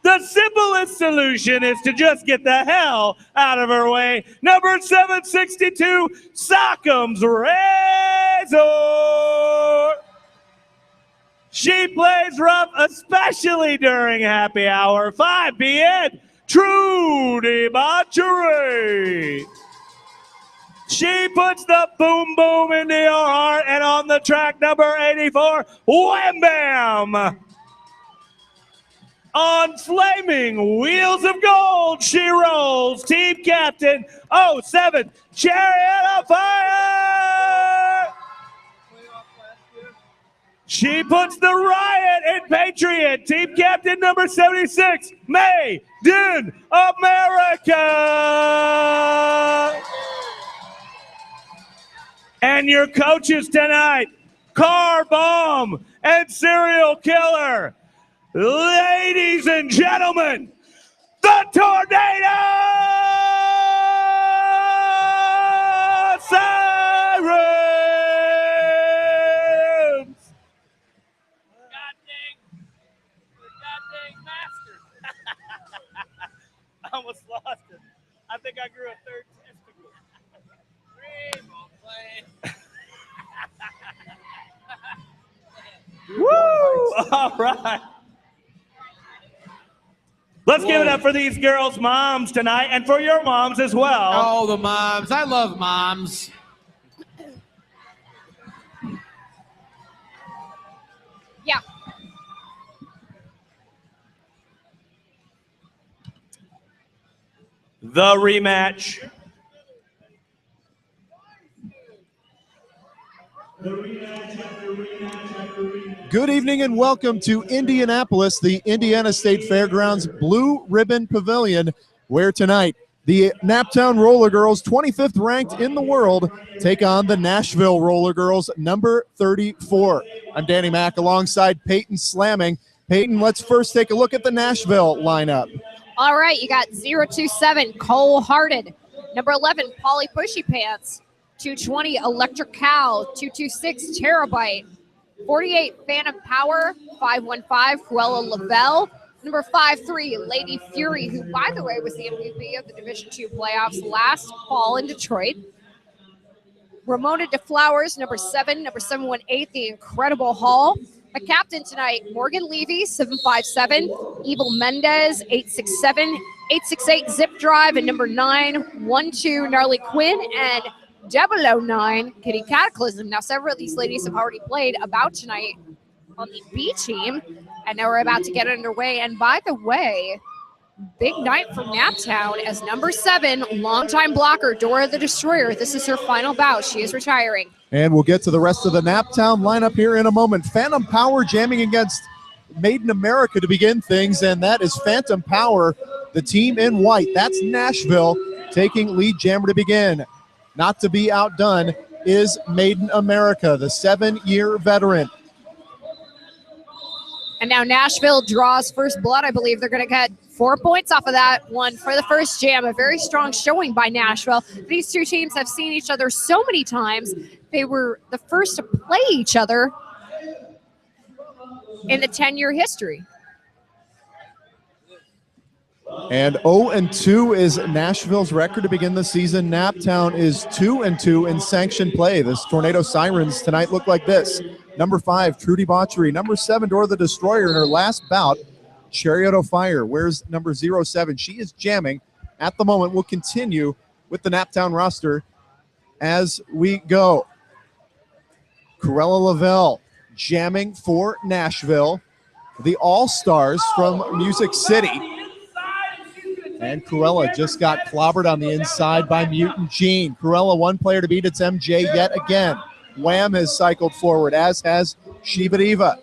The simplest solution is to just get the hell out of her way. Number 762, Sockham's Razor. She plays rough, especially during happy hour. 5 p.m. True debauchery. She puts the boom boom into your heart, and on the track, number 84, Wham Bam. On flaming wheels of gold, she rolls. Team captain 07, Chariot of Fire. She puts the riot in Patriot. Team captain number 76, Made in America. And your coaches tonight, Car Bomb and Serial Killer. Ladies and gentlemen, the Tornado Sirens! Goddamn masters. I almost lost it. I think I grew a third testicle. Woo! All right. Let's give it up for these girls' moms tonight and for your moms as well. Oh, the moms. I love moms. Yeah. The rematch. Good evening and welcome to Indianapolis, the Indiana State Fairgrounds Blue Ribbon Pavilion, where tonight the Naptown Roller Girls, 25th ranked in the world, take on the Nashville Roller Girls, number 34. I'm Danny Mack alongside Peyton Slamming. Peyton, let's first take a look at the Nashville lineup. All right, you got 027, Cole Hearted. Number 11, Polly Pushy Pants. 220, Electric Cow. 226, Terabyte. 48, Phantom Power. 515, Cruella Lavelle. Number 53, Lady Fury, who, by the way, was the MVP of the Division II playoffs last fall in Detroit. Ramona DeFlowers, number 7. Number 718, The Incredible Hall. A captain tonight, Morgan Levy, 757. Evil Mendez, 867. 868, Zip Drive. And number 912, Gnarly Quinn. And 009, Kitty Cataclysm. Now, several of these ladies have already played about tonight on the B team, and now we're about to get underway. And by the way, big night for Naptown as number 7, longtime blocker, Dora the Destroyer. This is her final bout. She is retiring. And we'll get to the rest of the Naptown lineup here in a moment. Phantom Power jamming against Made in America to begin things, and that is Phantom Power, the team in white. That's Nashville taking lead jammer to begin. Not to be outdone is Made in America, the 7-year veteran. And now Nashville draws first blood. I believe they're going to get 4 points off of that one for the first jam. A very strong showing by Nashville. These two teams have seen each other so many times. They were the first to play each other in the 10-year history. And 0-2 is Nashville's record to begin the season. Naptown is 2-2 in sanctioned play. This Tornado Sirens tonight look like this. Number 5, True Debauchery. Number 7, Dora the Destroyer in her last bout. Chariot of Fire. Where's number 07? She is jamming at the moment. We'll continue with the Naptown roster as we go. Corella Lavelle jamming for Nashville. The All-Stars from Music City. And Corella just got clobbered on the inside by Mutant Gene. Corella, one player to beat. It's MJ yet again. Wham has cycled forward, as has Shiva Diva.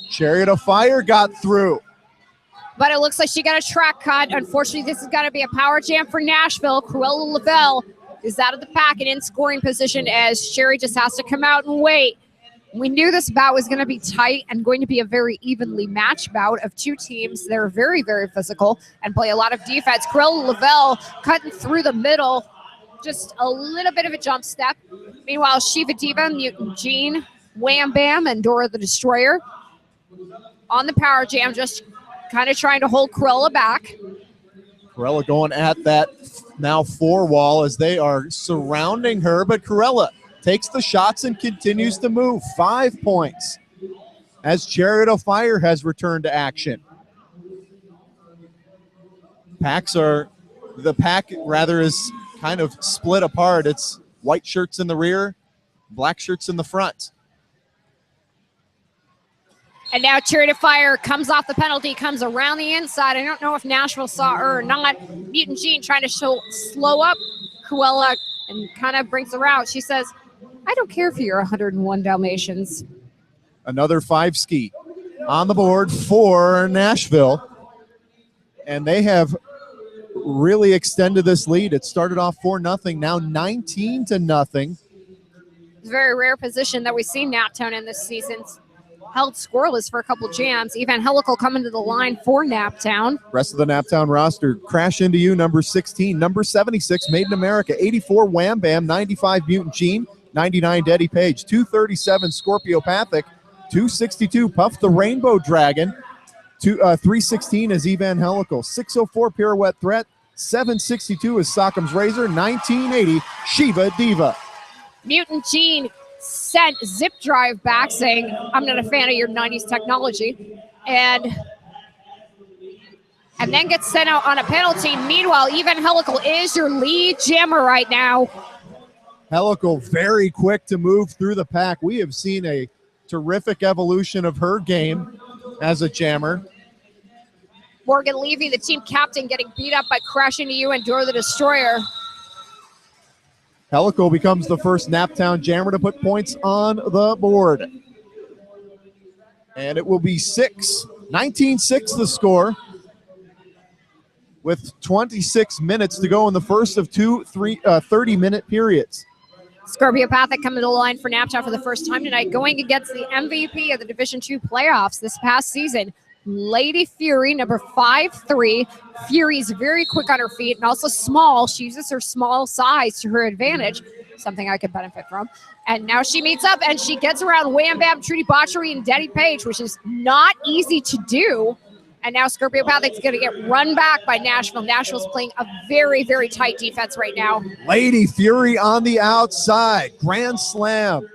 Chariot of Fire got through. But it looks like she got a track cut. Unfortunately, this is going to be a power jam for Nashville. Corella Lavelle is out of the pack and in scoring position as Sherry just has to come out and wait. We knew this bout was going to be tight and going to be a very evenly matched bout of two teams that are very, very physical and play a lot of defense. Corella Lavelle cutting through the middle, just a little bit of a jump step. Meanwhile, Shiva Diva, Mutant Gene, Wham Bam, and Dora the Destroyer on the power jam, just kind of trying to hold Corella back. Corella going at that now 4 wall as they are surrounding her, but Corella takes the shots and continues to move. 5 points as Chariot of Fire has returned to action. The pack is kind of split apart. It's white shirts in the rear, black shirts in the front. And now Chariot of Fire comes off the penalty, comes around the inside. I don't know if Nashville saw her or not. Mutant Gene trying to slow up Corella and kind of brings her out. She says, I don't care if you're 101 Dalmatians. Another 5-ski on the board for Nashville. And they have really extended this lead. It started off 4-0, now 19-0. It's a very rare position that we've seen Naptown in this season. Held scoreless for a couple jams. Evangelical coming to the line for Naptown. Rest of the Naptown roster, Crash Into You, number 16. Number 76, Made in America. 84, Wham Bam. 95, Mutant Gene. 99, Daddy Page. 237, Scorpiopathic. 262, Puff the Rainbow Dragon. 316 is Evangelical. 604, Pirouette Threat. 762 is Sockham's Razor. 1980, Shiva Diva. Mutant Gene sent Zip Drive back saying, I'm not a fan of your 90s technology. And then gets sent out on a penalty. Meanwhile, Evangelical is your lead jammer right now. Helical very quick to move through the pack. We have seen a terrific evolution of her game as a jammer. Morgan Levy, the team captain, getting beat up by Crash Into You and Dora the Destroyer. Helical becomes the first Naptown jammer to put points on the board. And it will be 19-6 the score, with 26 minutes to go in the first of 30-minute periods. Scorpiopathic coming to the line for Naptown for the first time tonight, going against the MVP of the Division II playoffs this past season, Lady Fury, number 5'3". Fury's very quick on her feet and also small. She uses her small size to her advantage, something I could benefit from. And now she meets up and she gets around Wham Bam, True Debauchery, and Daddy Page, which is not easy to do. And now Scorpiopathic's going to get run back by Nashville. Nashville's playing a very, very tight defense right now. Lady Fury on the outside. Grand slam.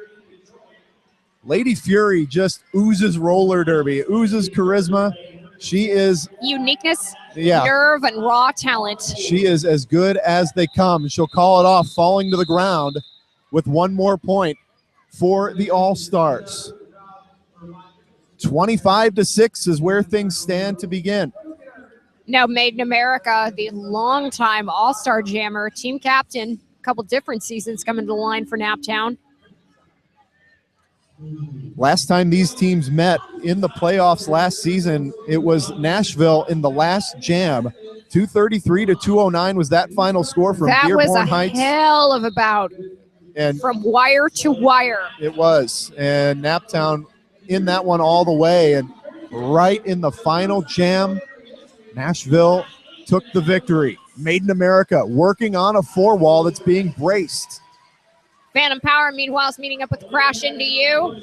Lady Fury just oozes roller derby, oozes charisma. She is uniqueness, nerve, and raw talent. She is as good as they come. She'll call it off, falling to the ground with 1 more point for the All-Stars. 25-6 is where things stand to begin. Now, Made in America, the longtime All-Star jammer, team captain, a couple different seasons coming to the line for Naptown. Last time these teams met in the playoffs last season, it was Nashville in the last jam. 233-209 was that final score from Dearborn Heights. That was a hell of a bout, and from wire to wire. It was, and Naptown in that one all the way. And right in the final jam, Nashville took the victory. Made in America working on a 4-wall that's being braced. Phantom Power, meanwhile, is meeting up with Crash Into You.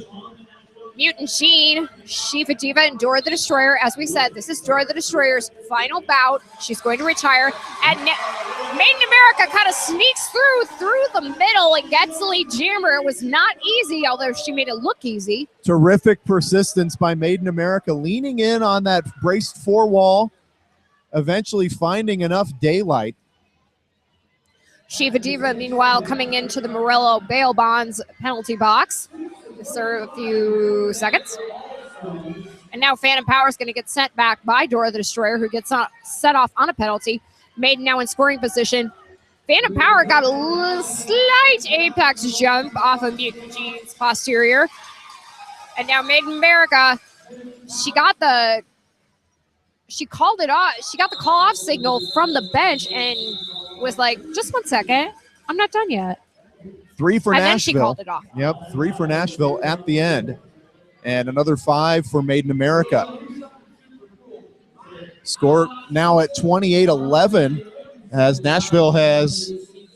Mutant Gene, Shiva Diva, and Dora the Destroyer. As we said, this is Dora the Destroyer's final bout. She's going to retire. And Made in America kind of sneaks through the middle and gets the lead jammer. It was not easy, although she made it look easy. Terrific persistence by Made in America, leaning in on that braced 4-wall, eventually finding enough daylight. Shiva Diva, meanwhile, coming into the Morello bail bonds penalty box. Serve a few seconds. And now Phantom Power is going to get sent back by Dora the Destroyer, who gets set off on a penalty. Maiden now in scoring position. Phantom Power got a slight apex jump off of Mutant Gene's posterior. And now Maiden America, she got the call-off signal from the bench and was like, just 1 second, I'm not done yet. 3 for and Nashville. Then she called it off. Yep, 3 for Nashville at the end. And another 5 for Made in America. Score now at 28-11 as Nashville has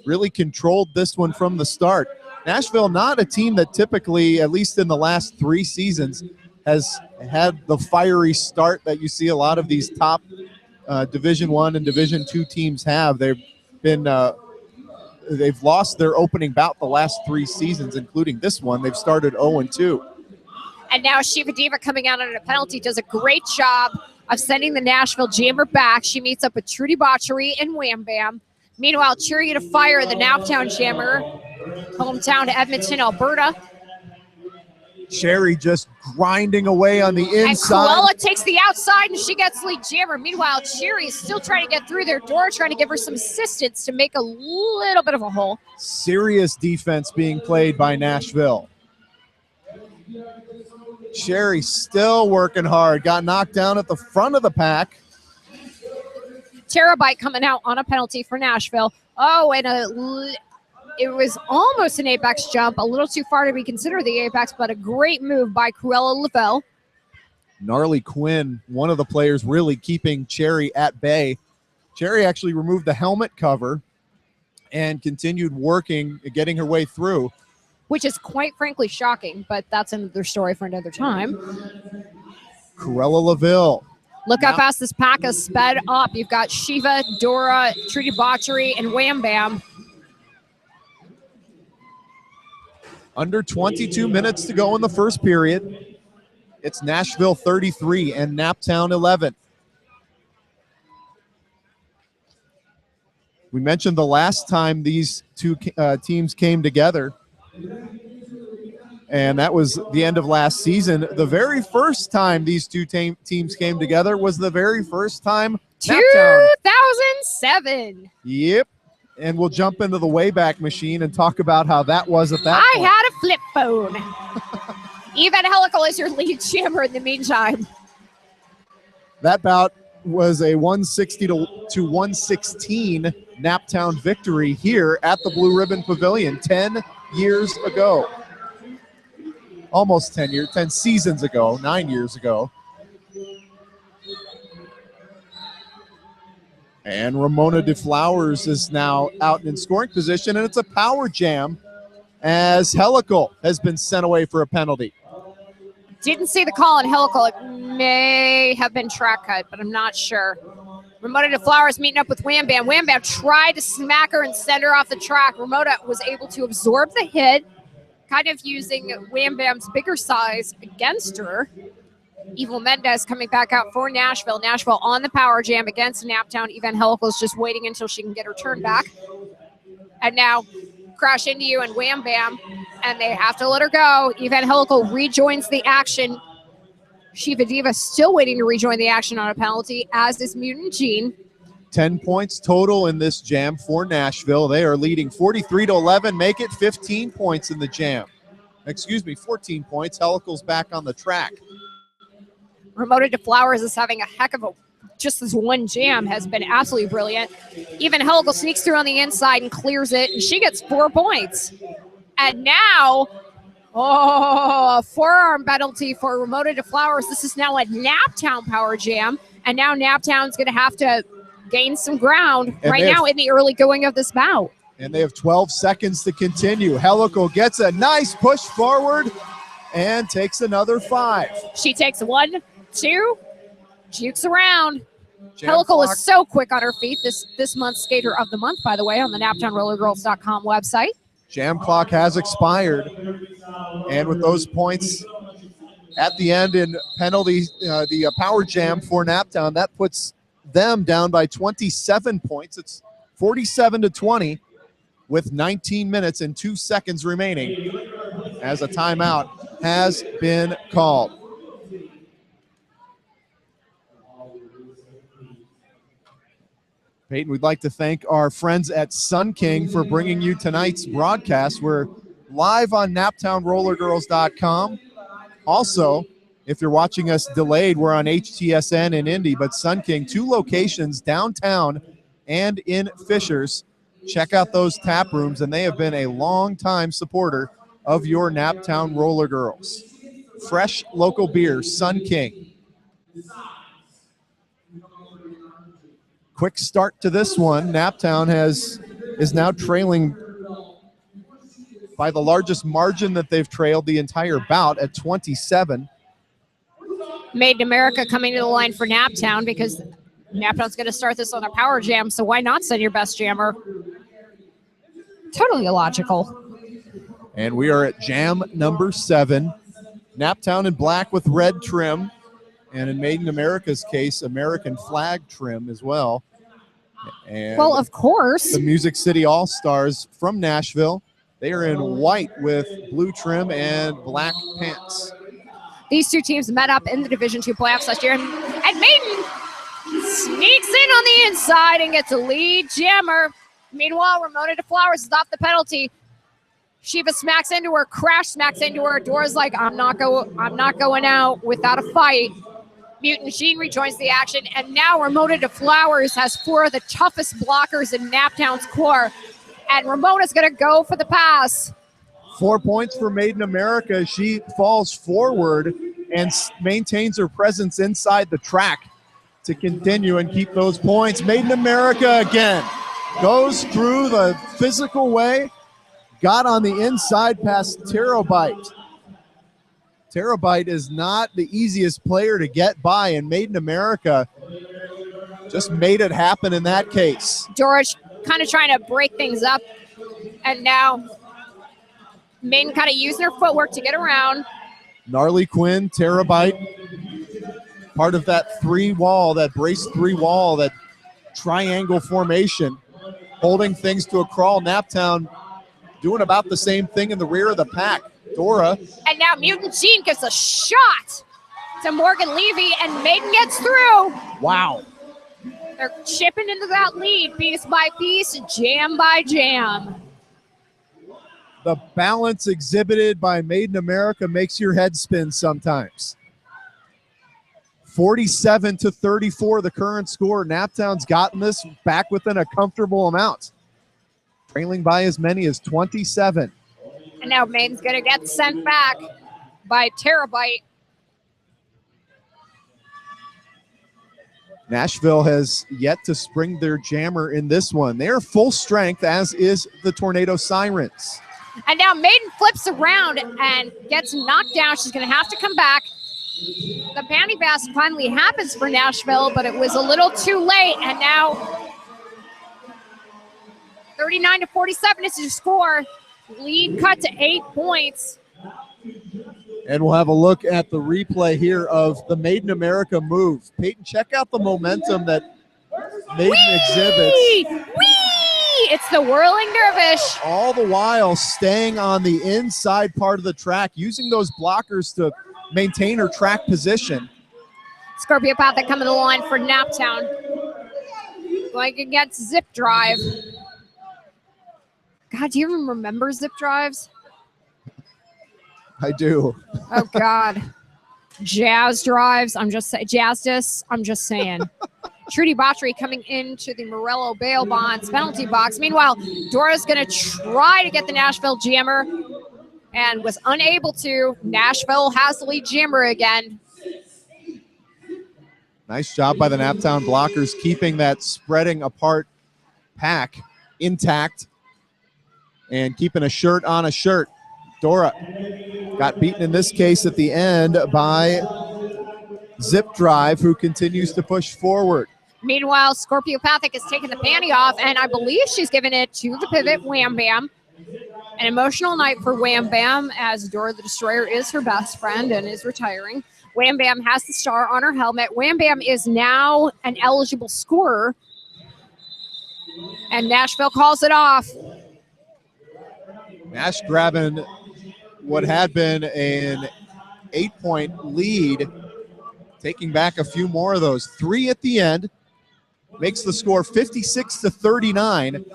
really controlled this one from the start. Nashville, not a team that typically, at least in the last 3 seasons, has had the fiery start that you see a lot of these top Division I and Division II teams have. They've lost their opening bout the last 3 seasons, including this one. They've started 0-2. And now Shiva Diva coming out on a penalty does a great job of sending the Nashville jammer back. She meets up with True Debauchery and Wham Bam. Meanwhile, Cheery to Fire, the Naptown jammer, hometown to Edmonton, Alberta. Cherry just grinding away on the inside. And Cruella takes the outside and she gets lead jammer. Meanwhile, Cherry is still trying to get through their door, trying to give her some assistance to make a little bit of a hole. Serious defense being played by Nashville. Cherry still working hard. Got knocked down at the front of the pack. Terabyte coming out on a penalty for Nashville. Oh, and it was almost an apex jump, a little too far to be considered the apex, but a great move by Cruella Lavelle. Gnarly Quinn, one of the players really keeping Cherry at bay. Cherry actually removed the helmet cover and continued working, getting her way through. Which is quite frankly shocking, but that's another story for another time. Cruella Lavelle. Look how fast this pack has sped up. You've got Shiva, Dora, True Debauchery, and Wham Bam. Under 22 minutes to go in the first period. It's Nashville 33 and Naptown 11. We mentioned the last time these two teams came together, and that was the end of last season. The very first time these two teams came together was the very first time Naptown. 2007. Yep. And we'll jump into the Wayback Machine and talk about how that was at that point. I had a flip phone. Evangelical is your lead jammer in the meantime. That bout was a 160 to 116 Naptown victory here at the Blue Ribbon Pavilion 10 years ago. Almost 10 years, 10 seasons ago, 9 years ago. And Ramona DeFlowers is now out in scoring position, and it's a power jam as Helical has been sent away for a penalty. Didn't see the call on Helical. It may have been track cut, but I'm not sure. Ramona DeFlowers meeting up with Wham Bam. Wham Bam tried to smack her and send her off the track. Ramona was able to absorb the hit, kind of using Wham Bam's bigger size against her. Evil Mendez coming back out for Nashville. Nashville on the power jam against Naptown. Evangelical is just waiting until she can get her turn back. And now Crash Into You and Wham Bam, and they have to let her go. Evangelical rejoins the action. Shiva Diva still waiting to rejoin the action on a penalty, as is Mutant Gene. 10 points total in this jam for Nashville. They are leading 43-11, make it 15 points in the jam. Excuse me, 14 points. Helical's back on the track. Ramona DeFlowers is having a heck of a, just this one jam has been absolutely brilliant. Even Helical sneaks through on the inside and clears it, and she gets 4 points. And now, Oh, a forearm penalty for Ramona DeFlowers. This is now a Naptown power jam. And now Naptown's going to have to gain some ground right now in the early going of this bout. And they have 12 seconds to continue. Helical gets a nice push forward and takes another 5. She takes 1, 2, jukes around. Jam Helical clock. is so quick on her feet. This month's Skater of the Month, by the way, on the NaptownRollerGirls.com website. Jam clock has expired. And with those points at the end in penalty, the power jam for Naptown, that puts them down by 27 points. It's 47-20 with 19 minutes and 2 seconds remaining as a timeout has been called. Peyton, we'd like to thank our friends at Sun King for bringing you tonight's broadcast. We're live on NaptownRollerGirls.com. Also, if you're watching us delayed, we're on HTSN in Indy, but Sun King, 2 locations downtown and in Fishers. Check out those tap rooms, and they have been a long-time supporter of your Naptown Roller Girls. Fresh local beer, Sun King. Quick start to this one. Naptown is now trailing by the largest margin that they've trailed the entire bout at 27. Made in America coming to the line for Naptown because Naptown's going to start this on a power jam, so why not send your best jammer? Totally illogical. And we are at jam number 7. Naptown in black with red trim, and in Made in America's case, American flag trim as well. And well, of course. The Music City All-Stars from Nashville, they are in white with blue trim and black pants. These 2 teams met up in the Division II playoffs last year, and Maiden sneaks in on the inside and gets a lead jammer. Meanwhile, Ramona DeFlowers is off the penalty. Shiva smacks into her, Crash smacks into her. Dora's like, I'm not going out without a fight. Mutant Sheen rejoins the action, and now Ramona DeFlowers has 4 of the toughest blockers in Naptown's core, and Ramona's going to go for the pass. 4 points for Made in America. She falls forward and maintains her presence inside the track to continue and keep those points. Made in America again goes through the physical way, got on the inside past Terabyte. Terabyte is not the easiest player to get by, and Made in America just made it happen in that case. George kind of trying to break things up, and now Maiden kind of using her footwork to get around. Gnarly Quinn, Terabyte, part of that 3-wall, that brace 3-wall, that triangle formation, holding things to a crawl. Naptown doing about the same thing in the rear of the pack. Dora. And now Mutant Sheen gives a shot to Morgan Levy, and Maiden gets through. Wow. They're chipping into that lead piece by piece, jam by jam. The balance exhibited by Made in America makes your head spin sometimes. 47-34, the current score. Naptown's gotten this back within a comfortable amount, trailing by as many as 27. And now Maiden's going to get sent back by Terabyte. Nashville has yet to spring their jammer in this one. They are full strength, as is the Tornado Sirens. And now Maiden flips around and gets knocked down. She's going to have to come back. The panty basket finally happens for Nashville, but it was a little too late. And now 39-47 is your score. Lead cut to 8 points. And we'll have a look at the replay here of the Made in America move. Peyton, check out the momentum that Maiden exhibits. It's the whirling dervish. All the while staying on the inside part of the track, using those blockers to maintain her track position. Scorpio Pathic coming to the line for Naptown. Going against Zip Drive. God, do you even remember Zip Drives? I do. Oh, God. Jazz Drives. I'm just saying. Jazz Discs. I'm just saying. Trudy Botry coming into the Morello bail bonds penalty box. Meanwhile, Dora's going to try to get the Nashville jammer. and was unable to. Nashville has the lead jammer again. Nice job by the Naptown blockers keeping that spreading apart pack intact and keeping a shirt on a shirt. Dora got beaten in this case at the end by Zip Drive, who continues to push forward. Meanwhile, Scorpiopathic has taken the panty off, and I believe she's given it to the pivot, Wham Bam. An emotional night for Wham Bam, as Dora the Destroyer is her best friend and is retiring. Wham Bam has the star on her helmet. Wham Bam is now an eligible scorer, and Nashville calls it off. Nash grabbing what had been an 8-point lead, taking back a few more of those. 3 at the end, makes the score 56-39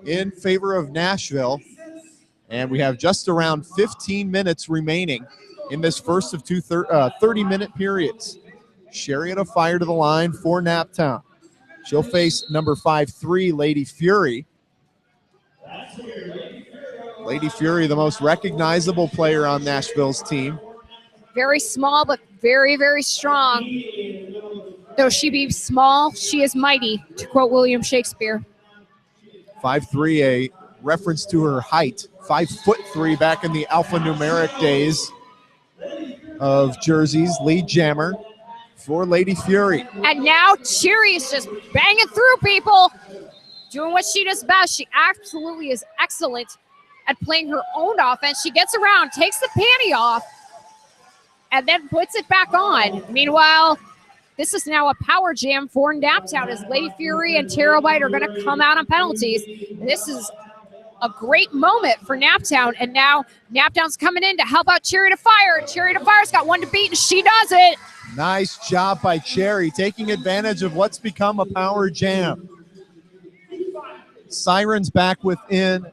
in favor of Nashville. And we have just around 15 minutes remaining in this first of two 30-minute periods. Chariot of Fire to the line for Naptown. She'll face number 5-3, Lady Fury. Lady Fury, the most recognizable player on Nashville's team. Very small, but very, very strong. Though she be small, she is mighty, to quote William Shakespeare. 5'3", a reference to her height. 5'3" back in the alphanumeric days of jerseys. Lead jammer for Lady Fury. And now Cherry is just banging through people, doing what she does best. She absolutely is excellent at playing her own offense. She gets around, takes the panty off, and then puts it back on. Meanwhile, this is now a power jam for Naptown as Lady Fury and Terrorbyte are going to come out on penalties. And this is a great moment for Naptown. And now Naptown's coming in to help out Chariot of Fire. Chariot of Fire's got one to beat, and she does it. Nice job by Cherry, taking advantage of what's become a power jam. Sirens back within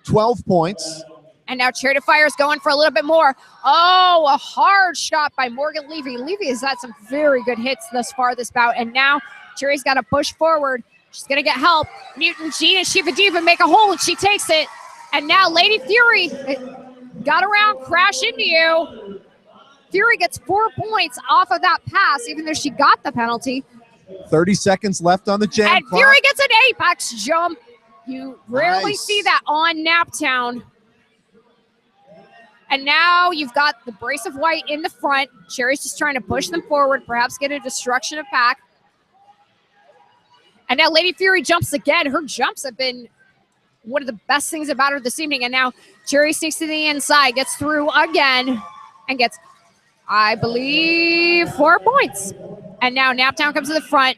12 points. And now Chariot of Fire is going for a little bit more. Oh, a hard shot by Morgan Levy. Levy has had some very good hits thus far this bout. And now Cherry's got to push forward. She's going to get help. Mutant Jean and Shiva Diva make a hold, and she takes it. And now Lady Fury got around, crash into you. Fury gets 4 points off of that pass, even though she got the penalty. 30 seconds left on the jam And clock. Fury gets an apex jump. You rarely Nice. see that on Naptown. And now you've got the brace of white in the front. Cherry's just trying to push them forward, perhaps get a destruction of pack. And now Lady Fury jumps again. Her jumps have been one of the best things about her this evening. And now Cherry sneaks to the inside, gets through again, and gets, I believe, 4 points. And now Naptown comes to the front,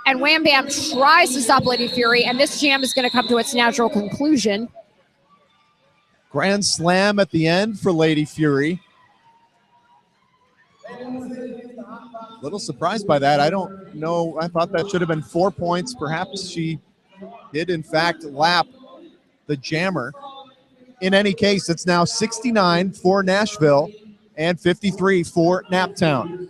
and Wham Bam tries to stop Lady Fury, and this jam is going to come to its natural conclusion. Grand slam at the end for Lady Fury. Little surprised by that. I don't know. I thought that should have been 4 points. Perhaps she did, in fact, lap the jammer. In any case, it's now 69 for Nashville and 53 for Naptown.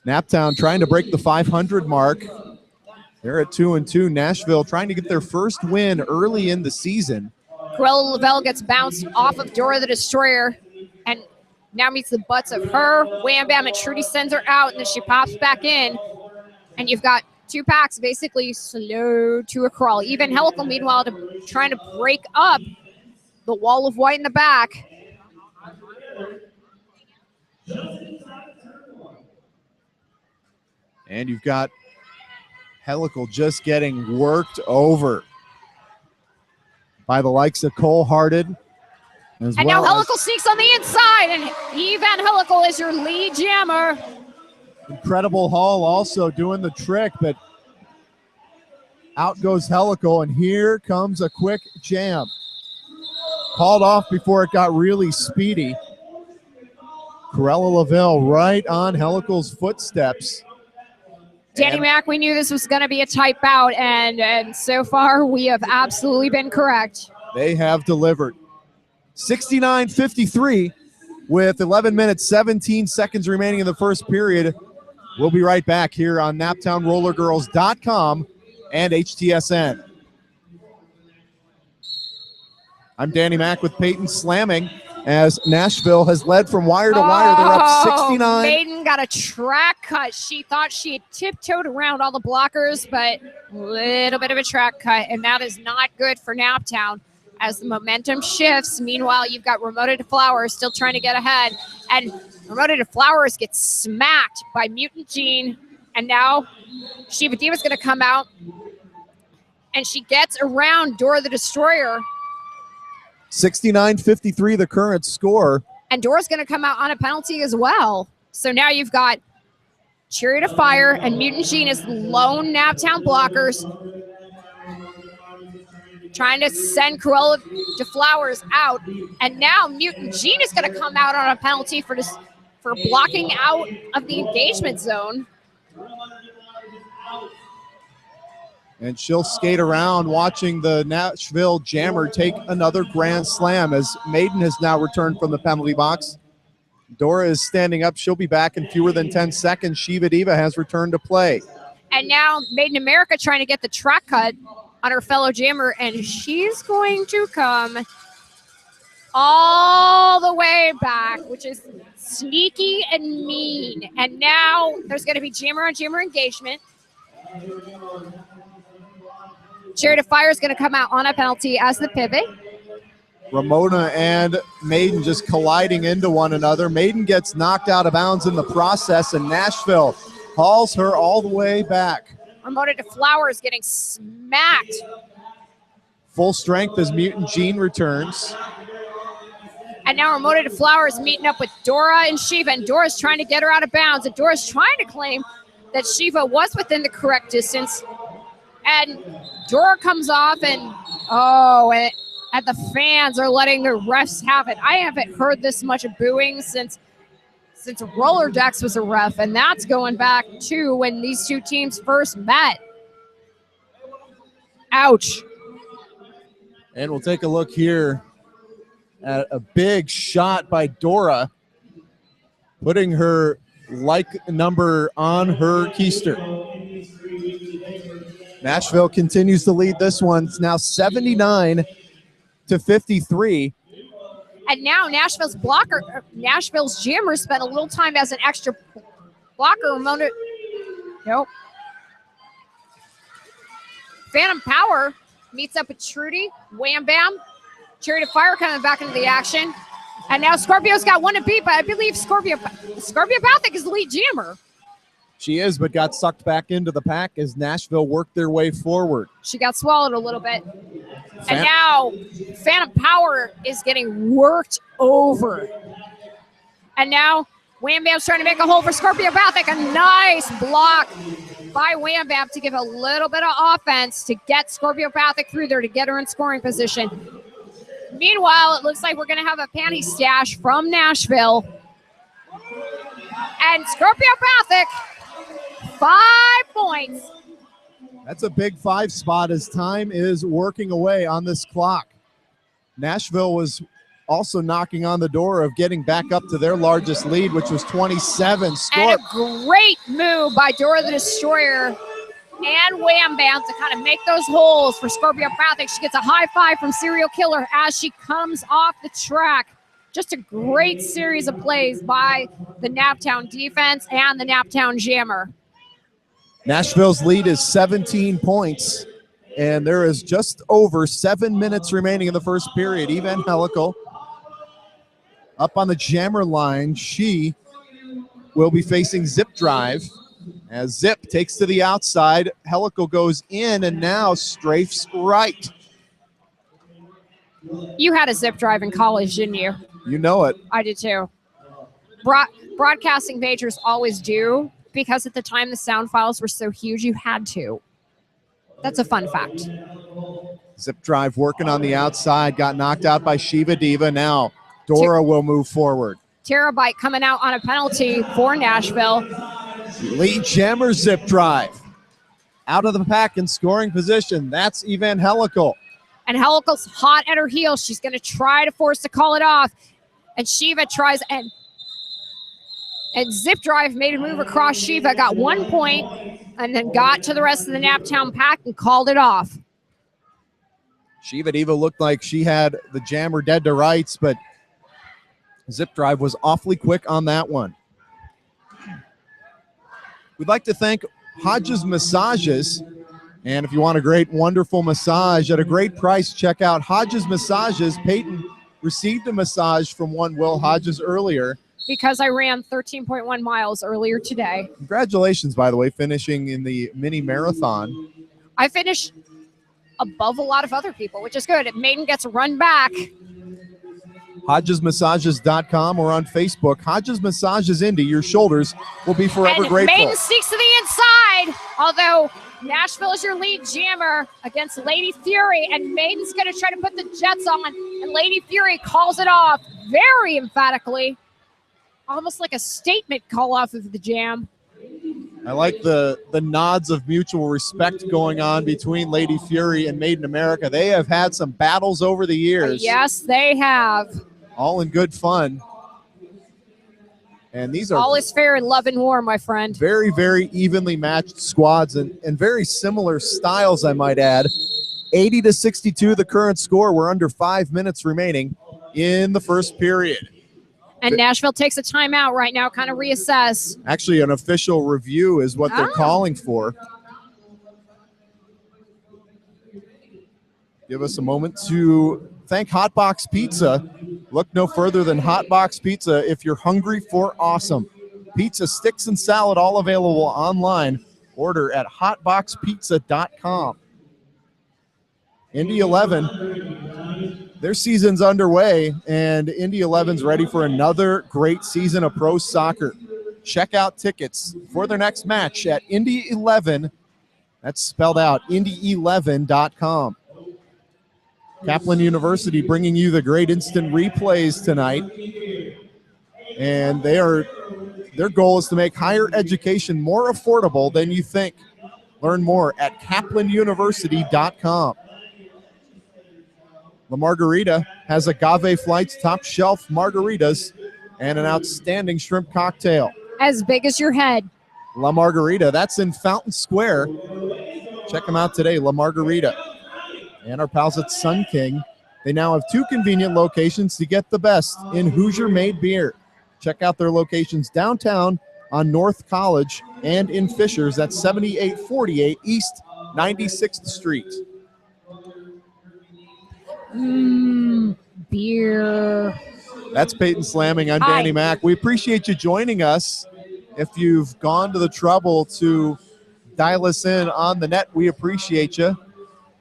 Naptown trying to break the 500 mark. They're at 2-2. Nashville trying to get their first win early in the season. Corella Lavelle gets bounced off of Dora the Destroyer and now meets the butts of her. Wham Bam, and Trudy sends her out, and then she pops back in. And you've got two packs basically slow to a crawl. Even Helical, meanwhile, trying to break up the wall of white in the back. And you've got Helical just getting worked over by the likes of Cole Hearted. And now Helical sneaks on the inside, and Evan Helical is your lead jammer. Incredible Hall also doing the trick, but out goes Helical, and here comes a quick jam. Called off before it got really speedy. Corella Lavelle right on Helical's footsteps. Danny Mac, we knew this was going to be a tight bout, and so far we have absolutely been correct. They have delivered. 69-53 with 11 minutes, 17 seconds remaining in the first period. We'll be right back here on NaptownRollerGirls.com and HTSN. I'm Danny Mack with Peyton slamming as Nashville has led from wire to wire. They're up 69. Maiden got a track cut. She thought she had tiptoed around all the blockers, but a little bit of a track cut, and that is not good for Naptown as the momentum shifts. Meanwhile, you've got Ramona DeFlowers still trying to get ahead, and Ramona DeFlowers gets smacked by Mutant Jean, and now Shiva Diva's going to come out, and she gets around Dora the Destroyer. 69-53 the current score. And Dora's going to come out on a penalty as well. So now you've got Chariot of Fire and Mutant Jean as lone Naptown blockers trying to send Cruella DeFlowers out. And now Mutant Jean is going to come out on a penalty for blocking out of the engagement zone. And she'll skate around watching the Nashville Jammer take another grand slam as Maiden has now returned from the penalty box. Dora is standing up. She'll be back in fewer than 10 seconds. Shiva Diva has returned to play. And now Maiden America trying to get the track cut on her fellow Jammer, and she's going to come all the way back, which is sneaky and mean. And now there's going to be Jammer on Jammer engagement. Chariot of Fire is going to come out on a penalty as the pivot. Ramona and Maiden just colliding into one another. Maiden gets knocked out of bounds in the process, and Nashville hauls her all the way back. Ramona DeFlowers getting smacked. Full strength as Mutant Jean returns. And now Ramona DeFlowers meeting up with Dora and Shiva, and Dora's trying to get her out of bounds, and Dora's trying to claim that Shiva was within the correct distance. And Dora comes off, and and the fans are letting the refs have it. I haven't heard this much booing since Roller Decks was a ref, and that's going back to when these two teams first met. Ouch. And we'll take a look here at a big shot by Dora, putting her like number on her keister. Nashville continues to lead this one. It's now 79-53. And now Nashville's Jammer spent a little time as an extra blocker. Ramona, nope. Phantom Power meets up with Trudy. Wham Bam. Chariot of Fire coming back into the action. And now Scorpio's got one to beat, but I believe Scorpio Pathic is the lead Jammer. She is, but got sucked back into the pack as Nashville worked their way forward. She got swallowed a little bit. And now Phantom Power is getting worked over. And now Wham Bam's trying to make a hole for Scorpio Pathic. A nice block by Wham Bam to give a little bit of offense to get Scorpio Pathic through there to get her in scoring position. Meanwhile, it looks like we're going to have a panty stash from Nashville. And Scorpio Pathic, 5 points. That's a big 5 spot as time is working away on this clock. Nashville was also knocking on the door of getting back up to their largest lead, which was 27. And a great move by Dora the Destroyer and Wham Bam to kind of make those holes for Scorpio Pathic. She gets a high five from Serial Killer as she comes off the track. Just a great series of plays by the Naptown defense and the Naptown Jammer. Nashville's lead is 17 points, and there is just over 7 minutes remaining in the first period. Evangelical up on the Jammer line. She will be facing Zip Drive as Zip takes to the outside. Helical goes in and now strafes right. You had a Zip Drive in college, didn't you? You know it. I did too. Broadcasting majors always do, because at the time the sound files were so huge, you had to. That's a fun fact. Zip Drive working on the outside, got knocked out by Shiva Diva. Now Dora will move forward. Terabyte coming out on a penalty for Nashville. Lead Jammer Zip Drive. Out of the pack in scoring position. That's Evangelical. And Helical's hot at her heels. She's going to try to force to call it off. And Shiva tries, and Zip Drive made a move across Shiva, got 1 point, and then got to the rest of the Naptown pack and called it off. Shiva Diva looked like she had the jammer dead to rights, but Zip Drive was awfully quick on that one. We'd like to thank Hodges Massages. And if you want a great, wonderful massage at a great price, check out Hodges Massages. Peyton received a massage from one Will Hodges earlier. Because I ran 13.1 miles earlier today. Congratulations, by the way, finishing in the mini marathon. I finished above a lot of other people, which is good. If Maiden gets a run back. HodgesMassages.com or on Facebook. Hodges Massages Indy. Your shoulders will be forever And grateful. Maiden sneaks to the inside, although Nashville is your lead jammer against Lady Fury, and Maiden's going to try to put the jets on, and Lady Fury calls it off very emphatically, almost like a statement call off of the jam. I like the nods of mutual respect going on between Lady Fury and Maiden America. They have had some battles over the years. Yes, they have. All in good fun. And these are all is fair in love and war, my friend. very, very evenly matched squads and very similar styles, I might add. 80-62, the current score. We're under 5 minutes remaining in the first period. And Nashville takes a timeout right now, kind of reassess. Actually, an official review is what they're calling for. Give us a moment to thank Hotbox Pizza. Look no further than Hotbox Pizza if you're hungry for awesome. Pizza, sticks, and salad, all available online. Order at hotboxpizza.com. Indy 11, their season's underway, and Indy 11's ready for another great season of pro soccer. Check out tickets for their next match at Indy 11. That's spelled out, indy11.com. Kaplan University bringing you the great instant replays tonight. And their goal is to make higher education more affordable than you think. Learn more at kaplanuniversity.com. La Margarita has agave flights, top shelf margaritas, and an outstanding shrimp cocktail. As big as your head. La Margarita, that's in Fountain Square. Check them out today, La Margarita. And our pals at Sun King, they now have 2 convenient locations to get the best in Hoosier-made beer. Check out their locations downtown on North College and in Fishers at 7848 East 96th Street. Beer. That's Peyton Slamming. I'm Hi. Danny Mack. We appreciate you joining us. If you've gone to the trouble to dial us in on the net, we appreciate you.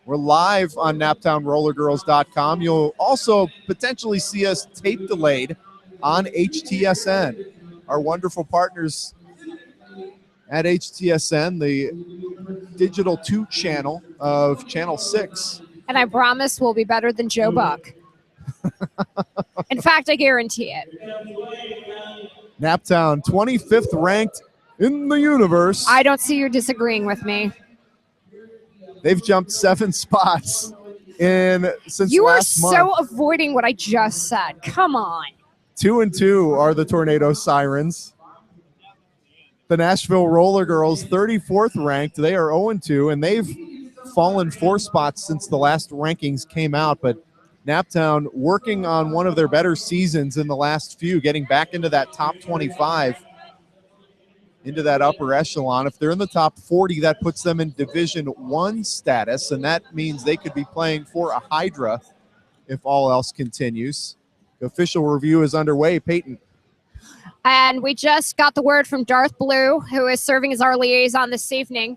We're live on NaptownRollerGirls.com. You'll also potentially see us tape delayed on HTSN. Our wonderful partners at HTSN, the digital 2 channel of Channel 6. And I promise we'll be better than Joe Buck. In fact, I guarantee it. Naptown, 25th ranked in the universe. I don't see you disagreeing with me. They've jumped 7 spots since You are last month. so avoiding what I just said. Come on. 2-2 are the Tornado Sirens. The Nashville Roller Girls, 34th ranked. They are 0-2, and they've fallen 4 spots since the last rankings came out. But Naptown working on one of their better seasons in the last few, getting back into that top 25, into that upper echelon. If they're in the top 40, that puts them in Division 1 status, and that means they could be playing for a Hydra if all else continues. The official review is underway. Peyton. And we just got the word from Darth Blue, who is serving as our liaison this evening.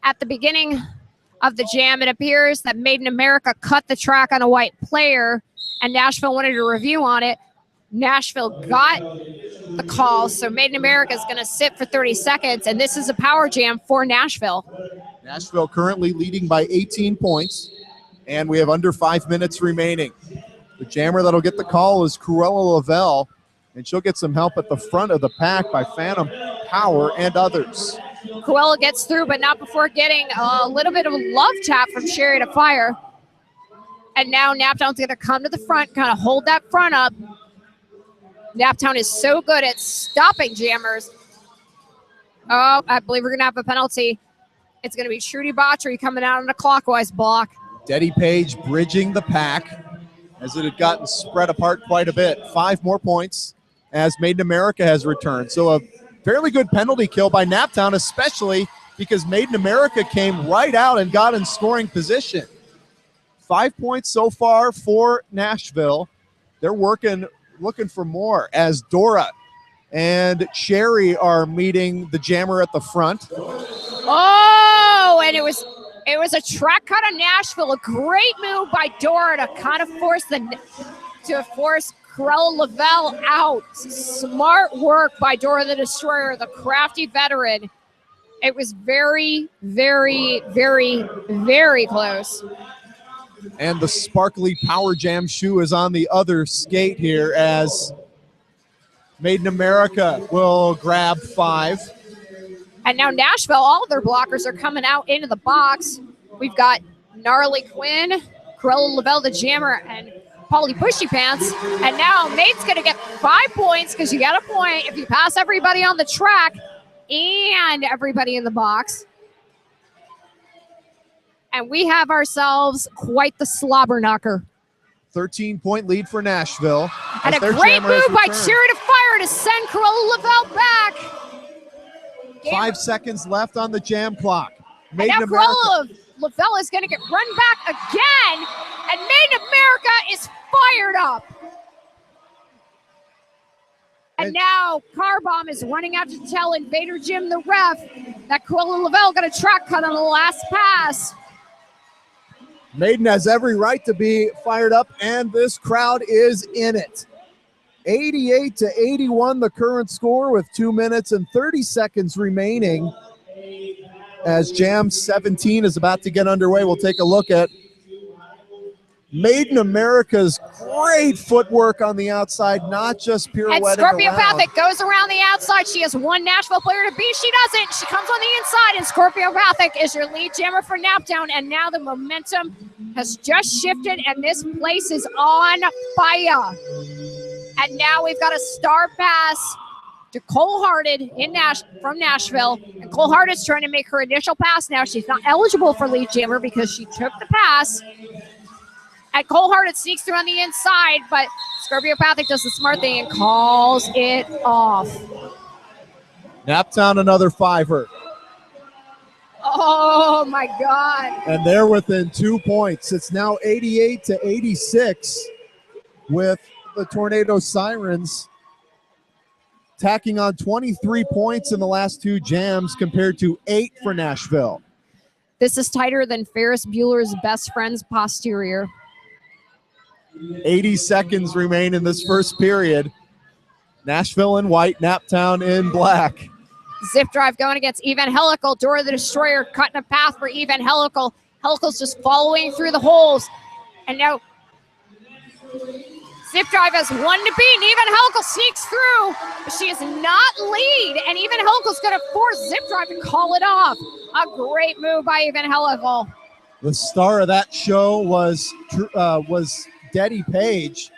At the beginning of the jam, it appears that Maiden America cut the track on a white player, and Nashville wanted a review on it. Nashville got the call, so Maiden America is going to sit for 30 seconds, and this is a power jam for Nashville. Nashville currently leading by 18 points, and we have under 5 minutes remaining. The jammer that'll get the call is Cruella Lavelle, and she'll get some help at the front of the pack by Phantom Power and others. Cruella gets through, but not before getting a little bit of a love tap from Chariot of Fire. And now Naptown's going to come to the front, kind of hold that front up. Naptown is so good at stopping jammers. Oh, I believe we're going to have a penalty. It's going to be Trudy Botchery coming out on a clockwise block. Deddy Page bridging the pack as it had gotten spread apart quite a bit. 5 more points as Made in America has returned. So a fairly good penalty kill by Naptown, especially because Made in America came right out and got in scoring position. 5 points so far for Nashville. They're looking for more as Dora and Cherry are meeting the jammer at the front. Oh, and it was a track cut on Nashville. A great move by Dora to kind of force Cruella Lavelle out. Smart work by Dora the Destroyer, the crafty veteran. It was very, very, very, very close. And the sparkly Power Jam shoe is on the other skate here as Made in America will grab 5. And now Nashville, all of their blockers are coming out into the box. We've got Gnarly Quinn, Cruella Lavelle the Jammer, and Polly Pushy Pants. And now Made's going to get 5 points because you got a point if you pass everybody on the track and everybody in the box. And we have ourselves quite the slobber knocker. 13-point lead for Nashville. And a great move by Charity Fire to send Cruella Lavelle back. 5 seconds left on the jam clock. And now Cruella Lavelle is going to get run back again. And Made in America is fired up. And now Car Bomb is running out to tell Invader Jim, the ref, that Cruella Lavelle got a track cut on the last pass. Maiden has every right to be fired up, and this crowd is in it. 88-81 the current score with 2 minutes and 30 seconds remaining as Jam 17 is about to get underway. We'll take a look at Made in America's great footwork on the outside, not just pirouetting And Scorpio around. Pathic goes around the outside. She has one Nashville player to beat. She doesn't. She comes on the inside, and Scorpio Pathic is your lead jammer for Naptown. And now the momentum has just shifted, and this place is on fire. And now we've got a star pass to Cole Hearted from Nashville. And Cole Hearted's trying to make her initial pass now. She's not eligible for lead jammer because she took the pass. And Cole Hearted sneaks through on the inside, but Scorpio Pathic does the smart thing and calls it off. Naptown another 5-er. Oh my God. And they're within 2 points. It's now 88-86 with the Tornado Sirens tacking on 23 points in the last 2 jams compared to 8 for Nashville. This is tighter than Ferris Bueller's Best Friend's posterior. 80 seconds remain in this first period. Nashville in white, Naptown in black. Zip drive going against Evangelical. Dora the Destroyer cutting a path for Evangelical. Helical's just following through the holes. And now Zip drive has one to beat, and Evangelical sneaks through, but she is not lead, and Evangelical's going to force Zip drive to call it off. A great move by Evangelical. The star of that show was Deddy Page,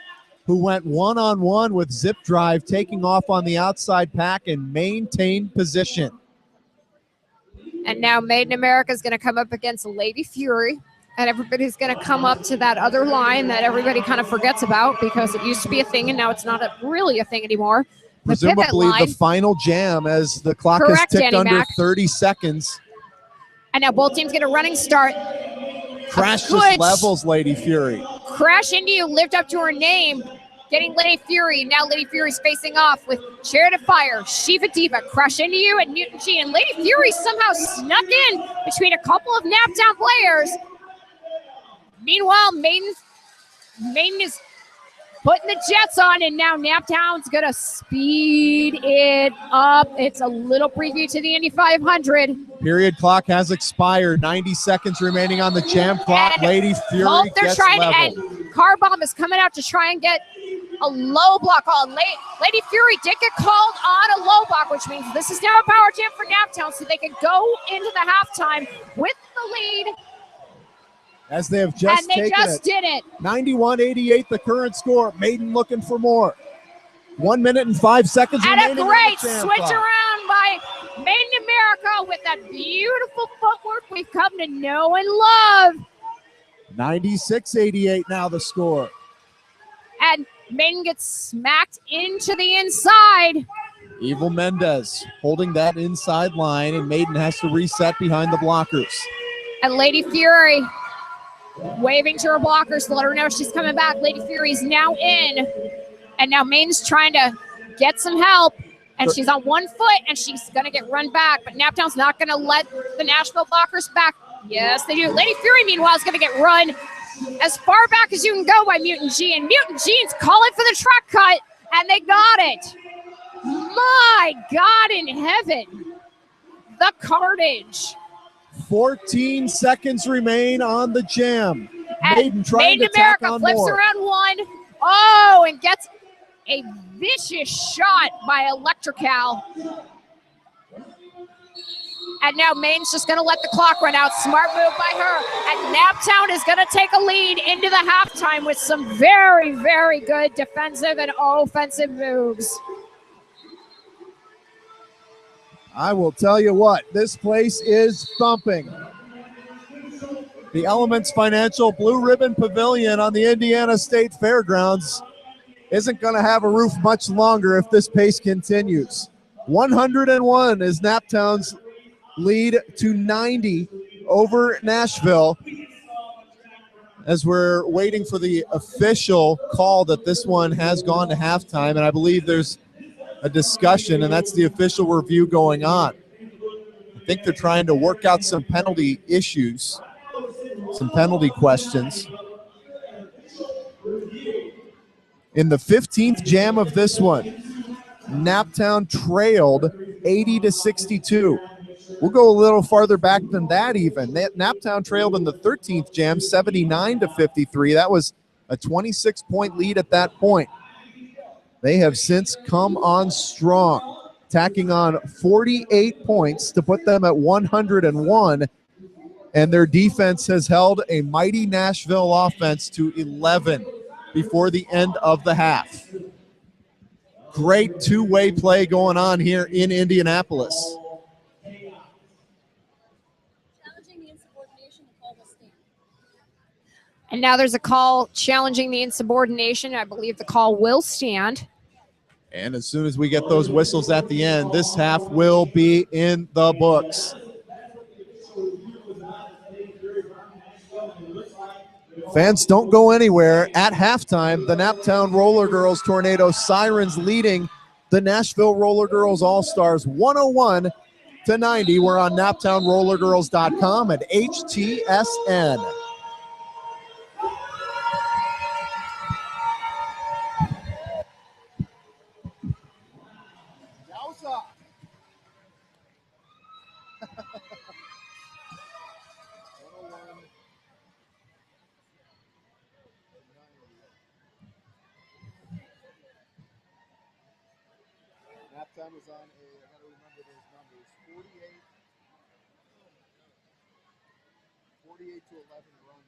who went one-on-one with Zip Drive, taking off on the outside pack and maintained position. And now Made in America is going to come up against Lady Fury, and everybody's going to come up to that other line that everybody kind of forgets about because it used to be a thing, and now it's not really a thing anymore. Presumably the final jam as the clock has ticked under 30 seconds. And now both teams get a running start. Crash just levels Lady Fury. Crash into you, lived up to her name, getting Lady Fury. Now Lady Fury's facing off with Chariot of Fire, Shiva Diva, Crash into you, and Newton G. And Lady Fury somehow snuck in between a couple of Naptown players. Meanwhile, Maiden is putting the jets on, and now Naptown's going to speed it up. It's a little preview to the Indy 500. Period clock has expired. 90 seconds remaining on the jam clock. And Lady Fury gets leveled. And Car Bomb is coming out to try and get a low block on. Lady Fury did get called on a low block, which means this is now a power jam for Naptown, so they can go into the halftime with the lead. As they have just taken it. And they just did it. 91-88 the current score. Maiden looking for more. 1 minute and 5 seconds remaining. And a great switch around by Made in America with that beautiful footwork we've come to know and love. 96-88 now the score. And Maiden gets smacked into the inside. Evil Mendez holding that inside line, and Maiden has to reset behind the blockers. And Lady Fury waving to her blockers to let her know she's coming back. Lady Fury's now in. And now Maiden's trying to get some help. And she's on one foot, and she's going to get run back. But Naptown's not going to let the Nashville blockers back. Yes, they do. Lady Fury, meanwhile, is going to get run as far back as you can go by Mutant Gene. Mutant Gene's calling for the track cut, and they got it. My God in heaven. The carnage. 14 seconds remain on the jam. And Maiden trying Maiden to tack America on flips more. around one. Oh, and gets a vicious shot by Electrical. And now Maine's just going to let the clock run out. Smart move by her. And Naptown is going to take a lead into the halftime with some very, very good defensive and offensive moves. I will tell you what, this place is thumping. The Elements Financial Blue Ribbon Pavilion on the Indiana State Fairgrounds isn't going to have a roof much longer if this pace continues. 101 is Naptown's lead to 90 over Nashville, as we're waiting for the official call that this one has gone to halftime, and I believe there's a discussion, and that's the official review going on. I think they're trying to work out some penalty issues, some penalty questions. In the 15th jam of this one, Naptown trailed 80-62. We'll go a little farther back than that even. Naptown trailed in the 13th jam 79-53. That was a 26-point lead at that point. They have since come on strong, tacking on 48 points to put them at 101, and their defense has held a mighty Nashville offense to 11 before the end of the half. Great two-way play going on here in Indianapolis. And now there's a call challenging the insubordination. I believe the call will stand. And as soon as we get those whistles at the end, this half will be in the books. Fans, don't go anywhere. At halftime, the Naptown Roller Girls Tornado Sirens leading the Nashville Roller Girls All-Stars 101-90. We're on NaptownRollerGirls.com and HTSN. Naptown was on I gotta remember those numbers, 48 to 11 run.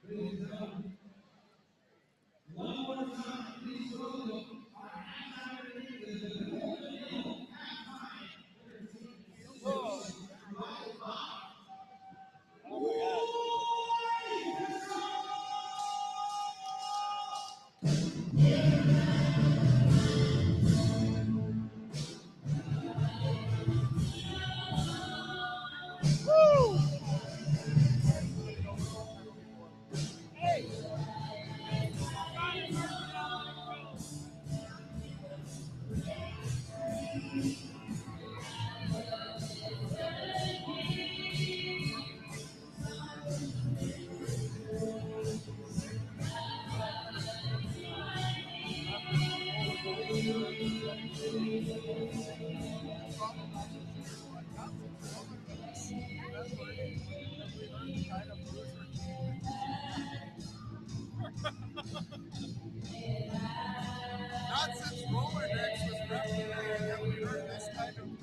Not since Roller Next was replicated have we heard this kind of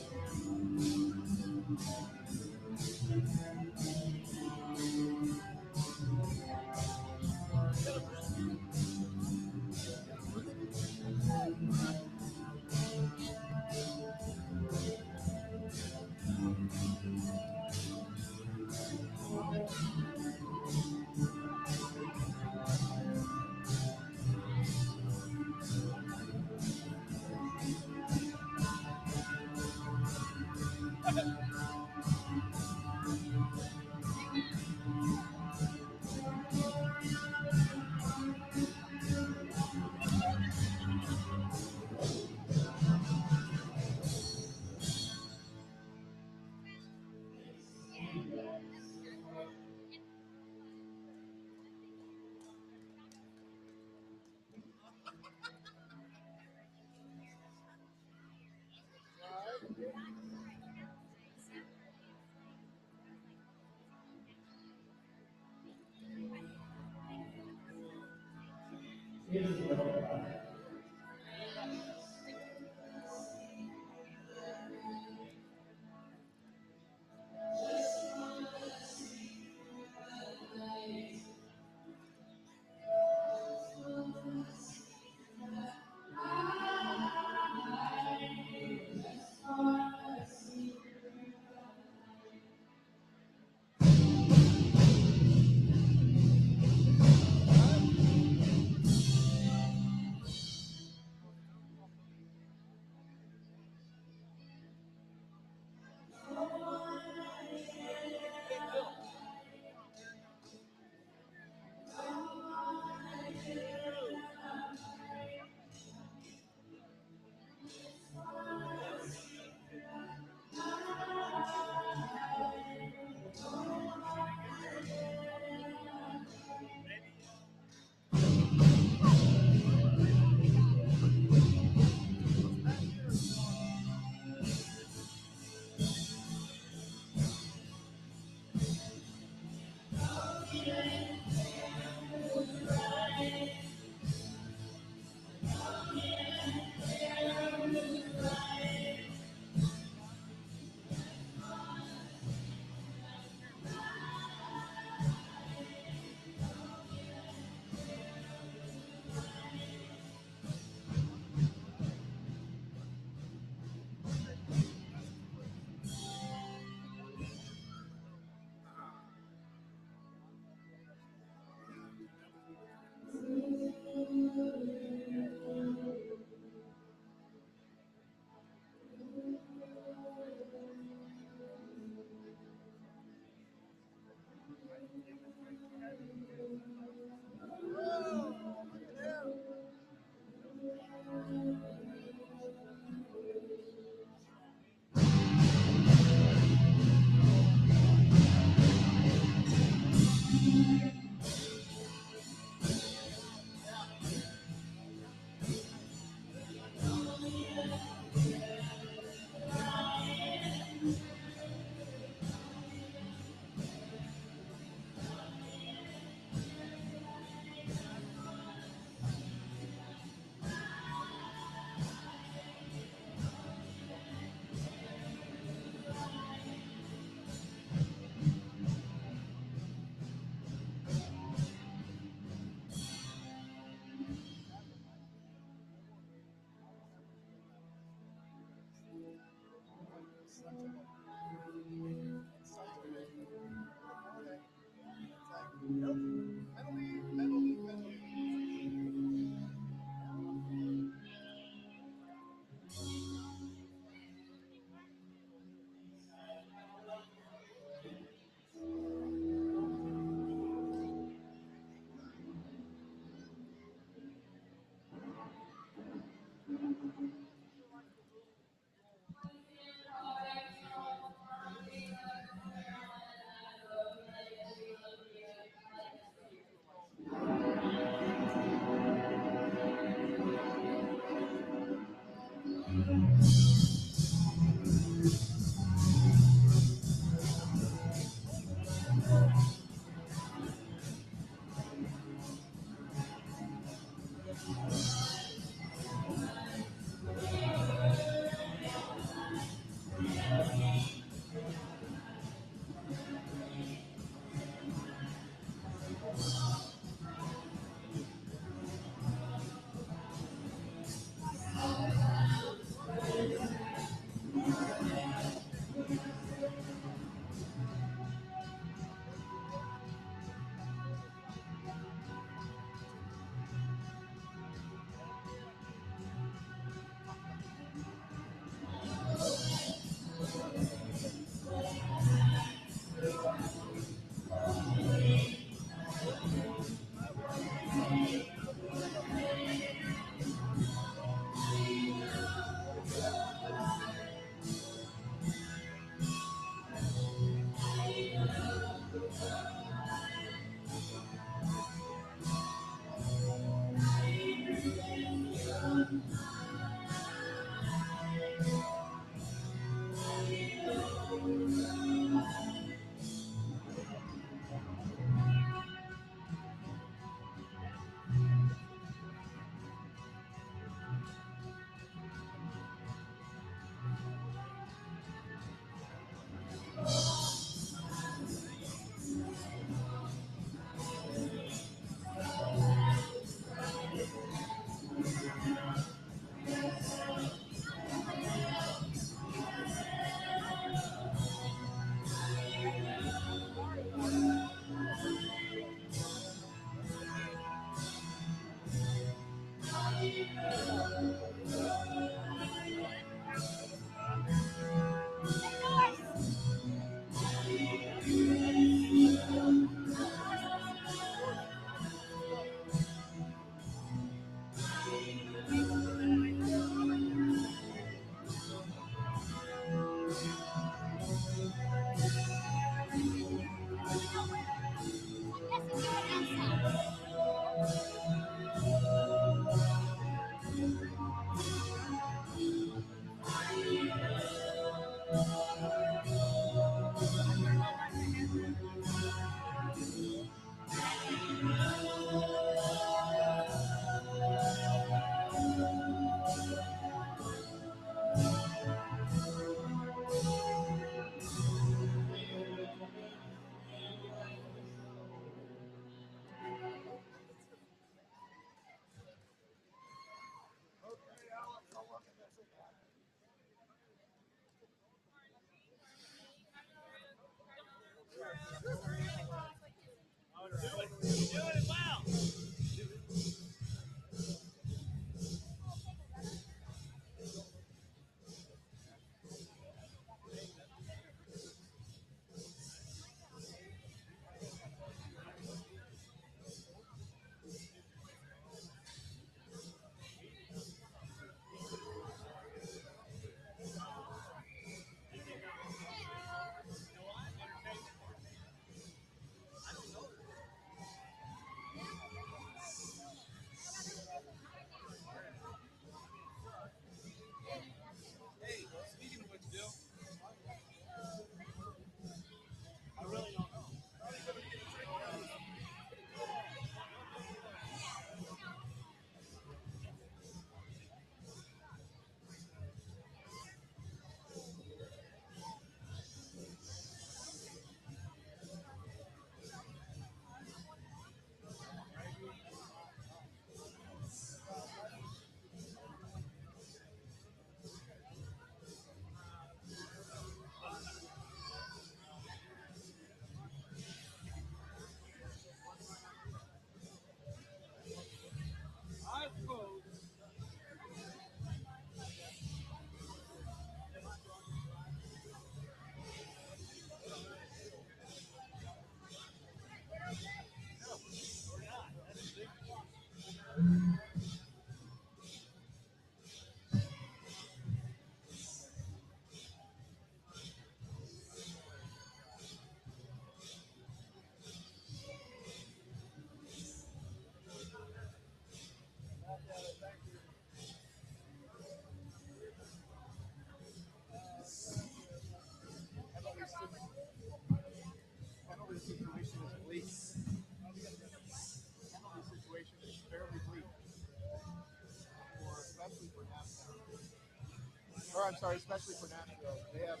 I'm sorry, especially for Nashville. They have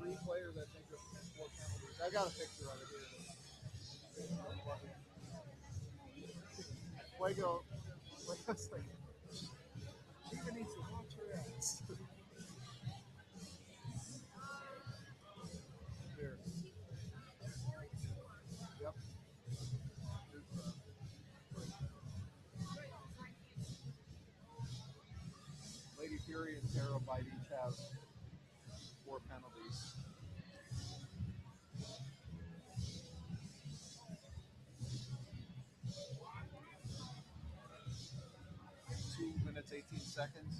3 players, I think, with 4 penalties. I got a picture of it here. Fuego, Fuego's like, she even needs to watch her ass. Here. Yep. Lady Fury and Tarot Bite each have 4 penalties. Minutes, 18 seconds.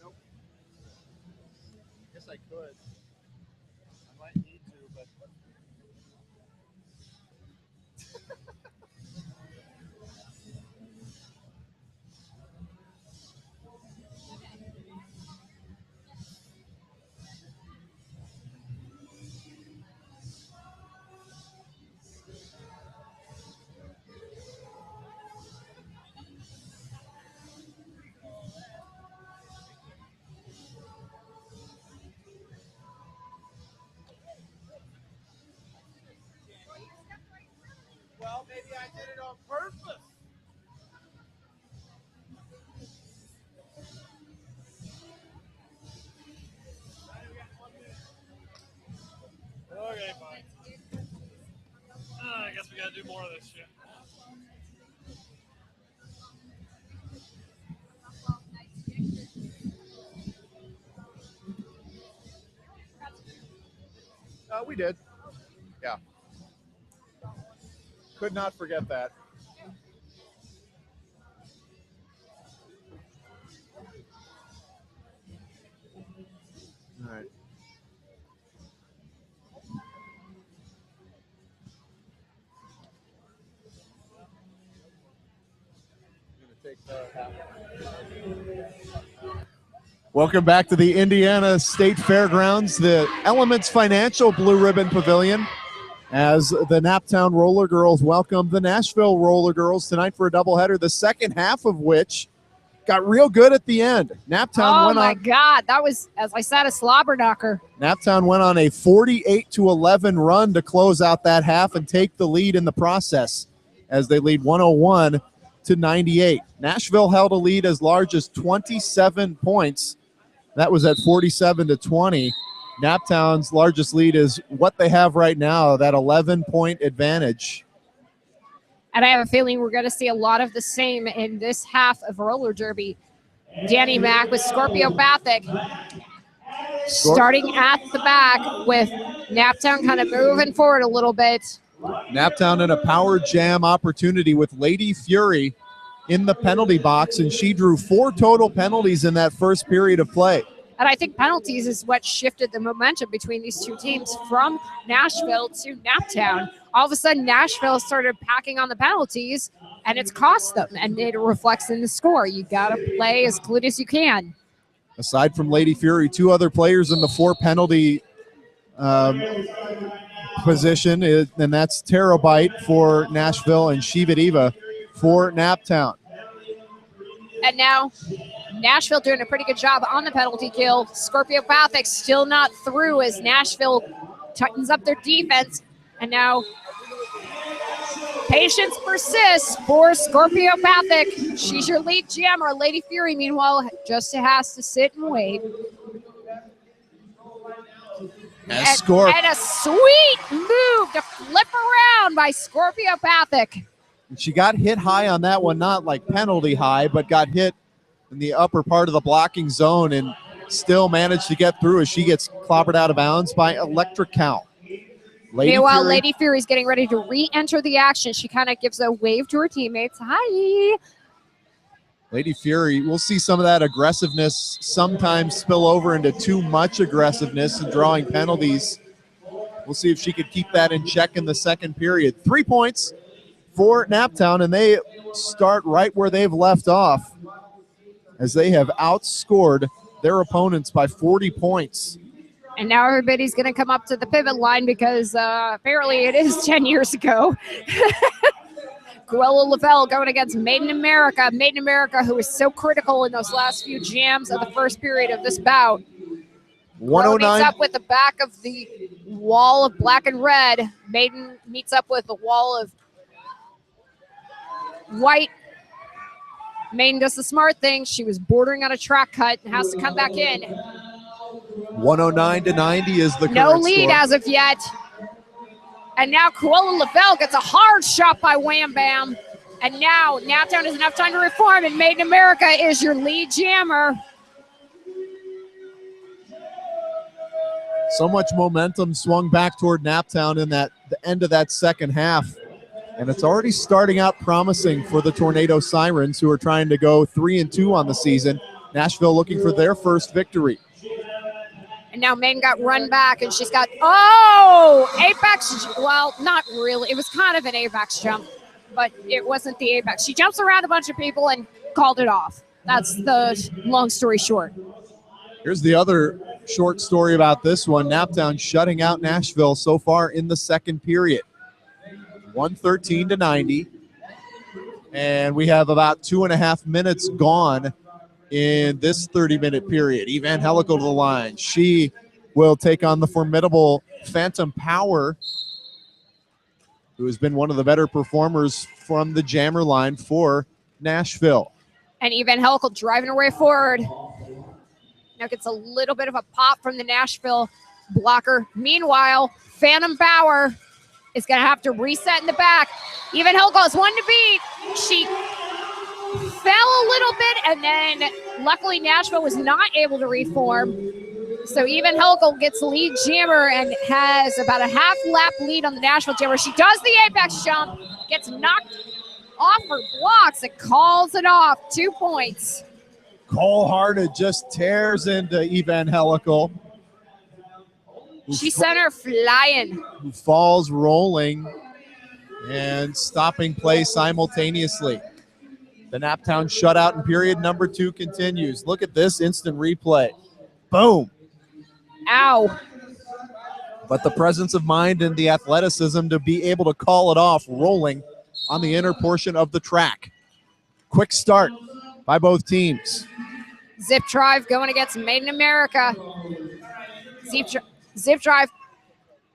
Nope. Guess I could. I might need to, but. Well, maybe I did it on purpose. Okay, fine. I guess we gotta do more of this shit. We did. Yeah. Could not forget that. All right. Welcome back to the Indiana State Fairgrounds, the Elements Financial Blue Ribbon Pavilion, as the Naptown Roller Girls welcome the Nashville Roller Girls tonight for a doubleheader, the second half of which got real good at the end. Naptown Oh my God, that was, as I said, a slobber knocker. Naptown went on a 48-11 run to close out that half and take the lead in the process as they lead 101-98. Nashville held a lead as large as 27 points. That was at 47-20. Naptown's largest lead is what they have right now, that 11-point advantage. And I have a feeling we're going to see a lot of the same in this half of roller derby. Danny Mack with Scorpio Bathic starting at the back with Naptown kind of moving forward a little bit. Naptown in a power jam opportunity with Lady Fury in the penalty box, and she drew 4 total penalties in that first period of play. And I think penalties is what shifted the momentum between these two teams from Nashville to Naptown. All of a sudden, Nashville started packing on the penalties, and it's cost them, and it reflects in the score. You got to play as good as you can. Aside from Lady Fury, 2 other players in the 4 penalty position, and that's Terabyte for Nashville and Shiva Diva for Naptown. And now Nashville doing a pretty good job on the penalty kill. Scorpio Bathic still not through as Nashville tightens up their defense. And now patience persists for Scorpio Bathic. She's your lead jammer. Lady Fury, meanwhile, just has to sit and wait. And a sweet move to flip around by Scorpio Bathic. She got hit high on that one, not like penalty high, but got hit in the upper part of the blocking zone and still managed to get through as she gets clobbered out of bounds by Electric Count. Meanwhile, Lady Fury's getting ready to re-enter the action. She kind of gives a wave to her teammates. Hi. Lady Fury, we'll see some of that aggressiveness sometimes spill over into too much aggressiveness and drawing penalties. We'll see if she could keep that in check in the second period. 3 points for Naptown, and they start right where they've left off. as they have outscored their opponents by 40 points. And now everybody's going to come up to the pivot line because apparently it is 10 years ago. Cruella Lavelle going against Made in America. Made in America, who was so critical in those last few jams of the first period of this bout. 109. Meets up with the back of the wall of black and red. Maiden meets up with the wall of white. Maiden does the smart thing. She was bordering on a track cut and has to come back in. 109 to 90 is the No current lead score. as of yet. And now Cruella Lavelle gets a hard shot by Wham Bam. And now Naptown has enough time to reform, and Made in America is your lead jammer. So much momentum swung back toward Naptown in the end of that second half. And it's already starting out promising for the Tornado Sirens, who are trying to go 3-2 on the season. Nashville looking for their first victory. And now Maiden got run back, and she's got, oh, apex. Well, not really. It was kind of an apex jump, but it wasn't the apex. She jumps around a bunch of people and called it off. That's the long story short. Here's the other short story about this one. Naptown shutting out Nashville so far in the second period. 113 to 90. And we have about 2.5 minutes gone in this 30-minute period. Evangelical to the line. She will take on the formidable Phantom Power, who has been one of the better performers from the jammer line for Nashville. And Evangelical driving her way forward. Now gets a little bit of a pop from the Nashville blocker. Meanwhile, Phantom Power is going to have to reset in the back. Evangelical is one to beat. She fell a little bit, and then luckily Nashville was not able to reform. So Evangelical gets lead jammer and has about a half lap lead on the Nashville jammer. She does the apex jump, gets knocked off her blocks, and calls it off. 2 points. Cole Harted just tears into Evangelical. She sent her flying. Who falls rolling and stopping play simultaneously. The Naptown shutout in period number 2 continues. Look at this instant replay. Boom. Ow. But the presence of mind and the athleticism to be able to call it off rolling on the inner portion of the track. Quick start by both teams. Zip Drive going against Made in America. Zip Drive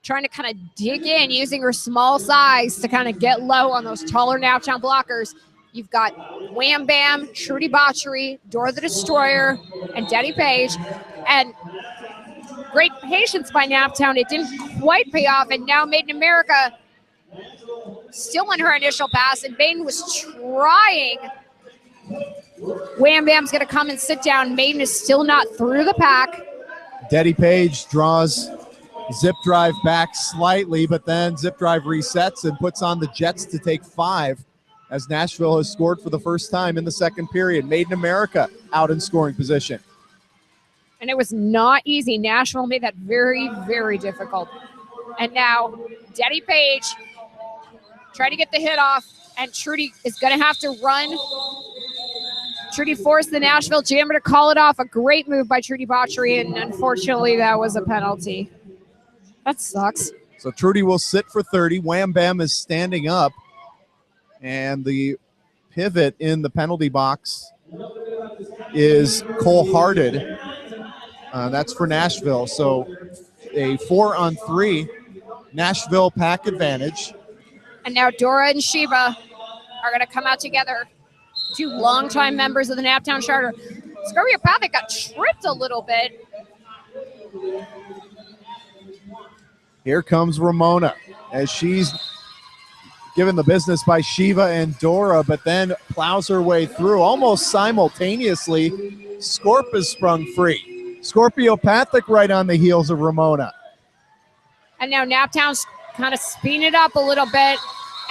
trying to kind of dig in using her small size to kind of get low on those taller Naptown blockers. You've got Wham Bam, Trudy Botchery, Dora the Destroyer, and Denny Page. And great patience by Naptown. It didn't quite pay off, and now Made in America still in her initial pass, and Maiden was trying. Wham Bam's going to come and sit down. Maiden is still not through the pack. Denny Page draws Zip Drive back slightly, but then Zip Drive resets and puts on the Jets to take 5 as Nashville has scored for the first time in the second period. Made in America out in scoring position. And it was not easy. Nashville made that very, very difficult. And now Denny Page trying to get the hit off, and Trudy is going to have to run. Trudy forced the Nashville jammer to call it off. A great move by Trudy Botchery, and unfortunately that was a penalty. That sucks. So Trudy will sit for 30. Wham Bam is standing up, and the pivot in the penalty box is Cole Harted. That's for Nashville. So a 4-on-3 Nashville pack advantage. And now Dora and Sheba are going to come out together. 2 longtime members of the Naptown Charter. Scorpiopathic got tripped a little bit. Here comes Ramona as she's given the business by Shiva and Dora, but then plows her way through almost simultaneously. Scorp is sprung free. Scorpiopathic right on the heels of Ramona. And now Naptown's kind of speeding it up a little bit.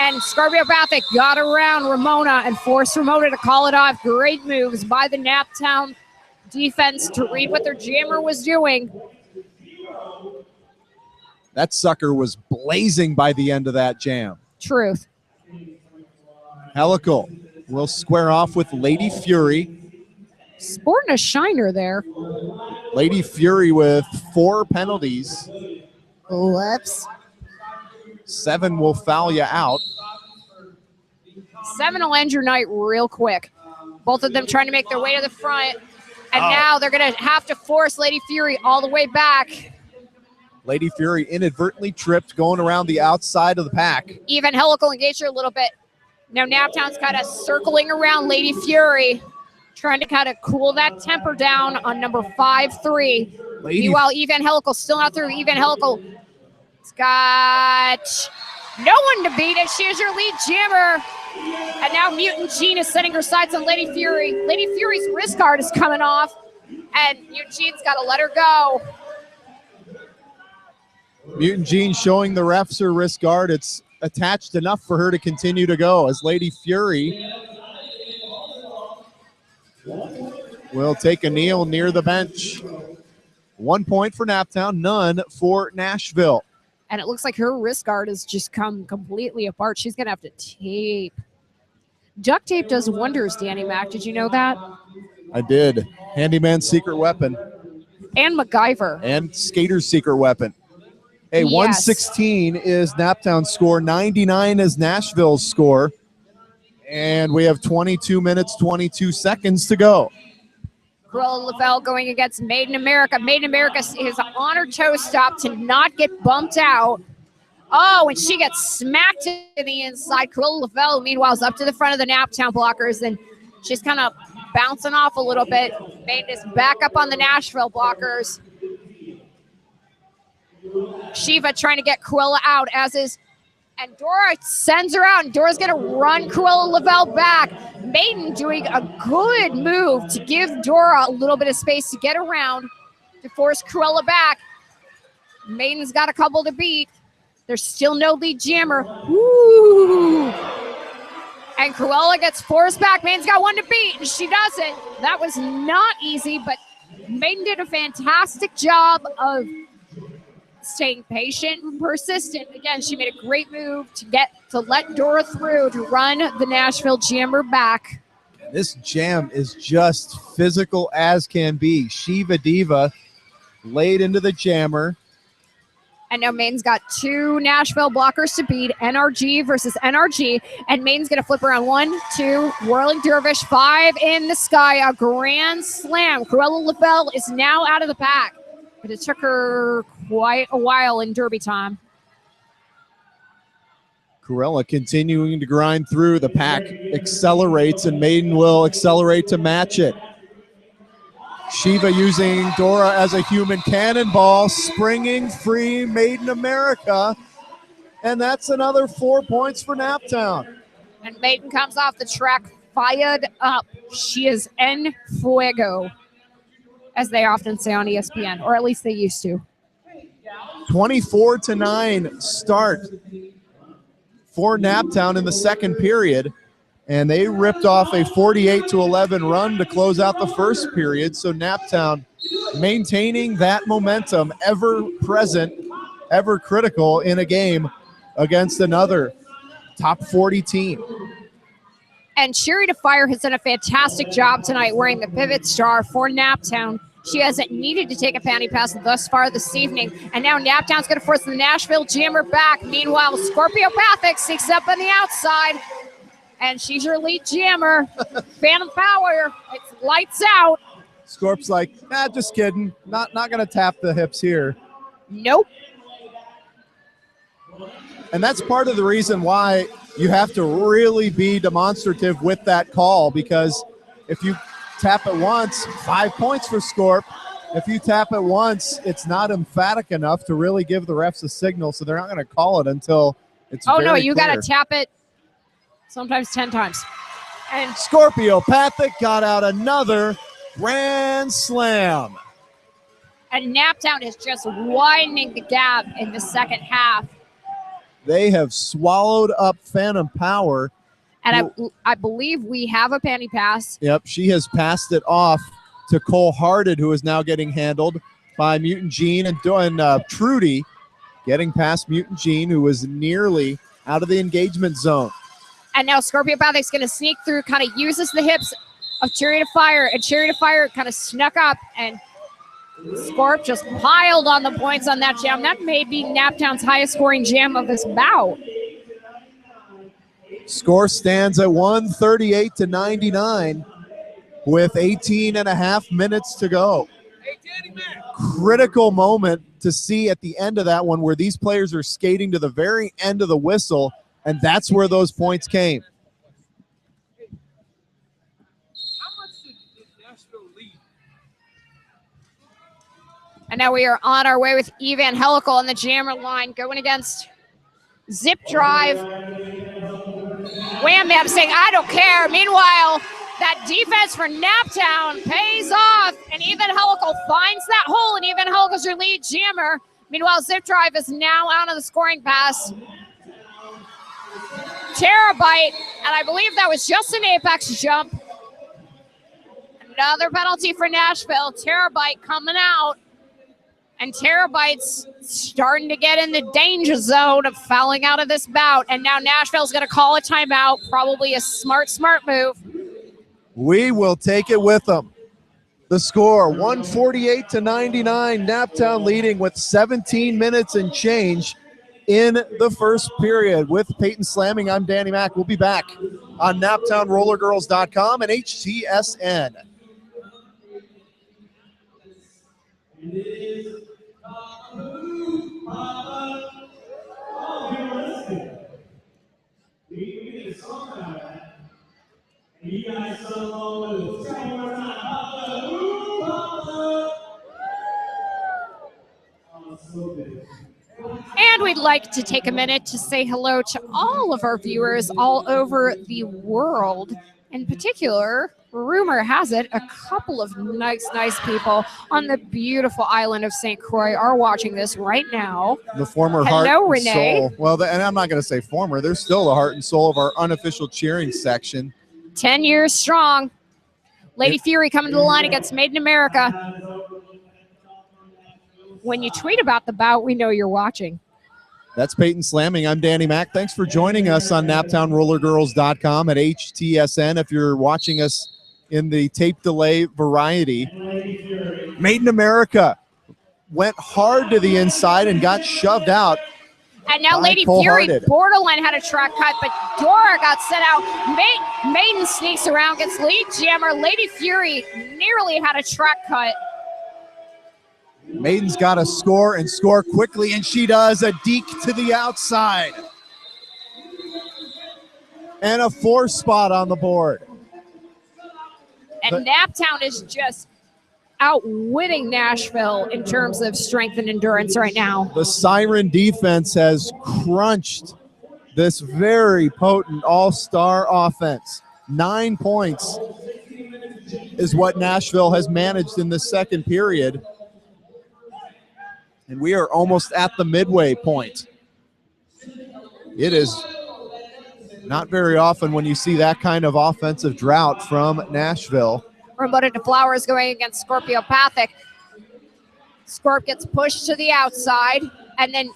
And Scorpiopathic got around Ramona and forced Ramona to call it off. Great moves by the Naptown defense to read what their jammer was doing. That sucker was blazing by the end of that jam. Truth. Helical will square off with Lady Fury. Sporting a shiner there. Lady Fury with 4 penalties. Whoops. 7 will foul you out. 7 will end your night real quick. Both of them trying to make their way to the front. And now they're going to have to force Lady Fury all the way back. Lady Fury inadvertently tripped going around the outside of the pack. Even helical engaged her a little bit. Now Naptown's kind of circling around Lady Fury, trying to kind of cool that temper down on number 5-3. Meanwhile, Evangelical still not through. Evangelical has got no one to beat it. She is your lead jammer. And now Mutant Jean is setting her sights on Lady Fury. Lady Fury's wrist guard is coming off, and Mutant Jean's got to let her go. Mutant Jean showing the refs her wrist guard. It's attached enough for her to continue to go as Lady Fury will take a kneel near the bench. 1 point for Naptown, none for Nashville. And it looks like her wrist guard has just come completely apart. She's going to have to tape. Duct tape does wonders, Danny Mac. Did you know that? I did. Handyman's secret weapon. And MacGyver. And Skater's secret weapon. Hey, Yes. 116 is Naptown's score. 99 is Nashville's score. And we have 22 minutes, 22 seconds to go. Cruella Lavelle going against Made in America. Made in America is on her toe stop to not get bumped out. Oh, and she gets smacked to the inside. Cruella Lavelle, meanwhile, is up to the front of the Naptown blockers, and she's kind of bouncing off a little bit. Maiden is back up on the Nashville blockers. Shiva trying to get Cruella out, as is, and Dora sends her out, and Dora's going to run Cruella Lavelle back. Maiden doing a good move to give Dora a little bit of space to get around to force Cruella back. Maiden's got a couple to beat. There's still no lead jammer. Woo! And Cruella gets forced back. Maiden's got one to beat, and she does it. That was not easy, but Maiden did a fantastic job of staying patient and persistent. Again, she made a great move to let Dora through to run the Nashville jammer back. This jam is just physical as can be. Shiva Diva laid into the jammer. And now Maiden's got 2 Nashville blockers to beat, NRG versus NRG. And Maiden's going to flip around 1, 2, whirling dervish, 5 in the sky, a grand slam. Cruella Lavelle is now out of the pack, but it took her quite a while in derby time. Cruella continuing to grind through. The pack accelerates, and Maiden will accelerate to match it. Shiva using Dora as a human cannonball, springing free Maiden America. And that's another 4 points for Naptown. And Maiden comes off the track fired up. She is en fuego, as they often say on ESPN, or at least they used to. 24-9 start for Naptown in the second period. And they ripped off a 48-11 run to close out the first period. So Naptown maintaining that momentum, ever present, ever critical in a game against another top 40 team. And Cherry to Fire has done a fantastic job tonight wearing the pivot star for Naptown. She hasn't needed to take a panty pass thus far this evening. And now Naptown's going to force the Nashville jammer back. Meanwhile, Scorpiopathic sneaks up on the outside. And she's your lead jammer. Phantom Power. It's lights out. Scorp's like, just kidding. Not going to tap the hips here. Nope. And that's part of the reason why you have to really be demonstrative with that call, because if you tap it once, 5 points for Scorp. If you tap it once, it's not emphatic enough to really give the refs a signal, so they're not going to call it until it's Oh, very no, you got clear. to tap it sometimes 10 times. And Scorpiopathic got out another grand slam. And Naptown is just widening the gap in the second half. They have swallowed up Phantom Power. And I believe we have a panty pass. Yep, she has passed it off to Cole Hearted, who is now getting handled by Mutant Jean, and Trudy getting past Mutant Jean, who was nearly out of the engagement zone. And now Scorpiopathic's going to sneak through, kind of uses the hips of Chariot of Fire, and Chariot of Fire kind of snuck up, and Scorp just piled on the points on that jam. That may be Naptown's highest scoring jam of this bout. Score stands at 138 to 99 with 18 and a half minutes to go. Critical moment to see at the end of that one where these players are skating to the very end of the whistle, and that's where those points came. How much did Nashville lead? And now we are on our way with Evan Helical on the jammer line going against Zip Drive. Wham Bam saying, I don't care. Meanwhile, that defense for Naptown pays off, and Evan Helical finds that hole, and Evan Helical's your lead jammer. Meanwhile, Zip Drive is now out of the scoring pass. Terabyte, and I believe that was just an apex jump. Another penalty for Nashville. Terabyte coming out. And Terabyte's starting to get in the danger zone of fouling out of this bout. And now Nashville's going to call a timeout. Probably a smart move. We will take it with them. The score, 148 to 99. Naptown leading with 17 minutes and change in the first period. With Peyton Slamming, I'm Danny Mack. We'll be back on NaptownRollerGirls.com and HTSN. And we'd like to take a minute to say hello to all of our viewers all over the world. In particular, rumor has it, a couple of nice people on the beautiful island of St. Croix are watching this right now. The former Hello, heart and Renee. soul. Well, and I'm not going to say former. They're still the heart and soul of our unofficial cheering section. 10 years strong. Lady Fury coming to the line against Made in America. When you tweet about the bout, we know you're watching. That's Peyton Slamming. I'm Danny Mack. Thanks for joining us on NaptownRollerGirls.com at HTSN. If you're watching us in the tape delay variety, Made in America went hard to the inside and got shoved out. And now Lady Fury borderline had a track cut, but Dora got set out. Maiden sneaks around, gets lead jammer. Lady Fury nearly had a track cut. Maiden's got to score and score quickly, and she does. A deke to the outside. And a 4 spot on the board. And Naptown is just outwitting Nashville in terms of strength and endurance right now. The Siren defense has crunched this very potent all-star offense. 9 points is what Nashville has managed in the second period. And we are almost at the midway point. It is not very often when you see that kind of offensive drought from Nashville. Remoted to Flowers going against Scorpiopathic. Scorp gets pushed to the outside and then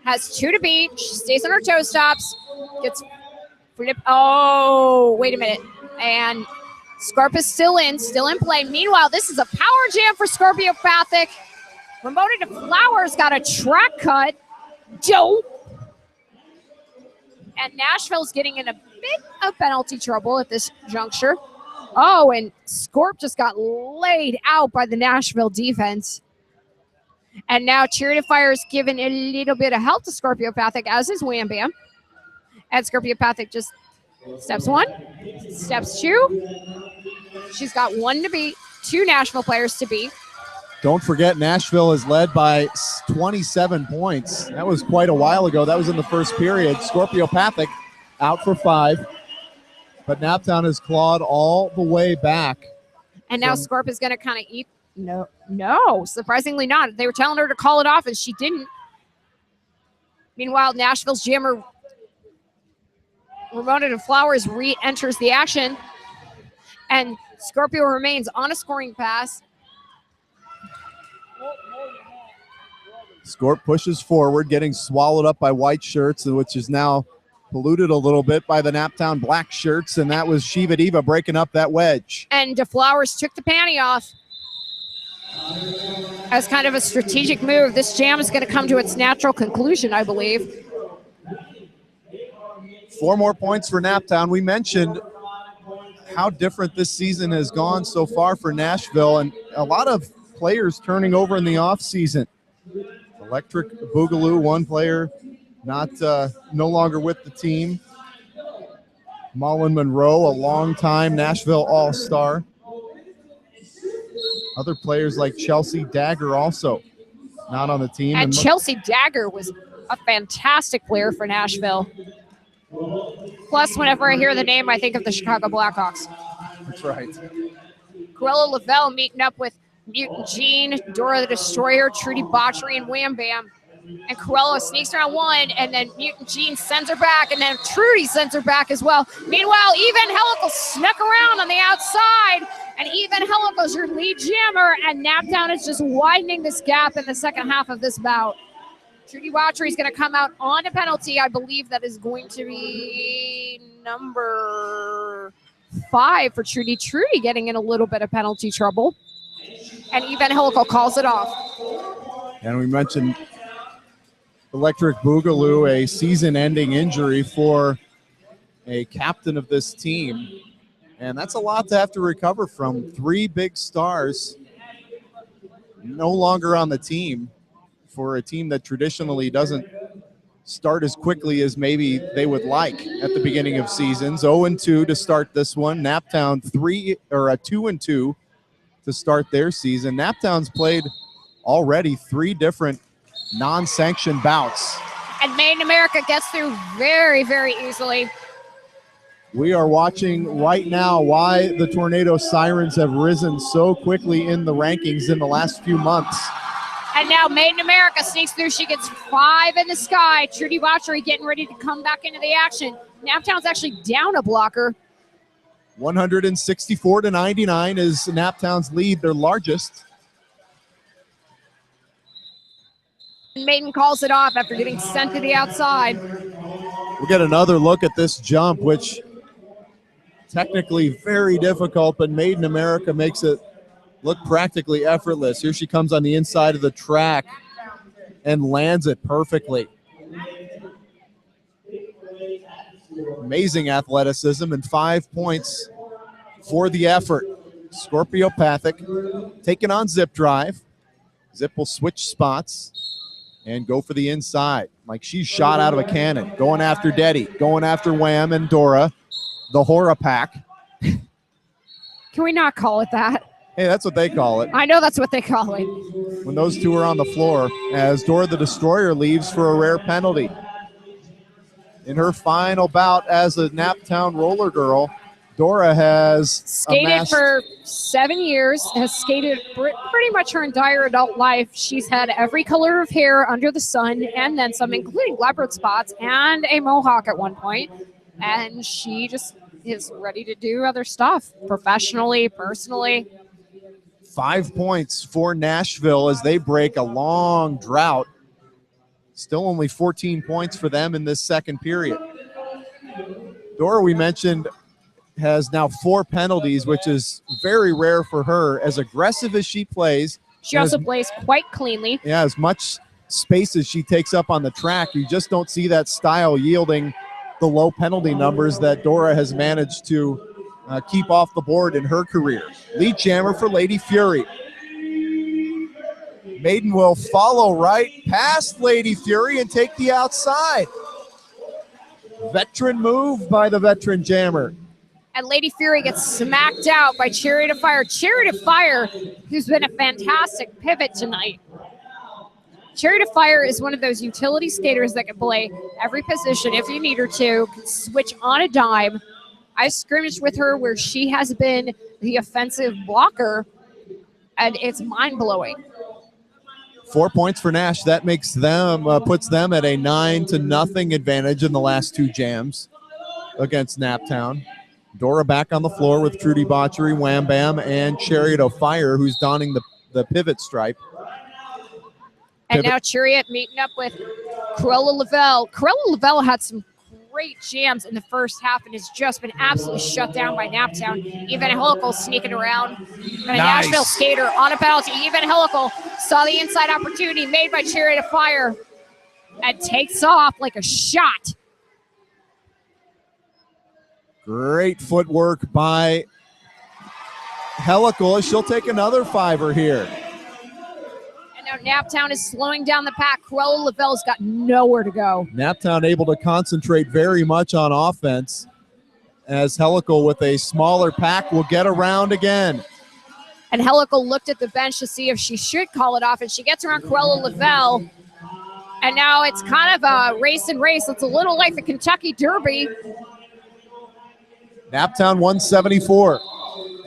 has 2 to beat. She stays on her toe stops. Gets flip. Oh, wait a minute. And Scorp is still in play. Meanwhile, this is a power jam for Scorpiopathic. Remoted to Flowers got a track cut. Dope. And Nashville's getting in a bit of penalty trouble at this juncture. Oh, and Scorp just got laid out by the Nashville defense. And now Chariot of Fire is giving a little bit of help to Scorpiopathic, as is Wham Bam. And Scorpiopathic just steps 1, steps 2. She's got 1 to beat, 2 Nashville players to beat. Don't forget, Nashville is led by 27 points. That was quite a while ago. That was in the first period. Scorpiopathic out for 5. But Naptown has clawed all the way back. And now Scorp is going to kind of eat. No, surprisingly not. They were telling her to call it off, and she didn't. Meanwhile, Nashville's jammer, Ramona de Flowers, re-enters the action. And Scorpio remains on a scoring pass. Scorp pushes forward, getting swallowed up by white shirts, which is now polluted a little bit by the Naptown black shirts, and that was Shiva Diva breaking up that wedge. And DeFlowers took the panty off as kind of a strategic move. This jam is going to come to its natural conclusion, I believe. 4 more points for Naptown. We mentioned how different this season has gone so far for Nashville, and a lot of players turning over in the offseason. Electric Boogaloo, one player no longer with the team. Mullen Monroe, a long-time Nashville All-Star. Other players like Chelsea Dagger also not on the team. And Chelsea Dagger was a fantastic player for Nashville. Plus, whenever I hear the name, I think of the Chicago Blackhawks. That's right. Cruella Lavelle meeting up with Mutant Jean, Dora the Destroyer, Trudy Botchery, and Wham Bam. And Cruella sneaks around one, and then Mutant Jean sends her back, and then Trudy sends her back as well. Meanwhile, Even Helical snuck around on the outside, and Even Helical's your lead jammer, and Naptown is just widening this gap in the second half of this bout. Trudy Botchery is going to come out on a penalty. I believe that is going to be number 5 for Trudy. Trudy getting in a little bit of penalty trouble. And Even Helical calls it off. And we mentioned Electric Boogaloo, a season-ending injury for a captain of this team. And that's a lot to have to recover from. 3 big stars no longer on the team for a team that traditionally doesn't start as quickly as maybe they would like at the beginning of seasons. 0-2 to start this one. Naptown 2-2 to start their season. Naptown's played already 3 different non-sanctioned bouts. And Made in America gets through very, very easily. We are watching right now why the Tornado Sirens have risen so quickly in the rankings in the last few months. And now Made in America sneaks through. She gets 5 in the sky. Trudy Botchery getting ready to come back into the action. Naptown's actually down a blocker. 164-99 is Naptown's lead, their largest. Maiden calls it off after getting sent to the outside. We'll get another look at this jump, which technically very difficult, but Made in America makes it look practically effortless. Here she comes on the inside of the track and lands it perfectly. Amazing athleticism and 5 points for the effort. Scorpiopathic taking on Zip Drive. Zip will switch spots and go for the inside. Like she's shot out of a cannon. Going after Deddy, going after Wham and Dora, the Hora Pack. Can we not call it that? Hey, that's what they call it. I know that's what they call it. When those two are on the floor, as Dora the Destroyer leaves for a rare penalty. In her final bout as a Naptown roller girl, Dora has skated for 7 years, has skated pretty much her entire adult life. She's had every color of hair under the sun and then some, including leopard spots and a mohawk at one point. And she just is ready to do other stuff professionally, personally. 5 points for Nashville as they break a long drought. Still only 14 points for them in this second period. Dora, we mentioned, has now 4 penalties, which is very rare for her. As aggressive as she plays. She also plays quite cleanly. Yeah, as much space as she takes up on the track, you just don't see that style yielding the low penalty numbers that Dora has managed to keep off the board in her career. Lead jammer for Lady Fury. Maiden will follow right past Lady Fury and take the outside. Veteran move by the veteran jammer. And Lady Fury gets smacked out by Chariot of Fire. Chariot of Fire, who's been a fantastic pivot tonight. Chariot of Fire is one of those utility skaters that can play every position if you need her to, can switch on a dime. I scrimmaged with her where she has been the offensive blocker, and it's mind-blowing. 4 points for Nash. That makes them puts them at a 9-0 advantage in the last 2 jams against Naptown. Dora back on the floor with Trudy Botchery, Wham Bam, and Chariot of Fire, who's donning the pivot stripe. And now Chariot meeting up with Cruella Lavelle. Cruella Lavelle had some great jams in the first half and has just been absolutely shut down by Naptown. Evangelical sneaking around. And a Nice. Nashville skater on a penalty. Evangelical saw the inside opportunity made by Chariot of Fire and takes off like a shot. Great footwork by Helical. She'll take another 5er here. And now Naptown is slowing down the pack. Cruella Lavelle's got nowhere to go. Naptown able to concentrate very much on offense, as Helical with a smaller pack will get around again. And Helical looked at the bench to see if she should call it off, and she gets around Cruella Lavelle. And now it's kind of a race and race. It's a little like the Kentucky Derby. Naptown 174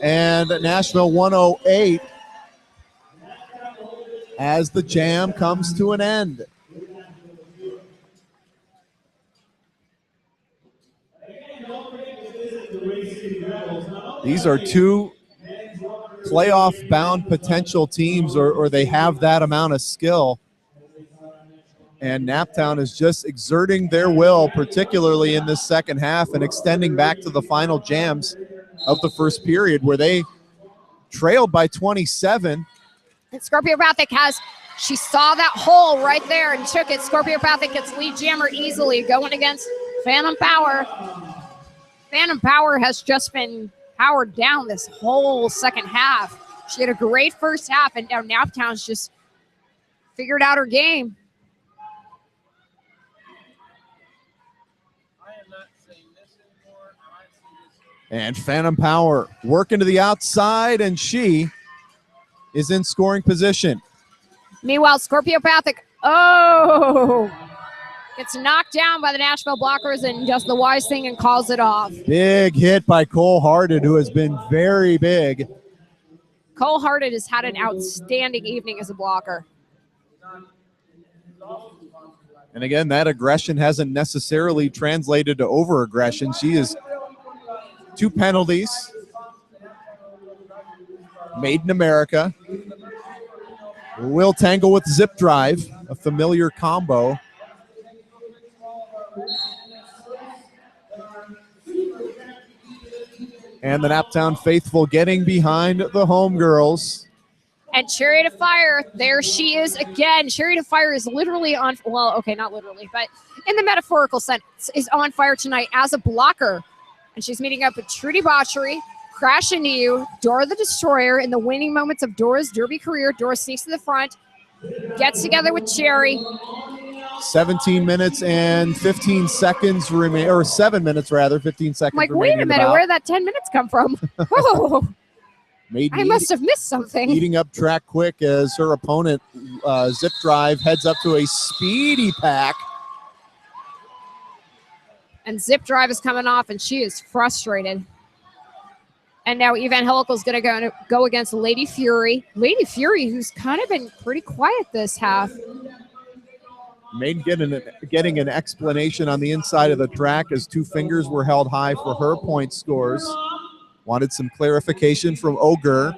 and Nashville 108 as the jam comes to an end. These are two playoff-bound potential teams, or they have that amount of skill. And Naptown is just exerting their will, particularly in this second half, and extending back to the final jams of the first period, where they trailed by 27. And Scorpio Bathic she saw that hole right there and took it. Scorpio Bathic gets lead jammer easily, going against Phantom Power. Phantom Power has just been powered down this whole second half. She had a great first half, and now Naptown's just figured out her game. And Phantom Power working to the outside, and she is in scoring position. Meanwhile, Scorpio Bathic, gets knocked down by the Nashville blockers and does the wise thing and calls it off. Big hit by Cole Harded, who has been very big. Cole Harded has had an outstanding evening as a blocker. And again, that aggression hasn't necessarily translated to over-aggression. She is 2 penalties. Made in America. Will tangle with Zip Drive, a familiar combo. And the Naptown faithful getting behind the homegirls. And Chariot of Fire, there she is again. Chariot of Fire is literally on, well, okay, not literally, but in the metaphorical sense, is on fire tonight as a blocker. And she's meeting up with Trudy Botchery, Crash Into You, Dora the Destroyer. In the winning moments of Dora's Derby career, Dora sneaks to the front, gets together with Cherry. 17 minutes and 15 seconds remain, or 7 minutes rather, 15 seconds. I'm like, wait a minute, where did that 10 minutes come from? Oh, I must have missed something. Eating up track quick as her opponent, Zip Drive, heads up to a speedy pack. And Zip Drive is coming off, and she is frustrated. And now Evangelical is going to go against Lady Fury. Lady Fury, who's kind of been pretty quiet this half. Maiden getting an explanation on the inside of the track as 2 fingers were held high for her point scores. Wanted some clarification from Ogre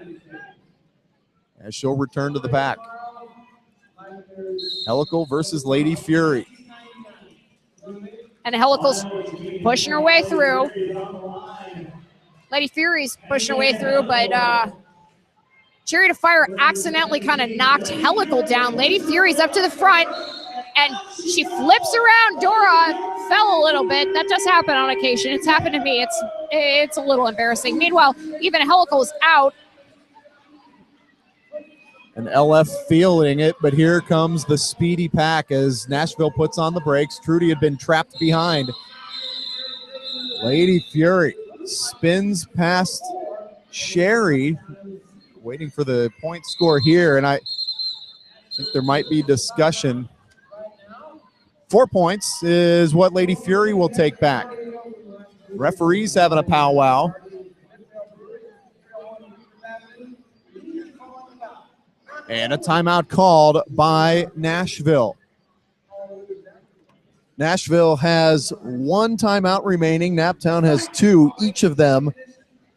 as she'll return to the pack. Helical versus Lady Fury. And Helical's pushing her way through. Lady Fury's pushing her way through, but Chariot of Fire accidentally kind of knocked Helical down. Lady Fury's up to the front, and she flips around. Dora fell a little bit. That does happen on occasion. It's happened to me. It's a little embarrassing. Meanwhile, even Helical's out. And LF feeling it, but here comes the speedy pack as Nashville puts on the brakes. Trudy had been trapped behind. Lady Fury spins past Sherry, waiting for the point score here, and I think there might be discussion. 4 points is what Lady Fury will take back. Referees having a powwow. And a timeout called by Nashville. Nashville has 1 timeout remaining. Naptown has 2. Each of them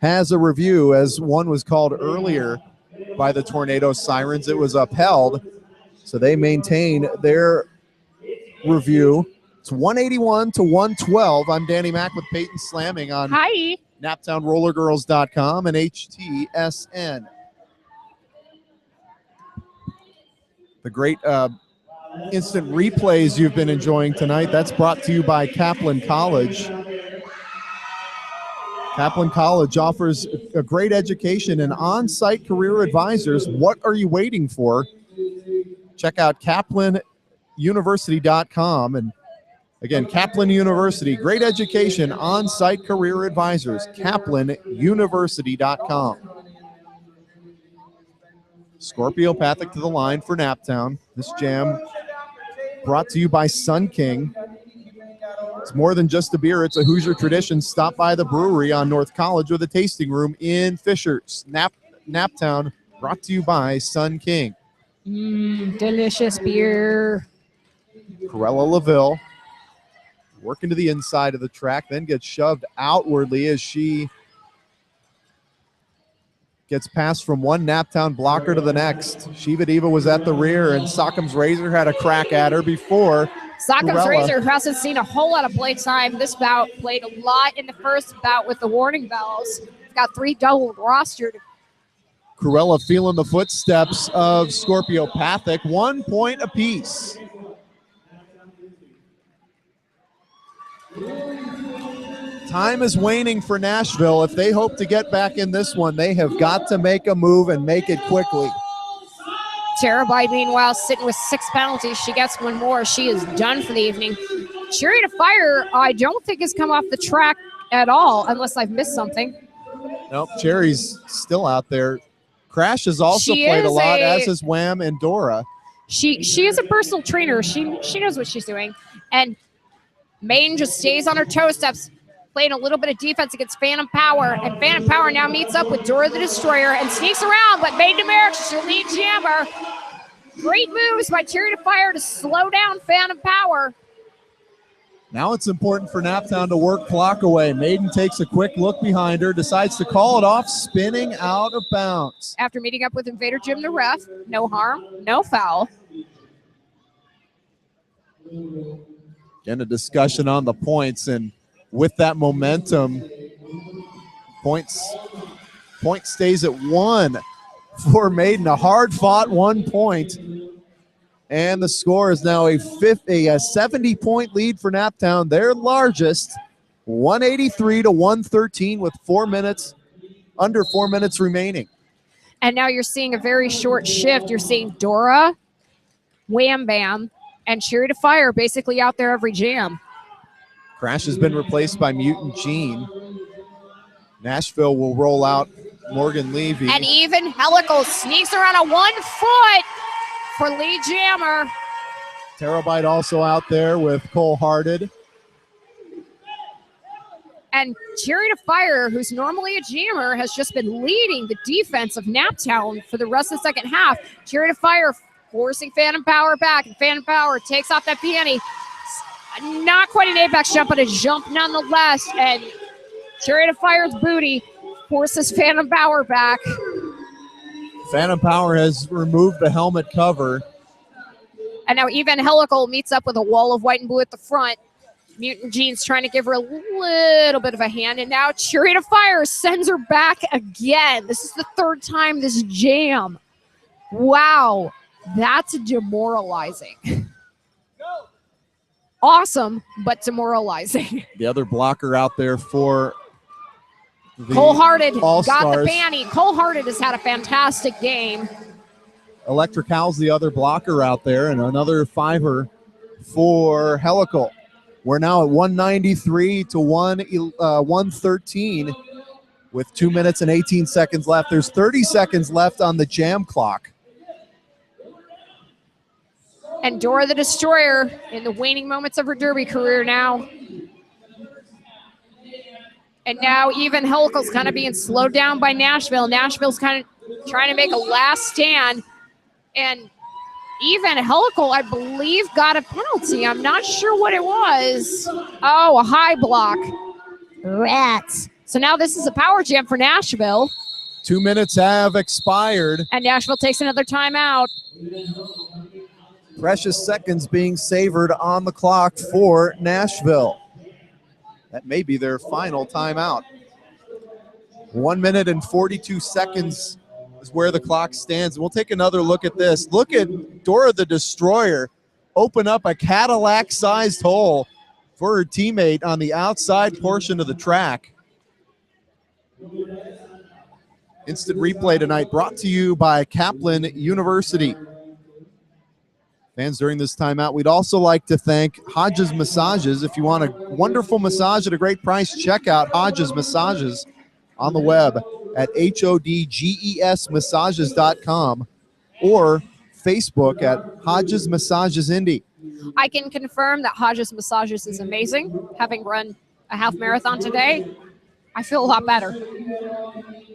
has a review, as one was called earlier by the Tornado Sirens. It was upheld, so they maintain their review. It's 181 to 112. I'm Danny Mack with Peyton Slamming on Hi. NaptownRollerGirls.com and HTSN. The great instant replays you've been enjoying tonight, that's brought to you by Kaplan College. Kaplan College offers a great education and on-site career advisors. What are you waiting for? Check out KaplanUniversity.com. And again, Kaplan University, great education, on-site career advisors, KaplanUniversity.com. Scorpiopathic to the line for Naptown. This jam brought to you by Sun King. It's more than just a beer. It's a Hoosier tradition. Stop by the brewery on North College or the tasting room in Fishers. Naptown brought to you by Sun King. Delicious beer. Corella LaVille working to the inside of the track, then gets shoved outwardly as she gets passed from one Naptown blocker to the next. Shiva Diva was at the rear, and Sockham's Razor had a crack at her before. Sockham's Razor, who hasn't seen a whole lot of play time this bout, played a lot in the first bout with the warning bells. Got 3 double rostered. Corella feeling the footsteps of Scorpiopathic, 1 point apiece. Time is waning for Nashville. If they hope to get back in this one, they have got to make a move and make it quickly. Terabyte, meanwhile, sitting with 6 penalties. She gets 1 more. She is done for the evening. Chariot of Fire, I don't think has come off the track at all, unless I've missed something. Nope, Cherry's still out there. Crash has also played a lot, as has Wham and Dora. She is a personal trainer. She knows what she's doing. And Maiden just stays on her toe steps, playing a little bit of defense against Phantom Power. And Phantom Power now meets up with Dora the Destroyer and sneaks around, but Maiden America's her lead jammer. Great moves by Chariot of Fire to slow down Phantom Power. Now it's important for Naptown to work clock away. Maiden takes a quick look behind her, decides to call it off, spinning out of bounds. After meeting up with Invader Jim the ref, no harm, no foul. Again, a discussion on the points, and with that momentum, point stays at 1 for Maiden. A hard-fought 1 point. And the score is now a 70-point lead for Naptown, their largest, 183 to 113 with under 4 minutes remaining. And now you're seeing a very short shift. You're seeing Dora, Wham Bam, and Chariot of Fire basically out there every jam. Crash has been replaced by Mutant Gene. Nashville will roll out Morgan Levy. And even Helical sneaks around a 1 foot for lead jammer. Terabyte also out there with Cole Hearted. And Chariot of Fire, who's normally a jammer, has just been leading the defense of Naptown for the rest of the second half. Chariot of Fire forcing Phantom Power back, and Phantom Power takes off that peony. Not quite an apex jump, but a jump nonetheless. And Chariot of Fire's booty forces Phantom Power back. Phantom Power has removed the helmet cover. And now Evangelical meets up with a wall of white and blue at the front. Mutant Gene's trying to give her a little bit of a hand. And now Chariot of Fire sends her back again. This is the 3rd time this jam. Wow, that's demoralizing. Awesome, but demoralizing. The other blocker out there for the Cole Hearted All-Stars. Got the banny. Cole Hearted has had a fantastic game. Electric Hal's the other blocker out there, and another 5er for Helical. We're now at 193 to 113 with 2 minutes and 18 seconds left. There's 30 seconds left on the jam clock. And Dora the Destroyer in the waning moments of her derby career now. And now even Helical's kind of being slowed down by Nashville. Nashville's kind of trying to make a last stand. And even Helical, I believe, got a penalty. I'm not sure what it was. Oh, a high block. Rats. So now this is a power jam for Nashville. 2 minutes have expired. And Nashville takes another timeout. Precious seconds being savored on the clock for Nashville. That may be their final timeout. 1 minute and 42 seconds is where the clock stands. We'll take another look at this. Look at Dora the Destroyer open up a Cadillac-sized hole for her teammate on the outside portion of the track. Instant replay tonight brought to you by Kaplan University. Fans, during this timeout, we'd also like to thank Hodges Massages. If you want a wonderful massage at a great price, check out Hodges Massages on the web at HODGESmassages.com or Facebook at Hodges Massages Indy. I can confirm that Hodges Massages is amazing. Having run a half marathon today, I feel a lot better.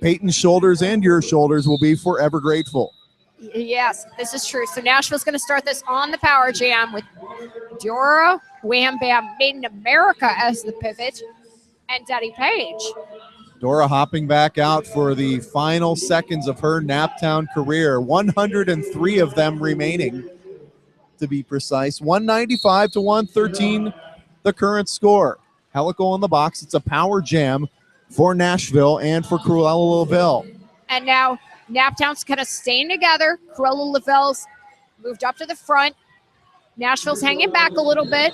Peyton's shoulders and your shoulders will be forever grateful. Yes, this is true. So Nashville's going to start this on the Power Jam with Dora, Wham Bam, Made in America as the pivot, and Daddy Page. Dora hopping back out for the final seconds of her Naptown career. 103 of them remaining, to be precise. 195 to 113, the current score. Helical in the box. It's a Power Jam for Nashville and for Cruella-Lavelle. And now Naptown's kind of staying together. Cruella-Lavelle's moved up to the front. Nashville's hanging back a little bit.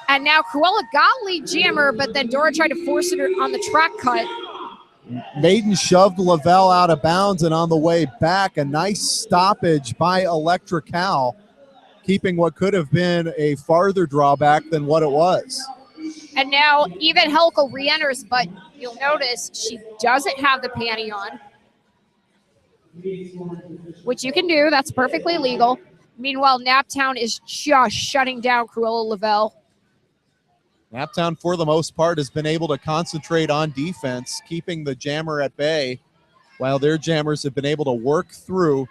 And now Cruella got lead jammer, but then Dora tried to force it on the track cut. Maiden shoved Lavelle out of bounds, and on the way back, a nice stoppage by Electrical, keeping what could have been a farther drawback than what it was. And now even Helical re-enters, but you'll notice she doesn't have the panty on, which you can do. That's perfectly legal. Meanwhile, Naptown is just shutting down Cruella-Lavelle. Naptown, for the most part, has been able to concentrate on defense, keeping the jammer at bay, while their jammers have been able to work through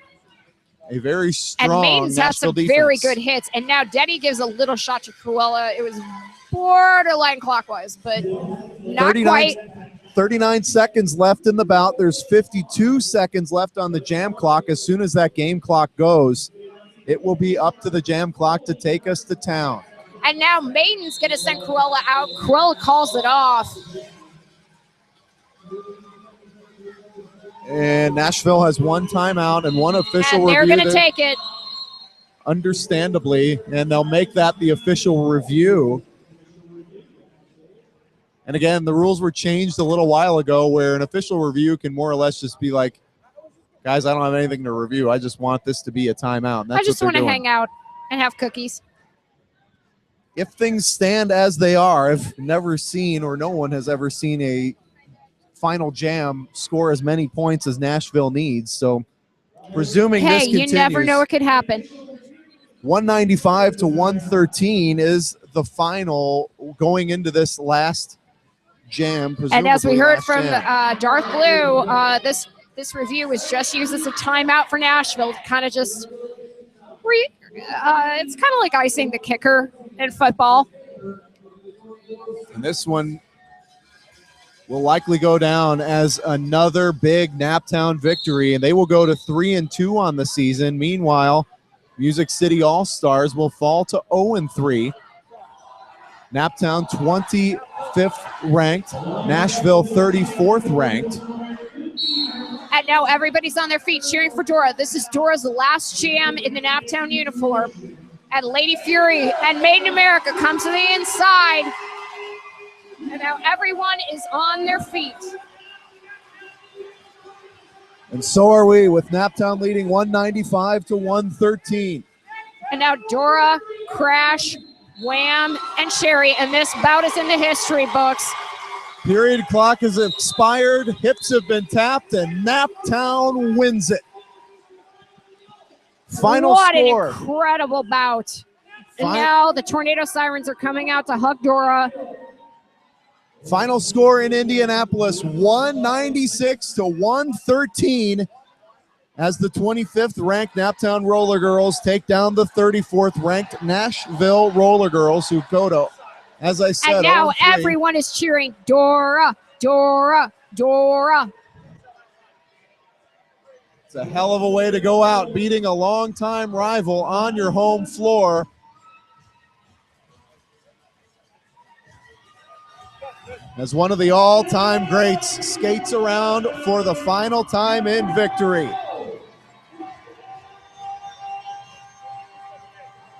a very strong And Maiden's had some defense. very good hits. And now Denny gives a little shot to Cruella. It was borderline clockwise, but not quite. 39 seconds left in the bout. There's 52 seconds left on the jam clock. As soon as that game clock goes, it will be up to the jam clock to take us to town. And now Maiden's going to send Cruella out. Cruella calls it off. And Nashville has one timeout and one official review. And they're going to take it. Understandably, and they'll make that the official review. And again, the rules were changed a little while ago where an official review can more or less just be like, guys, I don't have anything to review. I just want this to be a timeout. And that's I just want to hang out and have cookies. If things stand as they are, I've never seen, or no one has ever seen, a final jam score as many points as Nashville needs. So presuming this continues, you never know what could happen. 195 to 113 is the final going into this last jam. And as we heard from Darth Blue, this review was just used as a timeout for Nashville to kind of just it's kind of like icing the kicker in football. And this one will likely go down as another big Naptown victory, and they will go to 3-2 on the season. Meanwhile, Music City All-Stars will fall to 0-3. Naptown 25th ranked, Nashville 34th ranked. And now everybody's on their feet cheering for Dora. This is Dora's last jam in the Naptown uniform. And Lady Fury and Made in America come to the inside. And now everyone is on their feet. And so are we, with Naptown leading 195 to 113. And now Dora, Crash, Wham, and Sherry. And this bout is in the history books. Period clock has expired, hips have been tapped, and Naptown wins it. Final score. What an incredible bout. And now the tornado sirens are coming out to hug Dora. Final score in Indianapolis, 196 to 113, as the 25th ranked Naptown Roller Girls take down the 34th ranked Nashville Roller Girls, who go to, as I said, and now 0-3. everyone is cheering Dora, Dora, Dora. It's a hell of a way to go out, beating a longtime rival on your home floor. As one of the all-time greats skates around for the final time in victory.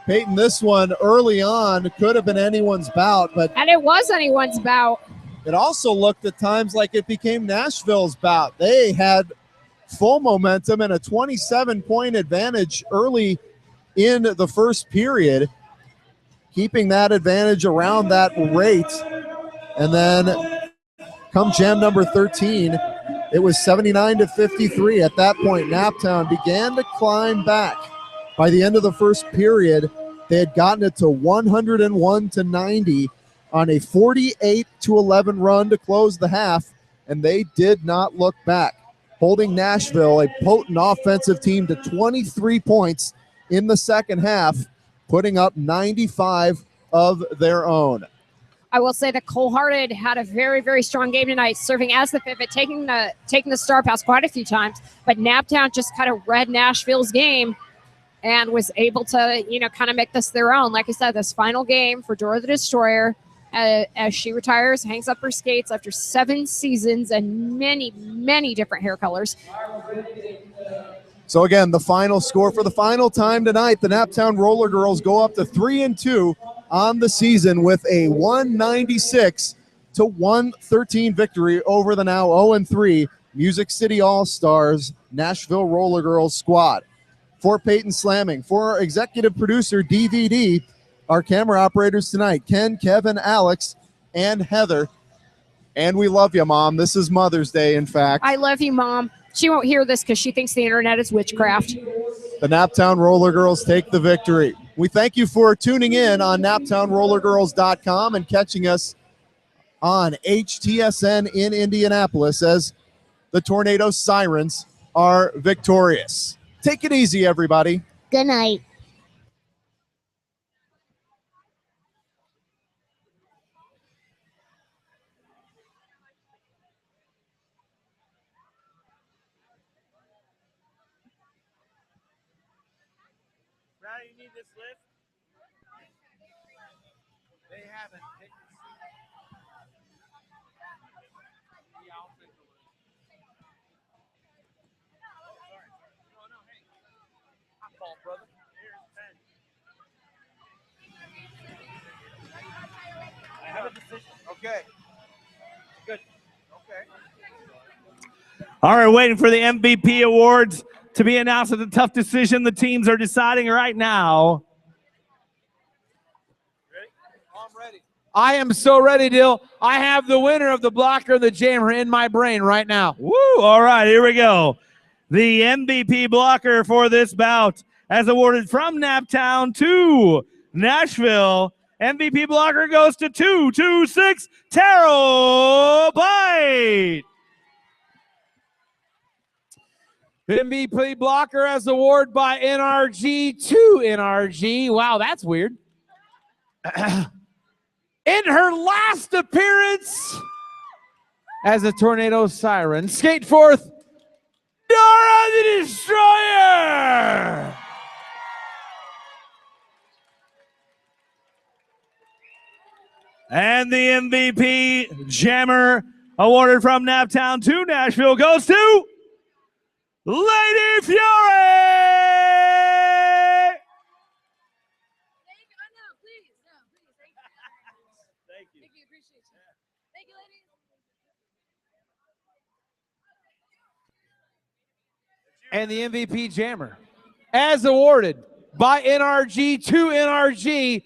Peyton, this one early on could have been anyone's bout, but And it was anyone's bout. it also looked at times like it became Nashville's bout. They had full momentum and a 27-point advantage early in the first period, keeping that advantage around that rate. And then come jam number 13, it was 79-53. At that point, Naptown began to climb back. By the end of the first period, they had gotten it to 101-90 on a 48-11 run to close the half, and they did not look back, holding Nashville, a potent offensive team, to 23 points in the second half, putting up 95 of their own. I will say that Cole Hearted had a very, very strong game tonight, serving as the pivot, taking the star pass quite a few times. But Naptown just kind of read Nashville's game and was able to, kind of make this their own. Like I said, this final game for Dora the Destroyer, as she retires, hangs up her skates after 7 seasons and many, many different hair colors. So again, the final score for the final time tonight, the Naptown Roller Girls go up to 3-2 on the season with a 196-113 victory over the now 0-3 Music City All-Stars Nashville Roller Girls squad. For Peyton Slamming, for our executive producer DVD, our camera operators tonight, Ken, Kevin, Alex, and Heather. And we love you, Mom. This is Mother's Day, in fact. I love you, Mom. She won't hear this because she thinks the internet is witchcraft. The Naptown Roller Girls take the victory. We thank you for tuning in on NaptownRollerGirls.com and catching us on HTSN in Indianapolis as the Tornado Sirens are victorious. Take it easy, everybody. Good night. Brad, you need this lift? They haven't. Yeah, I'll take the lift. No, hey. I'm fault, brother. Here's 10. I have a decision. Okay. Good. Okay. All right, waiting for the MVP awards to be announced. At the tough decision the teams are deciding right now. Ready? I'm ready. I am so ready, Dill. I have the winner of the blocker and the jammer in my brain right now. Woo! All right, here we go. The MVP blocker for this bout, as awarded from Naptown to Nashville. MVP blocker goes to 226 Terabyte. MVP blocker as award by NRG to NRG. Wow, that's weird. In her last appearance as a Tornado Siren, skate forth, Dora the Destroyer. And the MVP jammer awarded from Naptown to Nashville goes to Lady Fury! Thank you. Appreciate you. Thank you, ladies. And the MVP jammer, as awarded by NRG to NRG.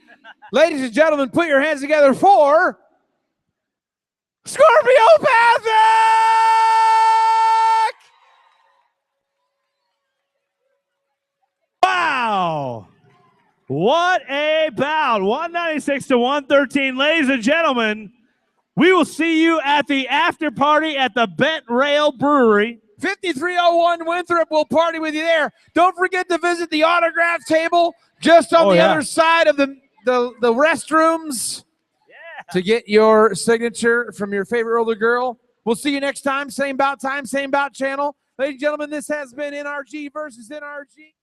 Ladies and gentlemen, put your hands together for Scorpiopathic! Wow! What a bout. 196-113. Ladies and gentlemen, we will see you at the after party at the Bent Rail Brewery. 5301 Winthrop will party with you there. Don't forget to visit the autograph table just on the other side of the restrooms to get your signature from your favorite older girl. We'll see you next time. Same bout time, same bout channel. Ladies and gentlemen, this has been NRG versus NRG.